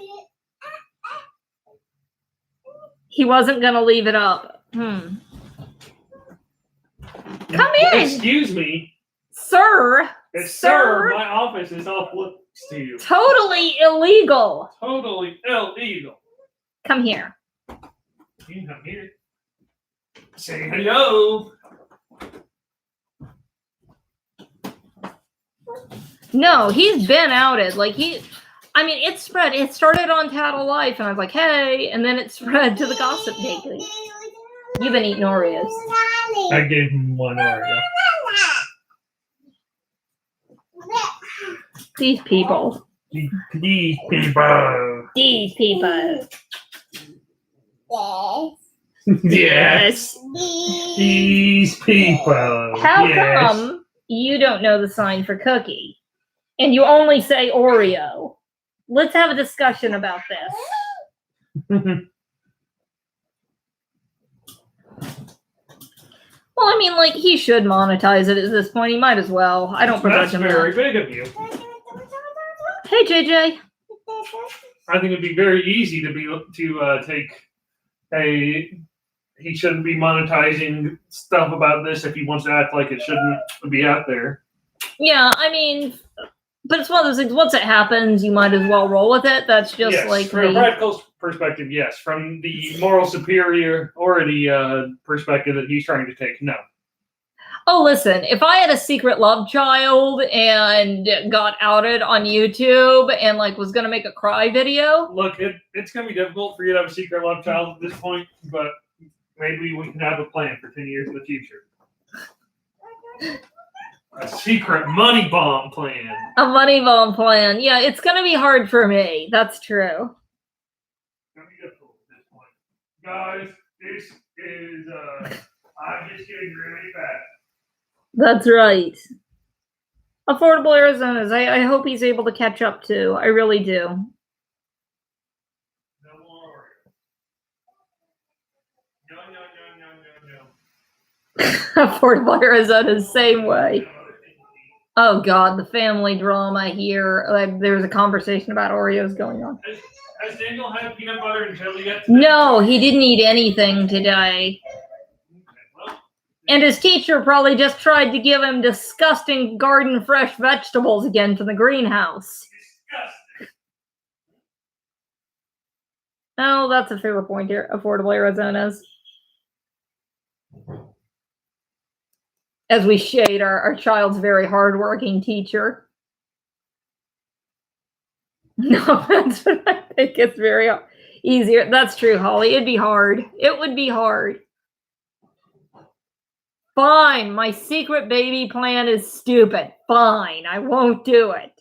He wasn't going to leave it up. Come in. Excuse me. Sir. Sir, my office is off limits to you. Totally illegal. Totally illegal. Come here. You can come here. Say hello. No, he's been outed. Like I mean, it spread. It started on Tattle Life, and I was like, hey, and then it spread to the Gossip Bakery. You've been eating Oreos. I gave him one Oreo. These people. These people. These people. Yes. These people. How yes. come you don't know the sign for cookie? And you only say Oreo? Let's have a discussion about this. Well, I mean, like, he should monetize it at this point. He might as well. I don't begrudge him. That's very big of you. Hey, JJ. I think it'd be very easy to take a. He shouldn't be monetizing stuff about this if he wants to act like it shouldn't be out there. Yeah, I mean, but it's one of those things. Once it happens, you might as well roll with it. That's just yes, like from a practical perspective, yes. From the moral superiority perspective that he's trying to take, no. Oh, listen, if I had a secret love child and got outed on YouTube and like was gonna make a cry video. Look, it's gonna be difficult for you to have a secret love child at this point, but maybe we can have a plan for 10 years in the future. A secret money bomb plan. A money bomb plan. Yeah, it's gonna be hard for me. That's true. It's gonna be difficult at this point. Guys, this is I'm just getting really fat. That's right. Affordable Arizona's. I hope he's able to catch up too. I really do. No more. No. Affordable Arizona's same way. Oh God, the family drama here. Like, there's a conversation about Oreos going on. Has Daniel had peanut butter and jelly yet? No, he didn't eat anything today. And his teacher probably just tried to give him disgusting garden fresh vegetables again from the greenhouse. Disgusting. Oh, that's a fair point here. Affordable Arizona's. As we shade our child's very hardworking teacher. No, that's what I think. It's very easier. That's true, Holly. It'd be hard. It would be hard. Fine. My secret baby plan is stupid. Fine. I won't do it.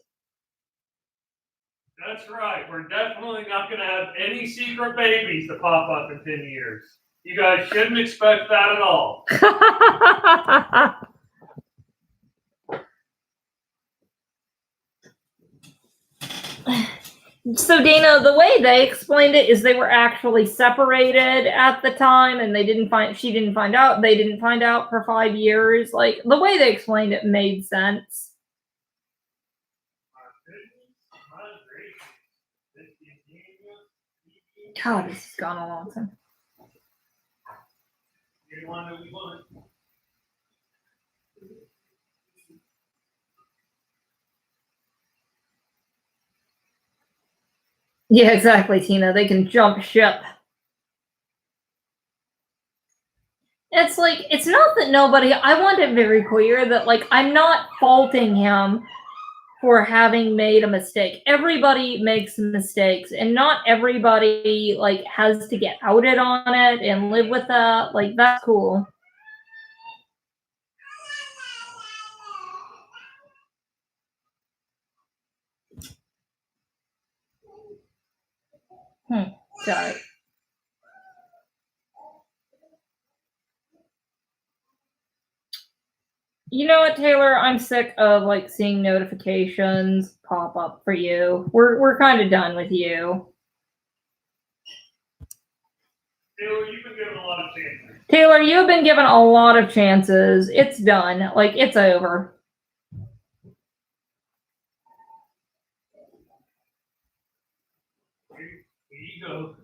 That's right. We're definitely not going to have any secret babies to pop up in 10 years. You guys shouldn't expect that at all. So Dana, the way they explained it is they were actually separated at the time, and she didn't find out. They didn't find out for 5 years. Like the way they explained it made sense. God, this has gone a long time. Yeah, exactly, Tina. They can jump ship. It's like, it's not that I want it very clear that, like, I'm not faulting him for having made a mistake. Everybody makes mistakes, and not everybody, like, has to get outed on it and live with that. Like, that's cool. Sorry. You know what, Taylor? I'm sick of like seeing notifications pop up for you. We're kind of done with you. Taylor, you've been given a lot of chances. Taylor, you've been given a lot of chances. It's done. Like, it's over.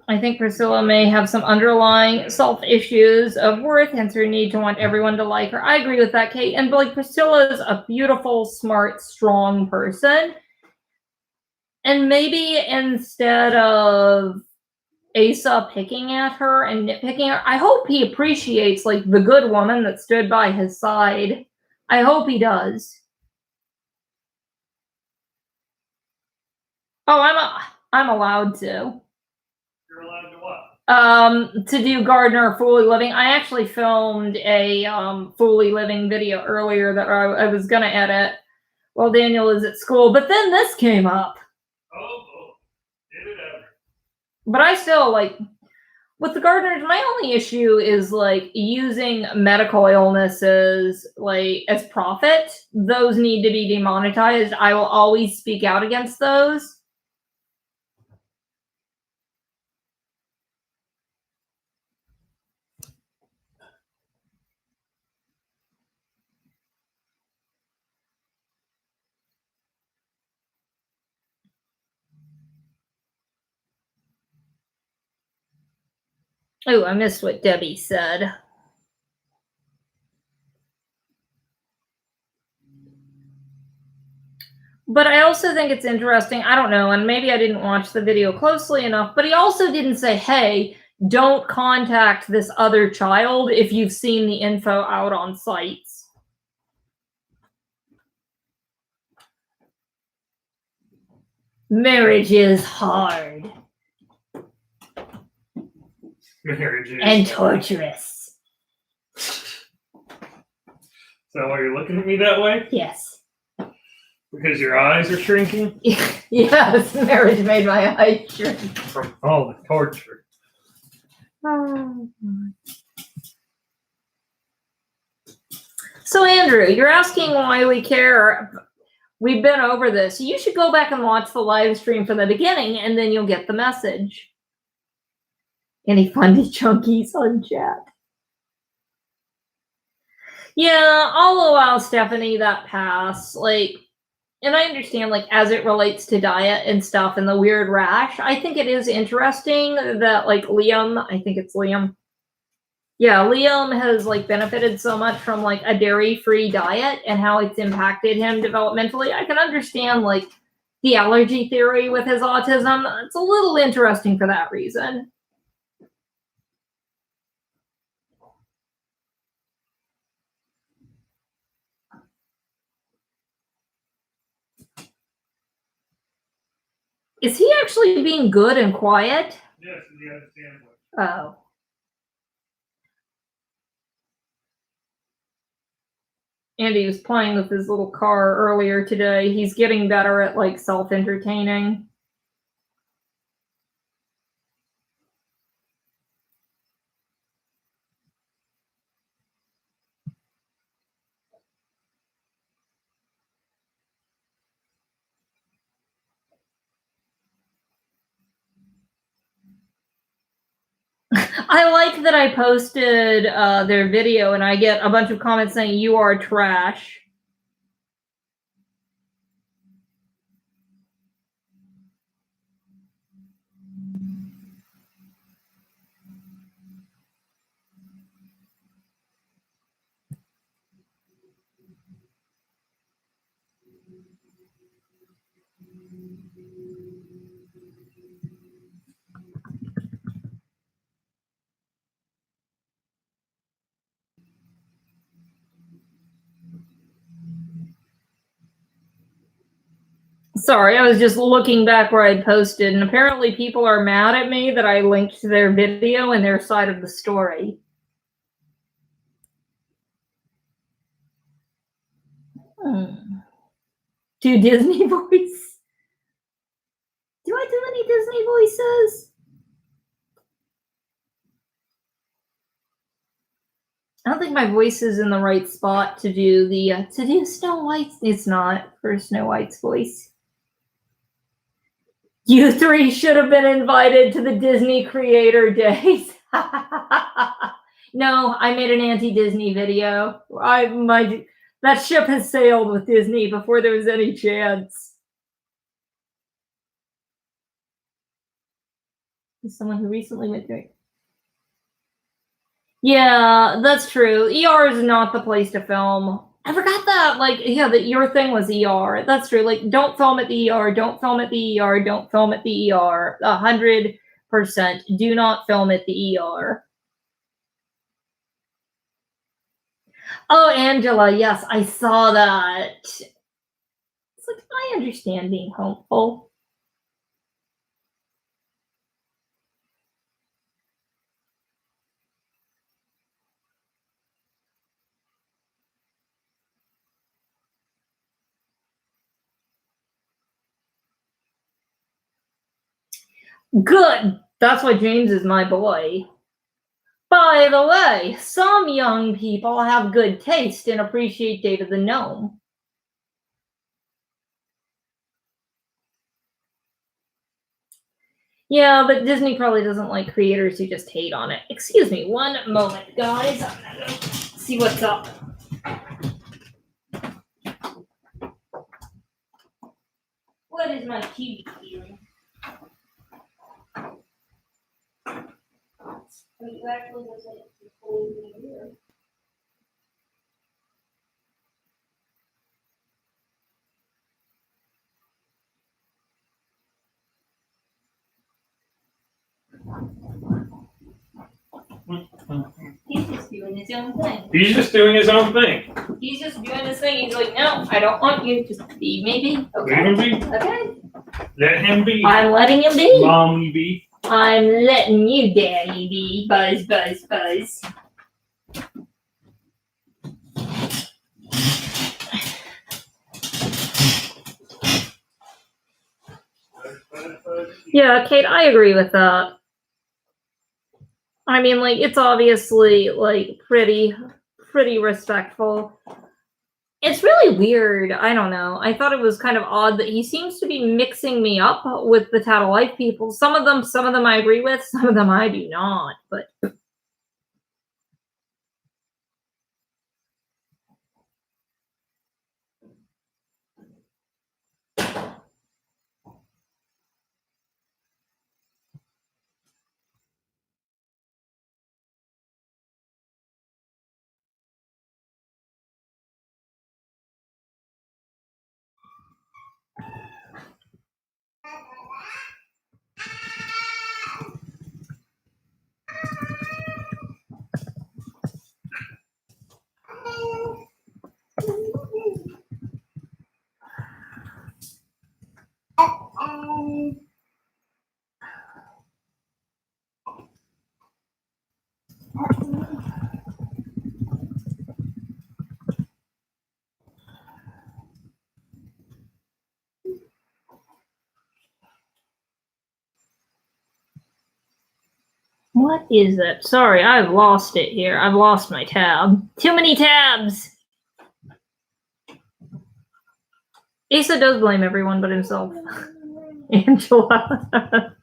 I think Priscilla may have some underlying self-issues of worth, hence her need to want everyone to like her. I agree with that, Kate. And like, Priscilla's a beautiful, smart, strong person. And maybe instead of Asa picking at her and nitpicking her, I hope he appreciates like the good woman that stood by his side. I hope he does. Oh, I'm allowed to. You're allowed to what? To do Gardner Fully Living. I actually filmed a Fully Living video earlier that I was gonna edit while Daniel is at school, but then this came up. Oh, did it ever? But I still like with the Gardners, my only issue is like using medical illnesses like as profit. Those need to be demonetized. I will always speak out against those. Oh, I missed what Debbie said. But I also think it's interesting. I don't know, and maybe I didn't watch the video closely enough, but he also didn't say, hey, don't contact this other child if you've seen the info out on sites. Marriage is hard. Marriage is and torturous. Is that why you're looking at me that way? Yes. Because your eyes are shrinking? Yes, marriage made my eyes shrink. From all the torture. So, Andrew, you're asking why we care. We've been over this. You should go back and watch the live stream from the beginning, and then you'll get the message. Any funny chunkies on chat? Yeah, I'll allow Stephanie that pass. Like, and I understand, like, as it relates to diet and stuff and the weird rash, I think it is interesting that, like, Liam, I think it's Liam. Yeah, Liam has, like, benefited so much from, like, a dairy-free diet and how it's impacted him developmentally. I can understand, like, the allergy theory with his autism. It's a little interesting for that reason. Is he actually being good and quiet? Yes, you have a sandwich. Oh. Andy was playing with his little car earlier today. He's getting better at, like, self-entertaining. I like that I posted their video and I get a bunch of comments saying you are trash. Sorry, I was just looking back where I'd posted, and apparently people are mad at me that I linked to their video and their side of the story. Do Disney voice? Do I do any Disney voices? I don't think my voice is in the right spot to do the Snow White. It's not for Snow White's voice. You three should have been invited to the Disney Creator Days. No, I made an anti-Disney video. That ship has sailed with Disney before there was any chance. As someone who recently went through it. Yeah, that's true. ER is not the place to film. I forgot that. Like, yeah, that your thing was ER. That's true. Like, don't film at the ER. Don't film at the ER. Don't film at the ER. 100%. Do not film at the ER. Oh, Angela. Yes, I saw that. It's like, I understand being hopeful. Good. That's why James is my boy. By the way, some young people have good taste and appreciate David the Gnome. Yeah, but Disney probably doesn't like creators who just hate on it. Excuse me, one moment, guys. I'm gonna go see what's up. What is my TV doing? You actually wasn't fully here. He's just doing his own thing. He's just doing his own thing. He's just doing his thing. He's like, no, I don't want you. Just be maybe. Okay. Let him be. Okay. Let him be. I'm letting him be. Mommy be. I'm letting you, Daddy, be. Buzz, buzz, buzz. Yeah, Kate, I agree with that. I mean, like, it's obviously, like, pretty respectful. It's really weird. I don't know. I thought it was kind of odd that he seems to be mixing me up with the Tattle Life people. Some of them I agree with, some of them I do not, but... What is it? Sorry, I've lost it here. I've lost my tab. Too many tabs! Asa does blame everyone but himself. Angela.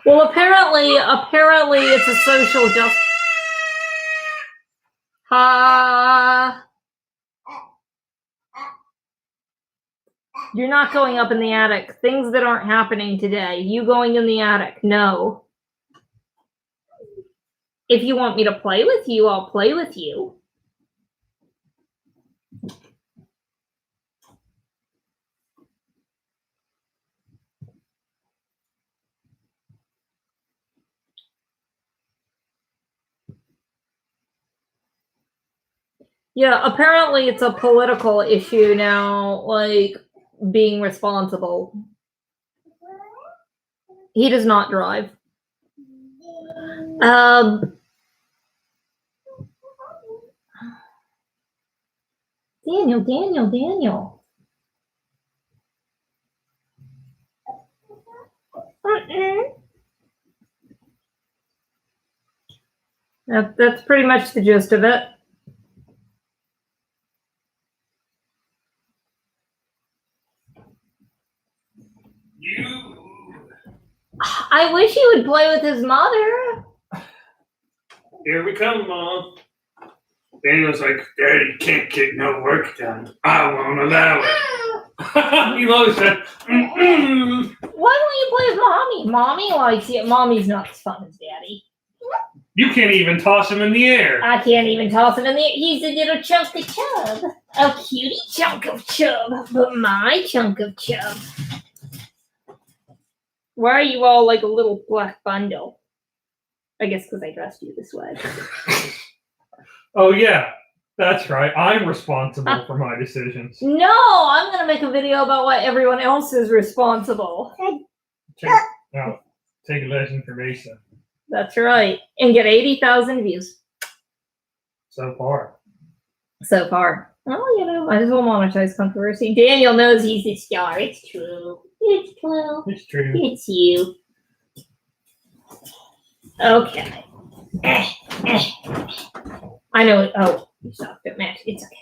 Well, apparently it's a social justice. You're not going up in the attic. Things that aren't happening today. You going in the attic? No. If you want me to play with you, I'll play with you. Yeah, apparently it's a political issue now, like being responsible. He does not drive. Daniel. That's pretty much the gist of it. I wish he would play with his mother. Here we come, Mom. Daniel's like, Daddy can't get no work done. I won't allow it. He loves that. Why don't you play with Mommy? Mommy likes it. Mommy's not as fun as Daddy. You can't even toss him in the air. I can't even toss him in the air. He's a little chunk of chub. A cutie chunk of chub. But my chunk of chub. Why are you all like a little black bundle? I guess because I dressed you this way. Oh, yeah. That's right. I'm responsible for my decisions. No, I'm going to make a video about why everyone else is responsible. Take a lesson from Asa. That's right. And get 80,000 views. So far. Well, you know, might as well monetize controversy. Daniel knows he's a star. It's true. It's true. It's true. It's you. Okay. I know it. Oh, you stopped it, Matt. It's okay.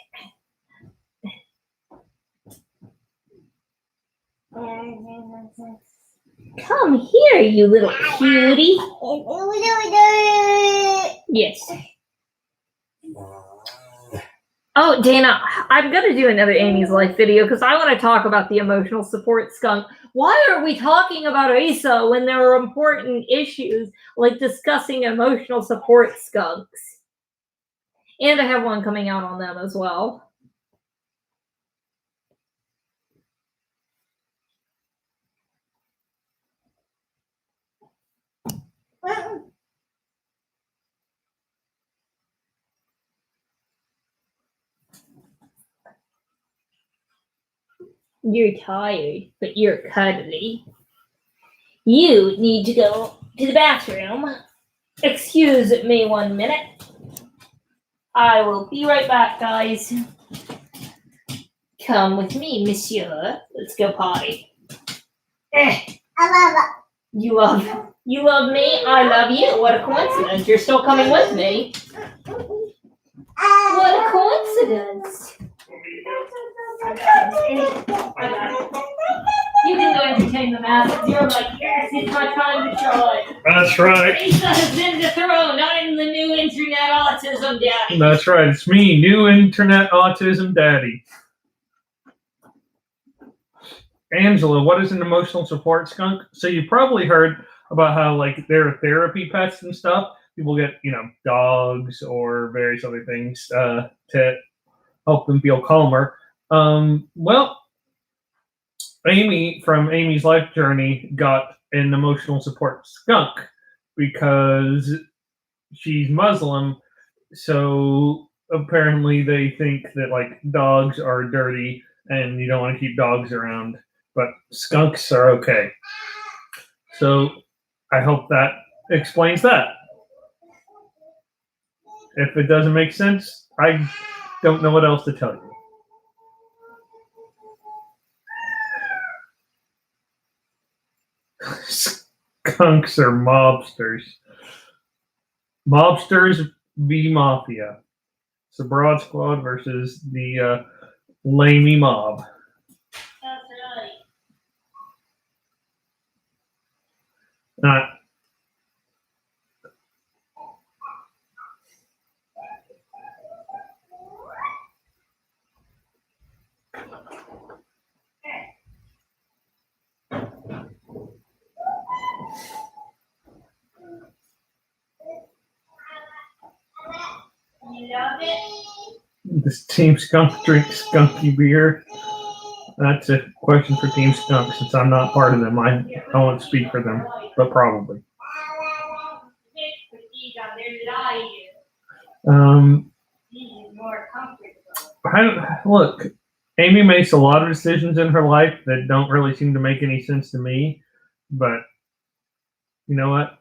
Come here, you little cutie. Yes. Oh, Dana, I'm going to do another Amy's Life video because I want to talk about the emotional support skunk. Why are we talking about Asa when there are important issues like discussing emotional support skunks? And I have one coming out on them as well. You're tired, but you're cuddly. You need to go to the bathroom. Excuse me 1 minute. I will be right back, guys. Come with me, monsieur. Let's go potty. You love me. I love you. What a coincidence. You're still coming with me. What a coincidence. You can go entertain the masses. You're like, yes, it's my time to shine. That's right. Asa has been dethroned. I'm the new internet autism daddy. That's right. It's me, new internet autism daddy. Angela, what is an emotional support skunk? So you probably heard about how like there are therapy pets and stuff. People get, dogs or various other things to help them feel calmer. Well, Amy from Amy's Life Journey got an emotional support skunk because she's Muslim. So apparently they think that like dogs are dirty and you don't want to keep dogs around, but skunks are okay. So I hope that explains that. If it doesn't make sense, I don't know what else to tell you. Skunks are mobsters. Mobsters v. Mafia. It's the Broad Squad versus the Lamey Mob. That's right. Not. You love it? Does Team Skunk drink skunky beer? That's a question for Team Skunk since I'm not part of them. I won't speak for them, but probably. Look, Amy makes a lot of decisions in her life that don't really seem to make any sense to me, but you know what?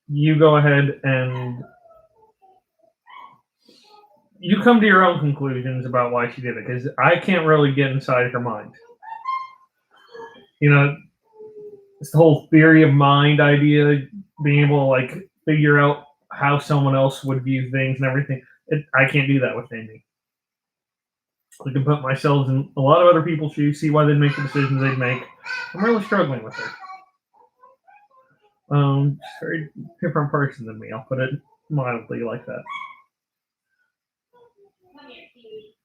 You go ahead and you come to your own conclusions about why she did it, because I can't really get inside her mind. You know, this whole theory of mind idea, being able to like figure out how someone else would view things and everything. I can't do that with Amy. I can put myself in a lot of other people's shoes, see why they'd make the decisions they'd make. I'm really struggling with her. She's a very different person than me. I'll put it mildly like that. Come here, Kiwi.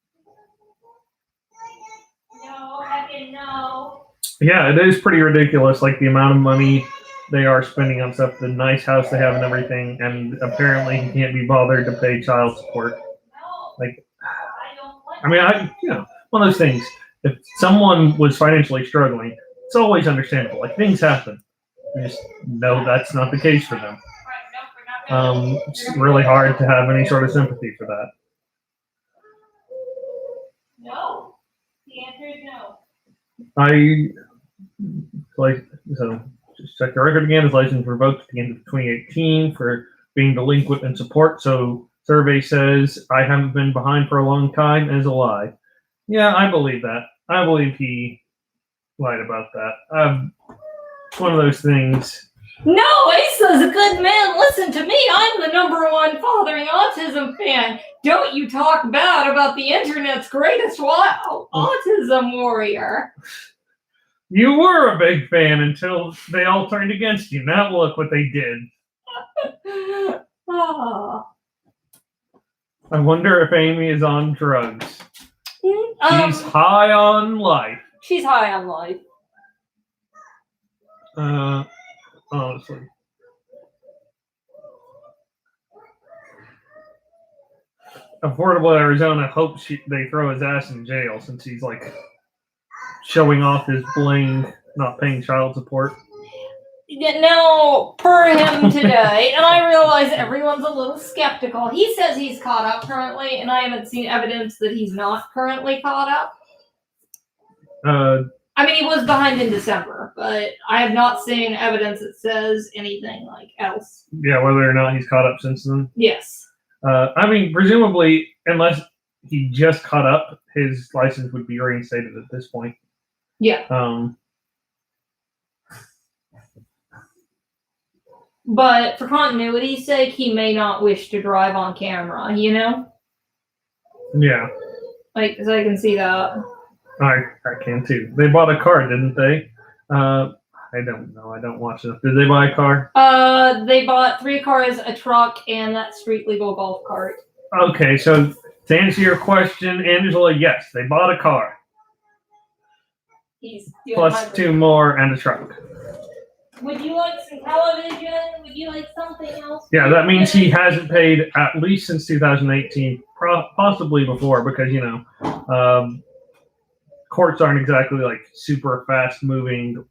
No, Heckin' no. Yeah, it is pretty ridiculous, like the amount of money they are spending on stuff, the nice house they have and everything, and apparently he can't be bothered to pay child support. Like, I mean, one of those things. If someone was financially struggling, it's always understandable. Like, things happen. You just know that's not the case for them. It's really hard to have any sort of sympathy for that. No. The answer is no. Just check the record again. His license revoked at the end of 2018 for being delinquent in support. So survey says I haven't been behind for a long time is a lie. Yeah, I believe that. I believe he lied about that. It's one of those things. No, Asa's a good man. Listen to me. I'm the #1 fathering autism fan. Don't you talk bad about the internet's greatest autism warrior. You were a big fan until they all turned against you. Now look what they did. Oh. I wonder if Amy is on drugs. She's high on life. She's high on life. Honestly. Affordable Arizona hopes they throw his ass in jail since he's like showing off his bling, not paying child support. Now, per him today, and I realize everyone's a little skeptical. He says he's caught up currently, and I haven't seen evidence that he's not currently caught up. I mean, he was behind in December, but I have not seen evidence that says anything like else. Yeah, whether or not he's caught up since then. Yes. I mean, presumably, unless he just caught up, his license would be reinstated at this point. Yeah. But for continuity's sake, he may not wish to drive on camera, you know? Yeah. Like, so I can see that. I can too. They bought a car, didn't they? I don't know. I don't watch enough. Did they buy a car? They bought 3 cars, a truck, and that street legal golf cart. Okay, so to answer your question, Angela, yes, they bought a car. He's plus 2 more and a truck. Would you like some television? Would you like something else? Yeah, that means he hasn't paid at least since 2018, possibly before, because, you know, courts aren't exactly like super fast moving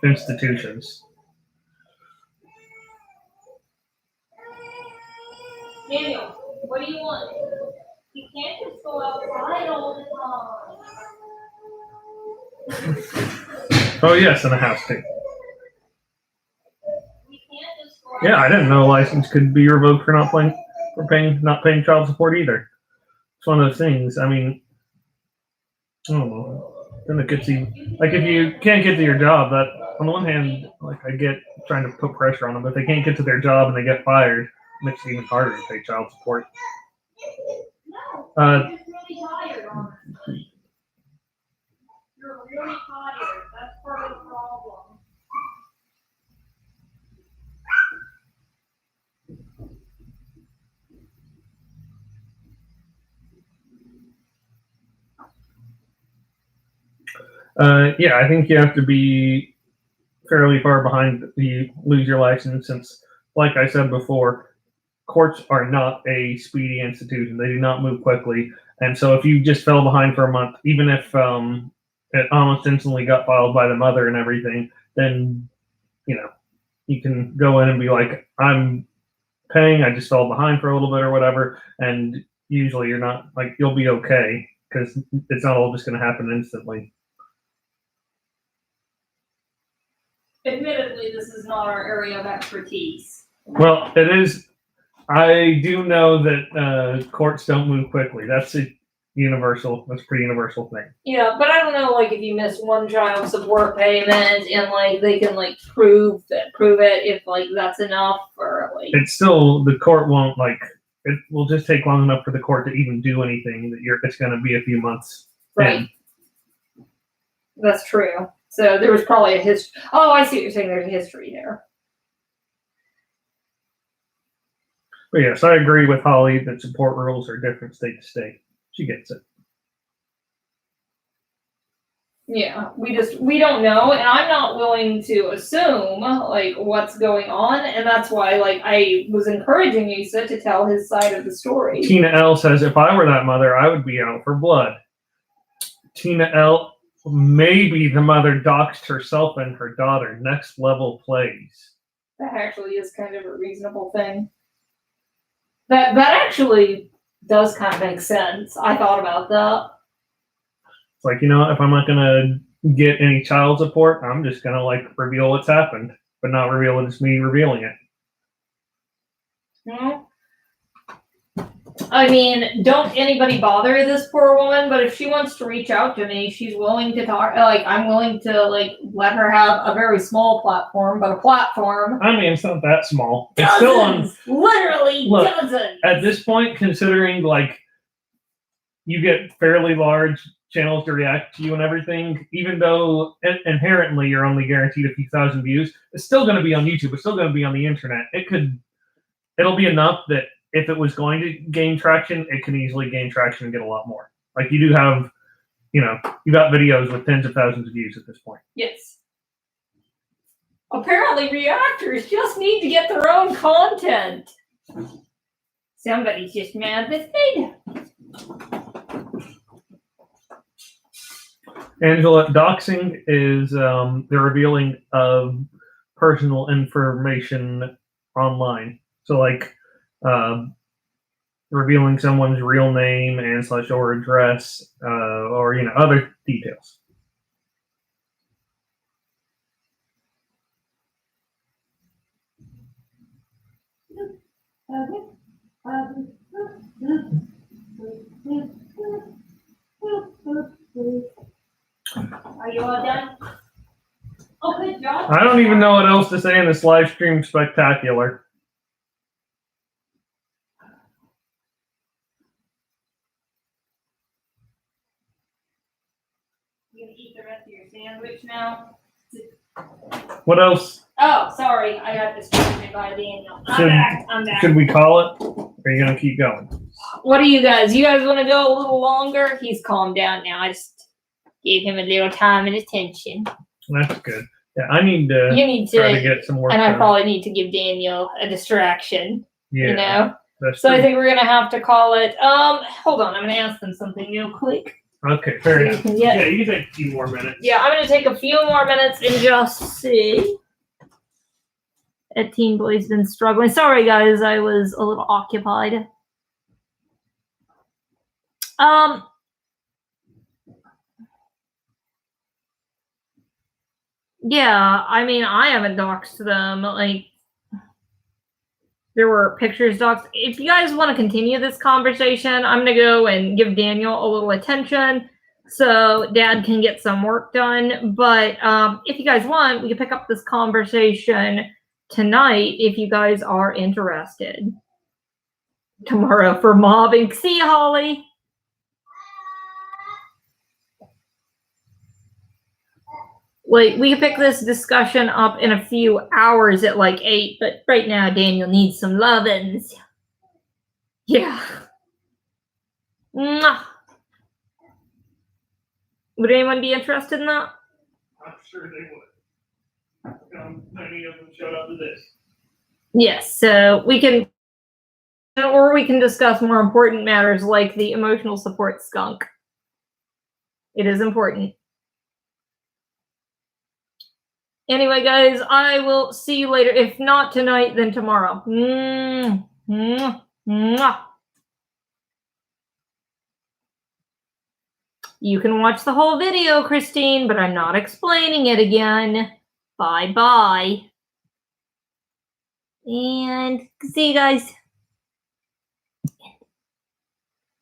institutions. Daniel, what do you want? You can't just go outside all the time. Oh yes, and a house too. You can't just go Yeah, I didn't know a license could be revoked for not paying child support either. It's one of those things. I mean, I don't know. Then it gets you, like, if you can't get to your job, that on the one hand, like, I get trying to put pressure on them, but if they can't get to their job and they get fired, it makes it even harder to pay child support. No, you're just really tired on it. You're really tired. That's part of the problem. Yeah, I think you have to be fairly far behind. You lose your license since, like I said before, courts are not a speedy institution. They do not move quickly. And so if you just fell behind for a month, even if it almost instantly got filed by the mother and everything, then, you can go in and be like, I'm paying, I just fell behind for a little bit or whatever. And usually you're not, like, you'll be okay because it's not all just going to happen instantly. Admittedly, this is not our area of expertise. Well, it is. I do know that courts don't move quickly. That's a pretty universal thing. Yeah, but I don't know, like, if you miss one child support payment and, like, they can, like, prove it, if, like, that's enough, or, like... It's still, the court won't, like, it will just take long enough for the court to even do anything that it's going to be a few months. Right. in. That's true. So there was probably a history. Oh, I see what you're saying. There's a history there. But yes, I agree with Holly that support rules are different state to state. She gets it. Yeah, we don't know, and I'm not willing to assume, like, what's going on, and that's why, like, I was encouraging Issa to tell his side of the story. Tina L says, if I were that mother, I would be out for blood. Tina L, maybe the mother doxed herself and her daughter. Next level plays. That actually is kind of a reasonable thing. That actually does kind of make sense. I thought about that. It's like, if I'm not going to get any child support, I'm just going to, like, reveal what's happened, but not reveal it's me revealing it. Well, I mean, don't anybody bother this poor woman, but if she wants to reach out to me, she's willing to talk. Like, I'm willing to, like, let her have a very small platform, but a platform. I mean, it's not that small. It's still on. Literally dozens. At this point, considering, like, you get fairly large channels to react to you and everything, even though inherently you're only guaranteed a few thousand views, it's still going to be on YouTube. It's still going to be on the internet. It'll be enough that if it was going to gain traction, it can easily gain traction and get a lot more. Like, you do have, you got videos with tens of thousands of views at this point. Yes. Apparently, reactors just need to get their own content. Somebody's just mad that they Angela, doxing is the revealing of personal information online. So, like, revealing someone's real name and / or address, or other details. Are you all done? Oh, good job. I don't even know what else to say in this live stream spectacular. You gonna eat the rest of your sandwich now? What else? Oh, sorry, I got distracted by Daniel. I'm back. Should we call it? Or are you gonna keep going? What do you guys? You guys want to go a little longer? He's calmed down now. I just gave him a little time and attention. That's good. Yeah, I need to. You need try to to, get some work and I done. probably need to give Daniel a distraction. Yeah, that's So true. I think we're gonna have to call it. Hold on, I'm gonna ask them something real quick. Okay, fair enough. Yeah. You can take a few more minutes. Yeah, I'm gonna take a few more minutes and just see. Teen Boy's been struggling. Sorry, guys, I was a little occupied. Yeah, I mean, I haven't doxed them. Like, there were pictures doxed. If you guys want to continue this conversation, I'm gonna go and give Daniel a little attention so Dad can get some work done. But if you guys want, we can pick up this conversation tonight if you guys are interested. Tomorrow for mobbing. See you, Holly. Like, we can pick this discussion up in a few hours at like 8, but right now Daniel needs some lovin's. Yeah. Mwah. Would anyone be interested in that? I'm sure they would. Many of them showed up to this. Yes, so we can, or we can discuss more important matters like the emotional support skunk. It is important. Anyway, guys, I will see you later. If not tonight, then tomorrow. Mwah. You can watch the whole video, Christine, but I'm not explaining it again. Bye-bye. And see you guys.